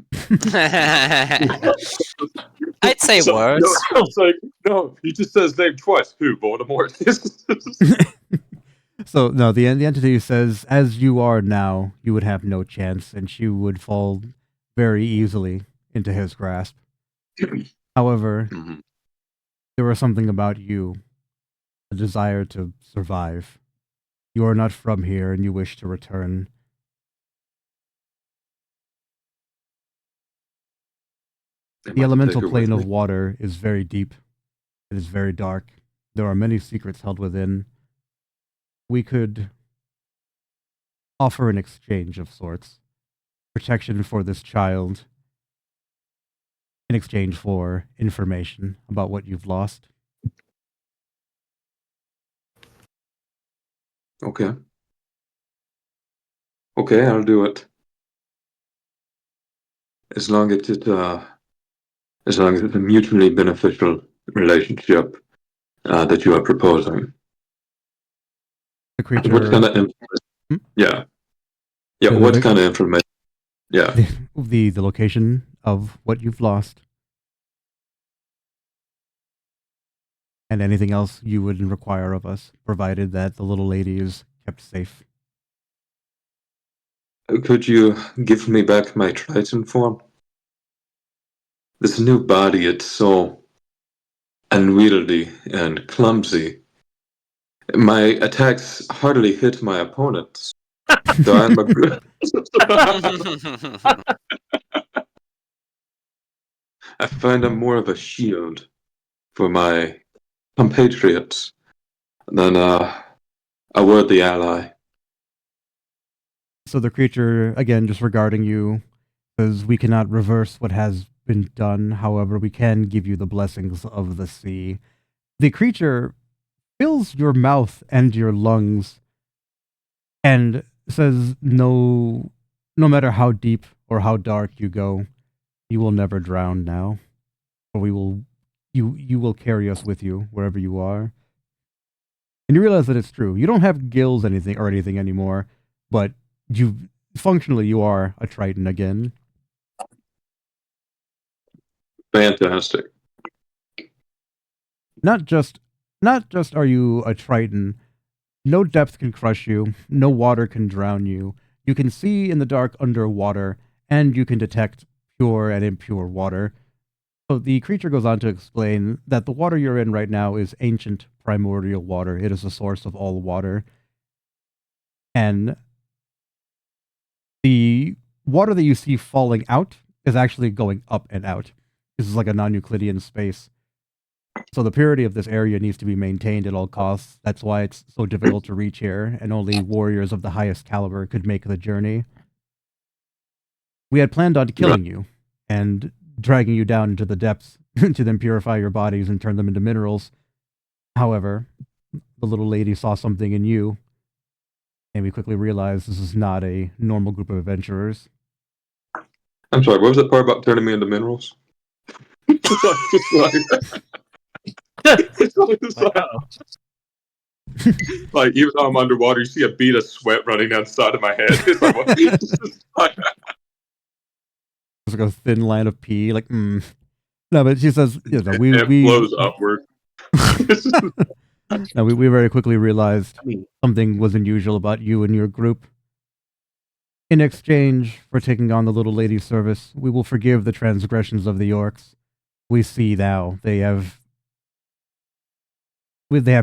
I'd say worse. No, I was like, no, he just says name twice. Who, Voldemort? So, no, the entity says, as you are now, you would have no chance, and she would fall very easily into his grasp. However, there was something about you, a desire to survive. You are not from here, and you wish to return. The elemental plane of water is very deep. It is very dark. There are many secrets held within. We could offer an exchange of sorts. Protection for this child in exchange for information about what you've lost. Okay. Okay, I'll do it. As long as it's a mutually beneficial relationship that you are proposing. The creature. What kind of information? Yeah. Yeah. What kind of information? Yeah. The location of what you've lost. And anything else you would require of us, provided that the little lady is kept safe. Could you give me back my Triton form? This new body, it's so unwieldy and clumsy. My attacks hardly hit my opponents. So I'm a good. I find I'm more of a shield for my compatriots than a worthy ally. So the creature, again, just regarding you, says, we cannot reverse what has been done. However, we can give you the blessings of the sea. The creature fills your mouth and your lungs and says, no matter how deep or how dark you go, you will never drown now. For you will carry us with you wherever you are. And you realize that it's true. You don't have gills or anything anymore, but functionally you are a Triton again. Fantastic. Not just are you a Triton. No depth can crush you. No water can drown you. You can see in the dark underwater, and you can detect pure and impure water. So the creature goes on to explain that the water you're in right now is ancient primordial water. It is the source of all water. And the water that you see falling out is actually going up and out. This is like a non-Euclidean space. So the purity of this area needs to be maintained at all costs. That's why it's so difficult to reach here, and only warriors of the highest caliber could make the journey. We had planned on killing you and dragging you down into the depths to then purify your bodies and turn them into minerals. However, the little lady saw something in you, and we quickly realized this is not a normal group of adventurers. I'm sorry, what was that part about turning me into minerals? Like, even though I'm underwater, you see a bead of sweat running down the side of my head. It's like, what? It's like a thin line of pee, like, No, but she says, you know, we flows upward. No, we very quickly realized something was unusual about you and your group. In exchange for taking on the little lady's service, we will forgive the transgressions of the orcs. We see now they have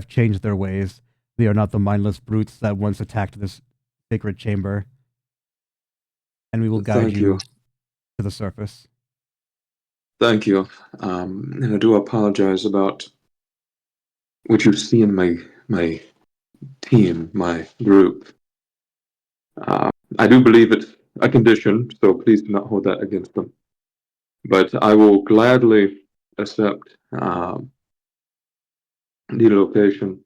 changed their ways. They are not the mindless brutes that once attacked this sacred chamber. And we will guide you to the surface. Thank you. And I do apologize about what you see in my team, my group. I do believe it's a condition, so please do not hold that against them. But I will gladly accept the location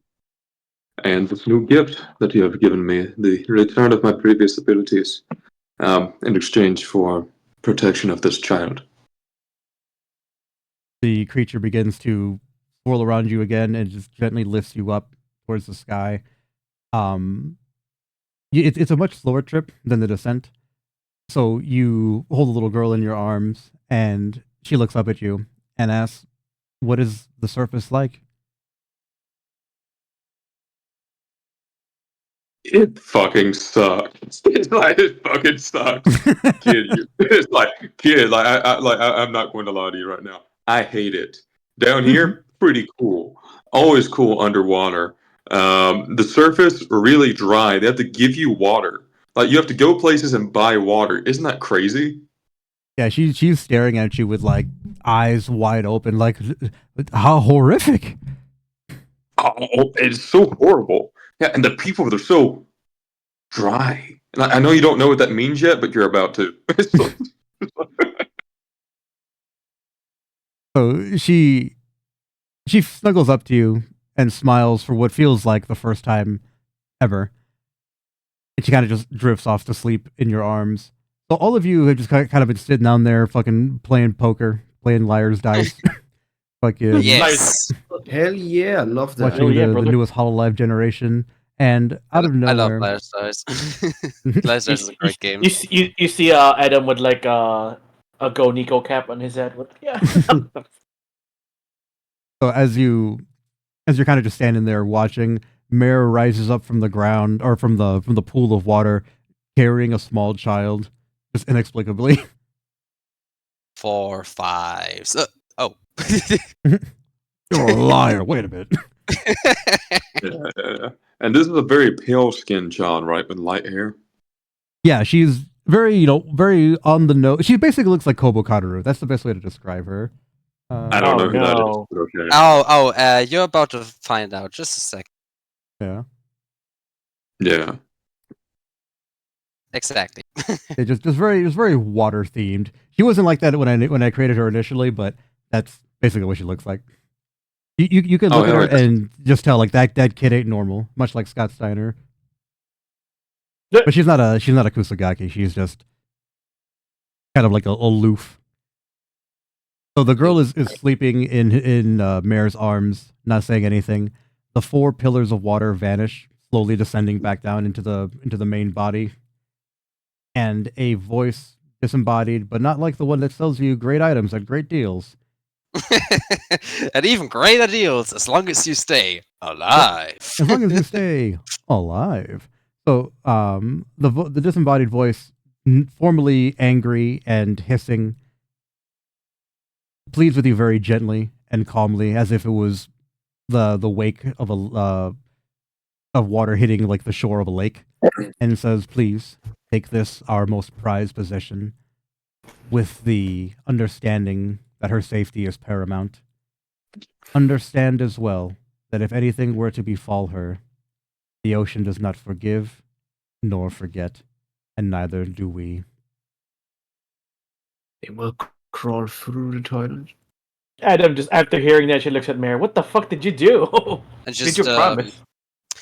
and this new gift that you have given me, the return of my previous abilities, in exchange for protection of this child. The creature begins to swirl around you again and just gently lifts you up towards the sky. It's a much slower trip than the descent. So you hold the little girl in your arms, and she looks up at you and asks, "What is the surface like?" It fucking sucks. It's like, it fucking sucks. It's like, I'm not going to lie to you right now. I hate it. Down here, pretty cool. Always cool underwater. The surface, really dry. They have to give you water. Like, you have to go places and buy water. Isn't that crazy? Yeah, she's staring at you with, like, eyes wide open, like, how horrific. Oh, it's so horrible. Yeah, and the people, they're so dry. And I know you don't know what that means yet, but you're about to. So she snuggles up to you and smiles for what feels like the first time ever. And she kind of just drifts off to sleep in your arms. So all of you have just kind of been sitting down there fucking playing poker, playing liar's dice. Fucking Yes. Hell yeah, I love that. Watching the newest Hololive generation. And out of nowhere... I love Liar's Dice. Liar's Dice is a great game. You see Adam with like a Go Nico cap on his head. Yeah. So as you're kind of just standing there watching, Mare rises up from the ground or from the pool of water, carrying a small child, just inexplicably. 4 5s. Oh. You're a liar. Wait a minute. Yeah. And this is a very pale-skinned child, right, with light hair? Yeah, she's very, very on the nose. She basically looks like Kobo Kataru. That's the best way to describe her. I don't know who that is. But okay. You're about to find out. Just a sec. Yeah. Yeah. Exactly. It just very water themed. She wasn't like that when I created her initially, but that's basically what she looks like. You can look at her and just tell like that kid ain't normal, much like Scott Steiner. But she's not a Kusagaki. She's just kind of like aloof. So the girl is sleeping in Mare's arms, not saying anything. The 4 pillars of water vanish, slowly descending back down into the main body. and a voice disembodied, but not like the one that sells you great items at great deals. And even greater deals as long as you stay alive. As long as you stay alive. So, the disembodied voice, formerly angry and hissing, pleads with you very gently and calmly, as if it was the wake of of water hitting like the shore of a lake, and says, "Please take this, our most prized possession, with the understanding that her safety is paramount. Understand as well that if anything were to befall her, the ocean does not forgive nor forget, and neither do we." It will crawl through the toilet. Adam, just after hearing that, she looks at Mayor. What the fuck did you do? Did you promise?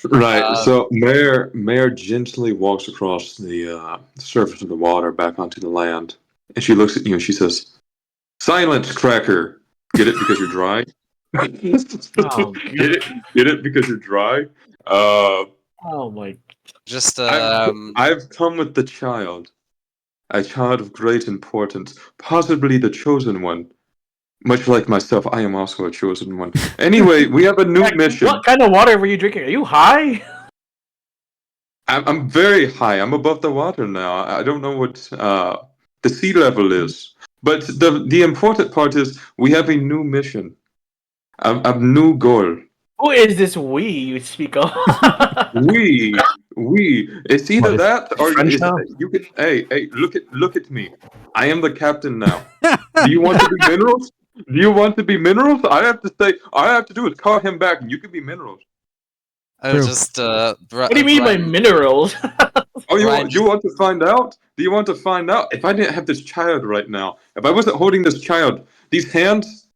Right. So Mayor gently walks across the surface of the water back onto the land, and she looks at you and she says, "Silence, cracker. Get it because you're dry. Get it because you're dry. Oh my! Just I've come with the child, a child of great importance, possibly the chosen one. Much like myself, I am also a chosen one. Anyway, we have a new mission. What kind of water were you drinking? Are you high? I'm very high. I'm above the water now. I don't know what the sea level is, but the important part is we have a new mission, a new goal. Who is this we you speak of? we. It's either What, that or French now? you can. Hey, look at me. I am the captain now. Do you want to be minerals? Do you want to be minerals? I have to say, all I have to do is call him back, and you can be minerals. I'll just. What do you mean by minerals? Oh, you want to find out? Do you want to find out? If I didn't have this child right now, if I wasn't holding this child, these hands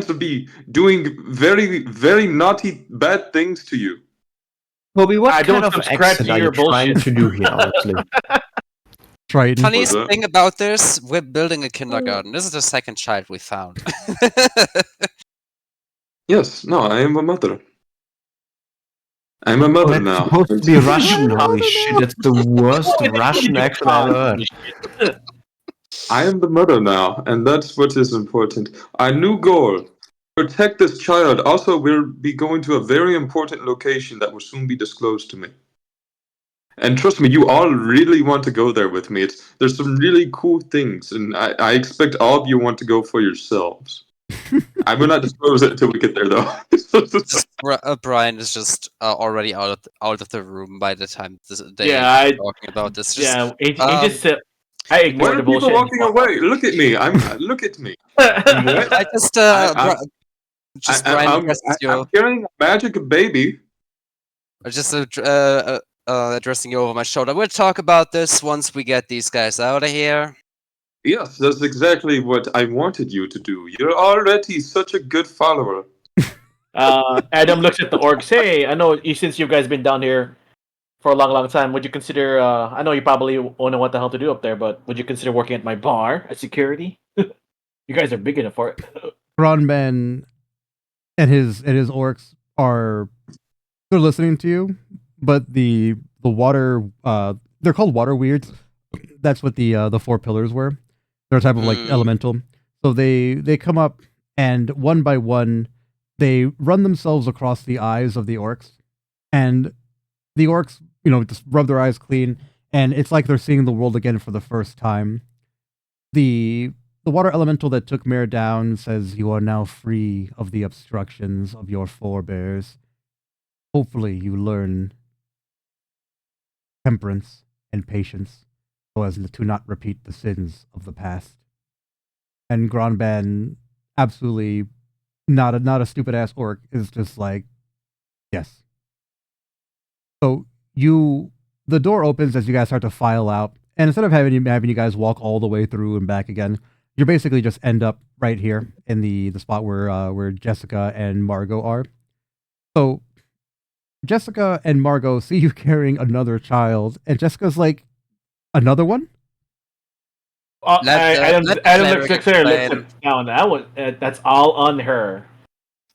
would be doing very, very naughty, bad things to you. Kobe, what I kind don't of subscribe accent to are your you trying bullshit. to do here, honestly? Triton. Funniest thing about this, we're building a kindergarten. This is the second child we found. Yes, no, I am a mother. I'm a mother That's now. supposed to be Russian. Holy shit, that's the worst Russian accent I've ever heard. I am the mother now, and that's what is important. Our new goal: protect this child. Also, we'll be going to a very important location that will soon be disclosed to me. And trust me, you all really want to go there with me. There's some really cool things, and I expect all of you want to go for yourselves. I will not disclose it until we get there, though. Brian is just already out of the room by the time they Yeah, talking about this. Yeah, he just said. I Why ignored are the people bullshit. walking away? Look at me. Look at me. I just Brian addresses you. I'm carrying a magic baby. Just addressing you over my shoulder. We'll talk about this once we get these guys out of here. Yes, that's exactly what I wanted you to do. You're already such a good follower. Adam looks at the orcs. Hey, I know since you guys been down here for a long time, would you consider? I know you probably won't know what the hell to do up there, but would you consider working at my bar as security? You guys are big enough for it. Gronban and his orcs they're listening to you, but the water they're called water weirds. That's what the four pillars were. They're a type of like elemental. So they come up and one by one they run themselves across the eyes of the orcs, and the orcs, just rub their eyes clean, and it's like they're seeing the world again for the first time. The water elemental that took Mare down says, "You are now free of the obstructions of your forebears. Hopefully you learn temperance and patience so as to not repeat the sins of the past." And Gronban, absolutely not a stupid ass orc, is just like, yes. So the door opens as you guys start to file out, and instead of having you guys walk all the way through and back again, you basically just end up right here in the spot where Jessica and Margot are. So Jessica and Margot see you carrying another child, and Jessica's like, "Another one?" Adam looks at her. That's all on her.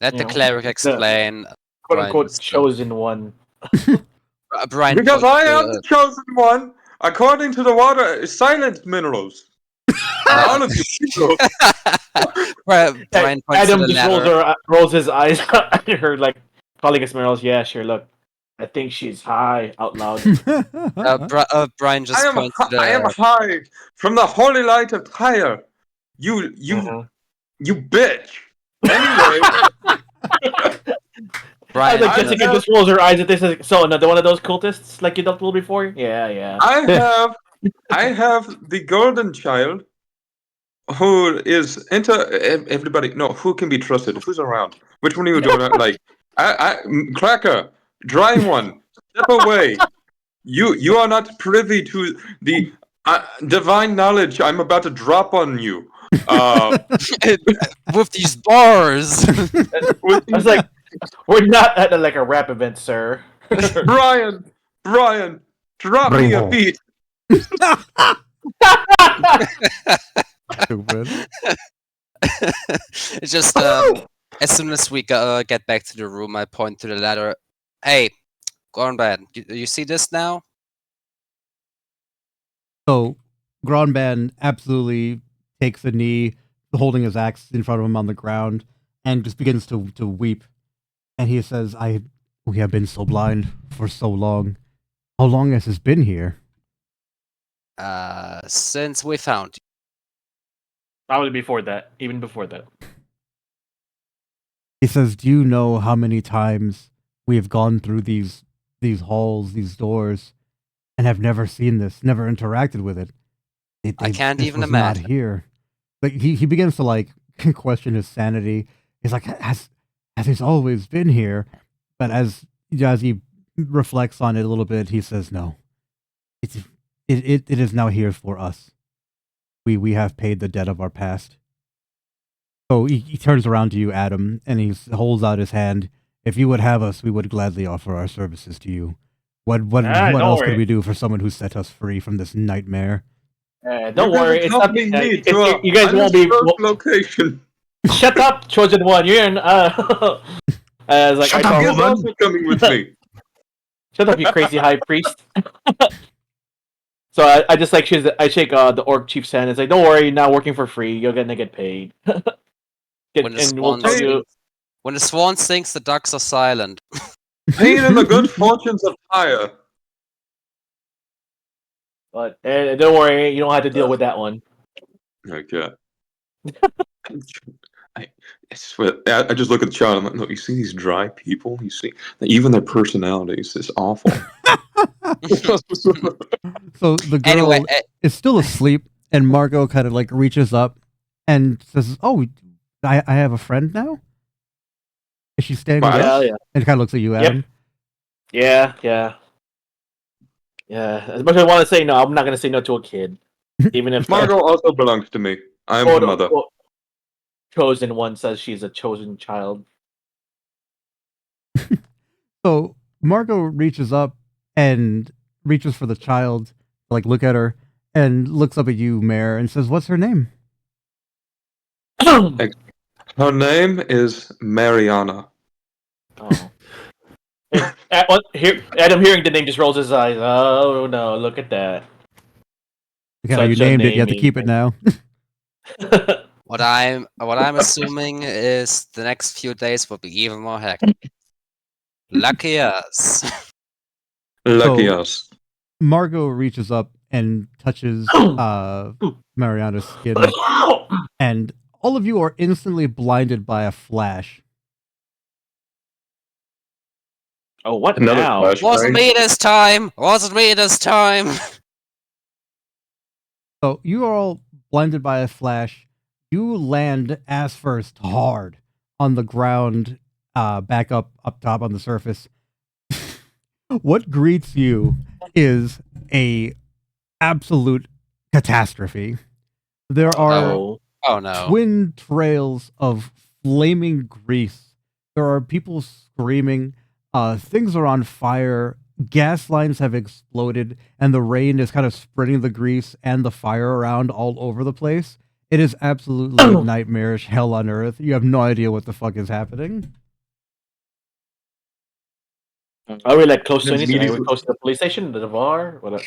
Let the cleric explain. "Quote unquote" chosen one. Brian, because I am the chosen one. according to the water, silent minerals. All of you people. Brian points to Adam the just ladder. rolls his eyes at her, like calling us minerals. Yeah, sure. Look, I think she's high out loud. Brian just points to the. I am high from the holy light of Tyre. You bitch. Anyway. Brian, like Jessica just rolls her eyes at this. So another one of those cultists, like you dealt with before? Yeah. I have the golden child, who is everybody. No, who can be trusted? Who's around? Which one of you do not like? Cracker, dry one, step away. You are not privy to the divine knowledge I'm about to drop on you. With these bars. I was like, we're not at a rap event, sir. Brian, drop me a beat. Stupid. It's just as soon as we get back to the room, I point to the ladder. Hey, Gornbad, you see this now? So Gronban absolutely takes a knee, holding his axe in front of him on the ground, and just begins to weep. And he says, we have been so blind for so long. How long has this been here? Since we found you. Probably before that, even before that. He says, do you know how many times we have gone through these halls, these doors, and have never seen this, never interacted with it? I can't even was imagine. Not here. Like he begins to like question his sanity. He's like, has this always been here? But as he reflects on it a little bit, he says, no. It is now here for us. We have paid the debt of our past. So he turns around to you, Adam, and he holds out his hand. If you would have us, we would gladly offer our services to you. What else could we do for someone who set us free from this nightmare? Don't worry, it's not you guys won't be location. Shut up, chosen one. You're in. Like, Shut up, woman. Coming with me. Shut up, you crazy high priest. So I just like I shake the orc chief's hand. It's like, don't worry, you're not working for free. You're gonna get paid. When the swan sings, the ducks are silent. Paid in the good fortunes of Tyre. But don't worry, you don't have to deal with that one. Okay. I swear, I just look at the child. I'm like, no, you see these dry people? You see, even their personalities is awful. So the girl is still asleep, and Margot kind of like reaches up and says, "Oh, I have a friend now." Is she standing up? Yeah. And kind of looks at you, Adam. Yep. Yeah. As much as I want to say no, I'm not gonna say no to a kid, even if Margot also belongs to me. I am her mother. Chosen one says she's a chosen child. So Margot reaches up and reaches for the child, like look at her, and looks up at you, Mare, and says, "What's her name?" Her name is Mariana. Oh. Adam hearing the name just rolls his eyes. Oh no! Look at that. Okay, you named it. You have to keep it now. What I'm assuming is the next few days will be even more hectic. Lucky us. Lucky us. Margot reaches up and touches Mariana's skin, and all of you are instantly blinded by a flash. Oh, what now? Wasn't me this time. Wasn't me this time. So you are all blinded by a flash. You land ass first hard on the ground, back up top on the surface. What greets you is a absolute catastrophe. There are twin trails of flaming grease. There are people screaming. Things are on fire. Gas lines have exploded, and the rain is kind of spreading the grease and the fire around all over the place. It is absolutely nightmarish hell on earth. You have no idea what the fuck is happening. Are we like close to anything? Are we close to the police station, the bar? What?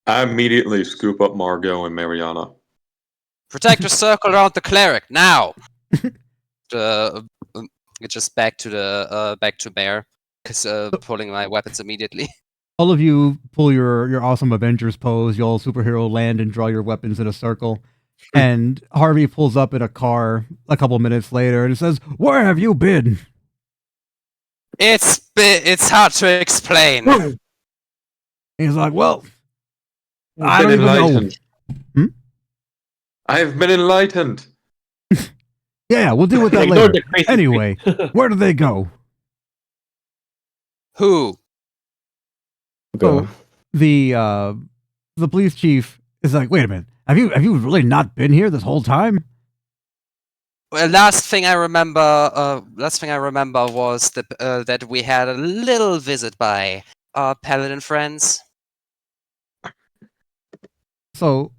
I immediately scoop up Margot and Mariana. Protect the circle around the cleric now. Just back to Bear, because pulling my weapons immediately. All of you pull your awesome Avengers pose. You all superhero land and draw your weapons in a circle. And Harvey pulls up in a car a couple minutes later and says, "Where have you been?" It's hard to explain. He's like, "Well, I don't even know." I have been enlightened. Yeah, we'll deal with that Ignore later. the crazy Anyway, where did they go? Who? So the police chief is like, "Wait a minute. Have you really not been here this whole time?" Well, last thing I remember was that we had a little visit by our paladin friends. So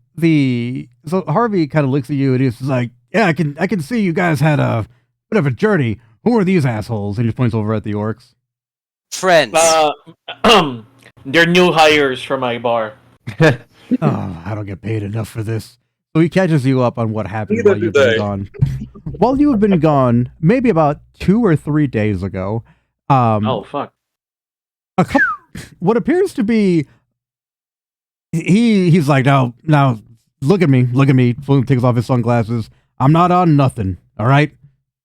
Harvey kind of looks at you and he's like, "Yeah, I can see you guys had a bit of a journey. Who are these assholes?" And he points over at the orcs. Friends. They're new hires for my bar. Oh, I don't get paid enough for this. So he catches you up on what happened while you've been gone. While you have been gone, maybe about 2 or 3 days ago. Oh fuck! What appears to be he's like, now look at me. Takes off his sunglasses. I'm not on nothing. All right,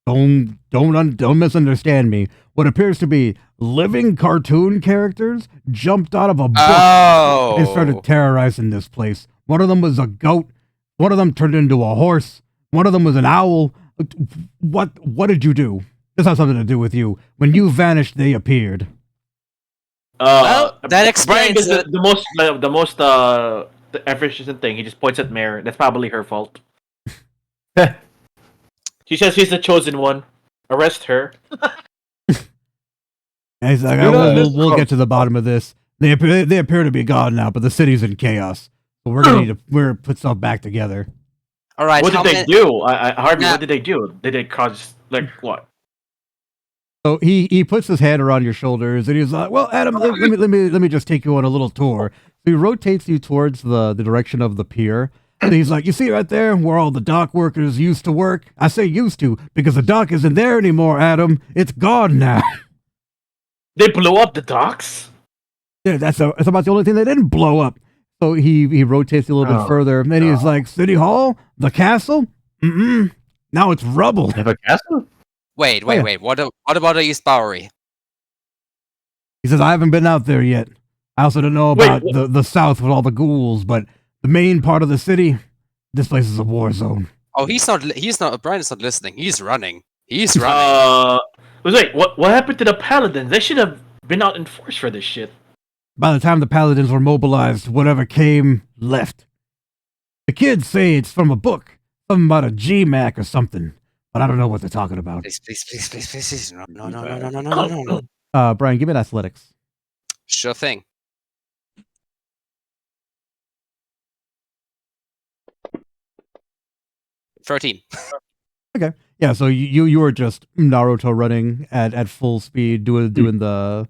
don't misunderstand me. What appears to be living cartoon characters jumped out of a book and started terrorizing this place. One of them was a goat. One of them turned into a horse. One of them was an owl. What did you do? This has something to do with you. When you vanished, they appeared. Well, that explains the most efficient thing. He just points at Mare. That's probably her fault. She says she's the chosen one. Arrest her. And he's like, we'll get to the bottom of this. They appear to be gone now, but the city's in chaos. So we're gonna need to put stuff back together. All right. What did they do? Harvey, what did they do? Did they cause what? So he puts his hand around your shoulders and he's like, "Well, Adam, let me just take you on a little tour." So he rotates you towards the direction of the pier. And he's like, "You see right there where all the dock workers used to work? I say used to because the dock isn't there anymore, Adam. It's gone now." They blew up the docks? Yeah, that's about the only thing they didn't blow up. So he rotates you a little bit further, and then he's like, "City Hall? The castle? Now it's rubble." Have a castle? Wait. What about the East Bowery? He says, "I haven't been out there yet. I also don't know about the south with all the ghouls, but the main part of the city, this place is a war zone." Oh, he's not. Brian's not listening. He's running. Wait, what happened to the paladins? They should have been out in force for this shit. By the time the paladins were mobilized, whatever came left. The kids say it's from a book, something about a GMAC or something, but I don't know what they're talking about. Please. No. Brian, give me an athletics. Sure thing. 13. Okay. Yeah, so you were just Naruto running at full speed, doing the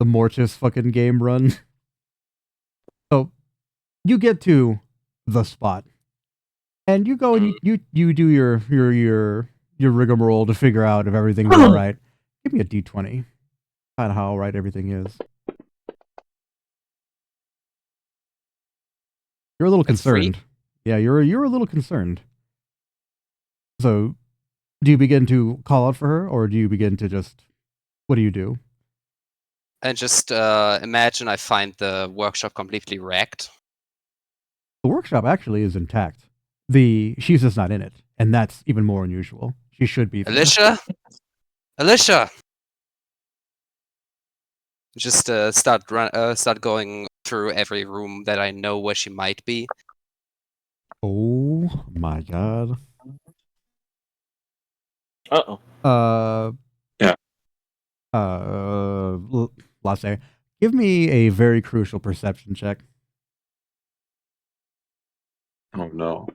Mortis fucking game run. So you get to the spot, and you go and you do your rigmarole to figure out if everything's all right. Give me a d20. Find how all right everything is. You're a little concerned. Yeah, you're a little concerned. So, do you begin to call out for her, or do you begin to just... What do you do? And just imagine I find the workshop completely wrecked. The workshop actually is intact. She's just not in it, and that's even more unusual. She should be there. Alicia! Just start going through every room that I know where she might be. Oh my god. Uh-oh. Yeah. Lasse, give me a very crucial perception check. Oh no.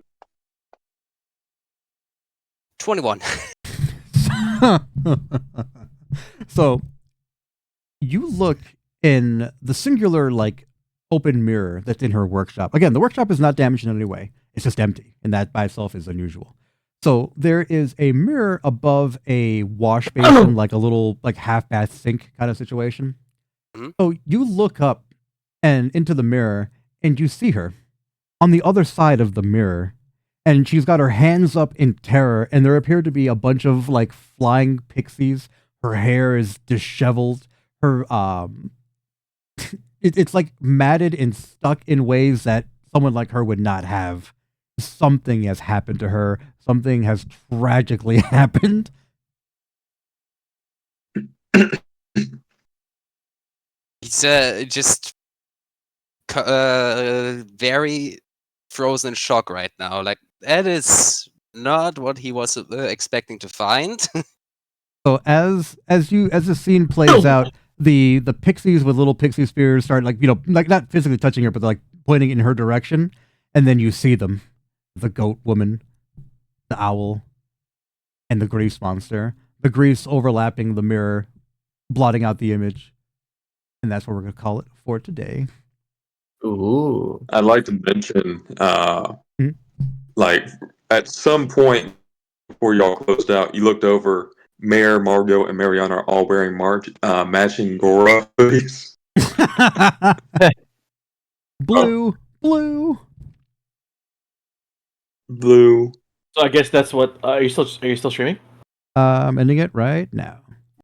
21. So, you look in the singular, open mirror that's in her workshop. Again, the workshop is not damaged in any way. It's just empty, and that by itself is unusual. So there is a mirror above a wash basin, like a little like half bath sink kind of situation. So you look up and into the mirror, and you see her on the other side of the mirror, and she's got her hands up in terror, and there appear to be a bunch of like flying pixies. Her hair is disheveled. Her it's like matted and stuck in ways that someone like her would not have. Something has happened to her. Something has tragically happened. He's just very frozen in shock right now. Like, that is not what he was expecting to find. So as the scene plays out, the pixies with little pixie spears start like like not physically touching her, but like pointing in her direction, and then you see them, the goat woman, the owl, and the grease monster. The grease overlapping the mirror, blotting out the image, and that's what we're gonna call it for today. Ooh. I'd like to mention, like at some point before y'all closed out, you looked over. Mayor, Margot, and Mariana are all wearing matching Gora hoodies. Blue. So I guess that's what. Are you still streaming? Ending it right now.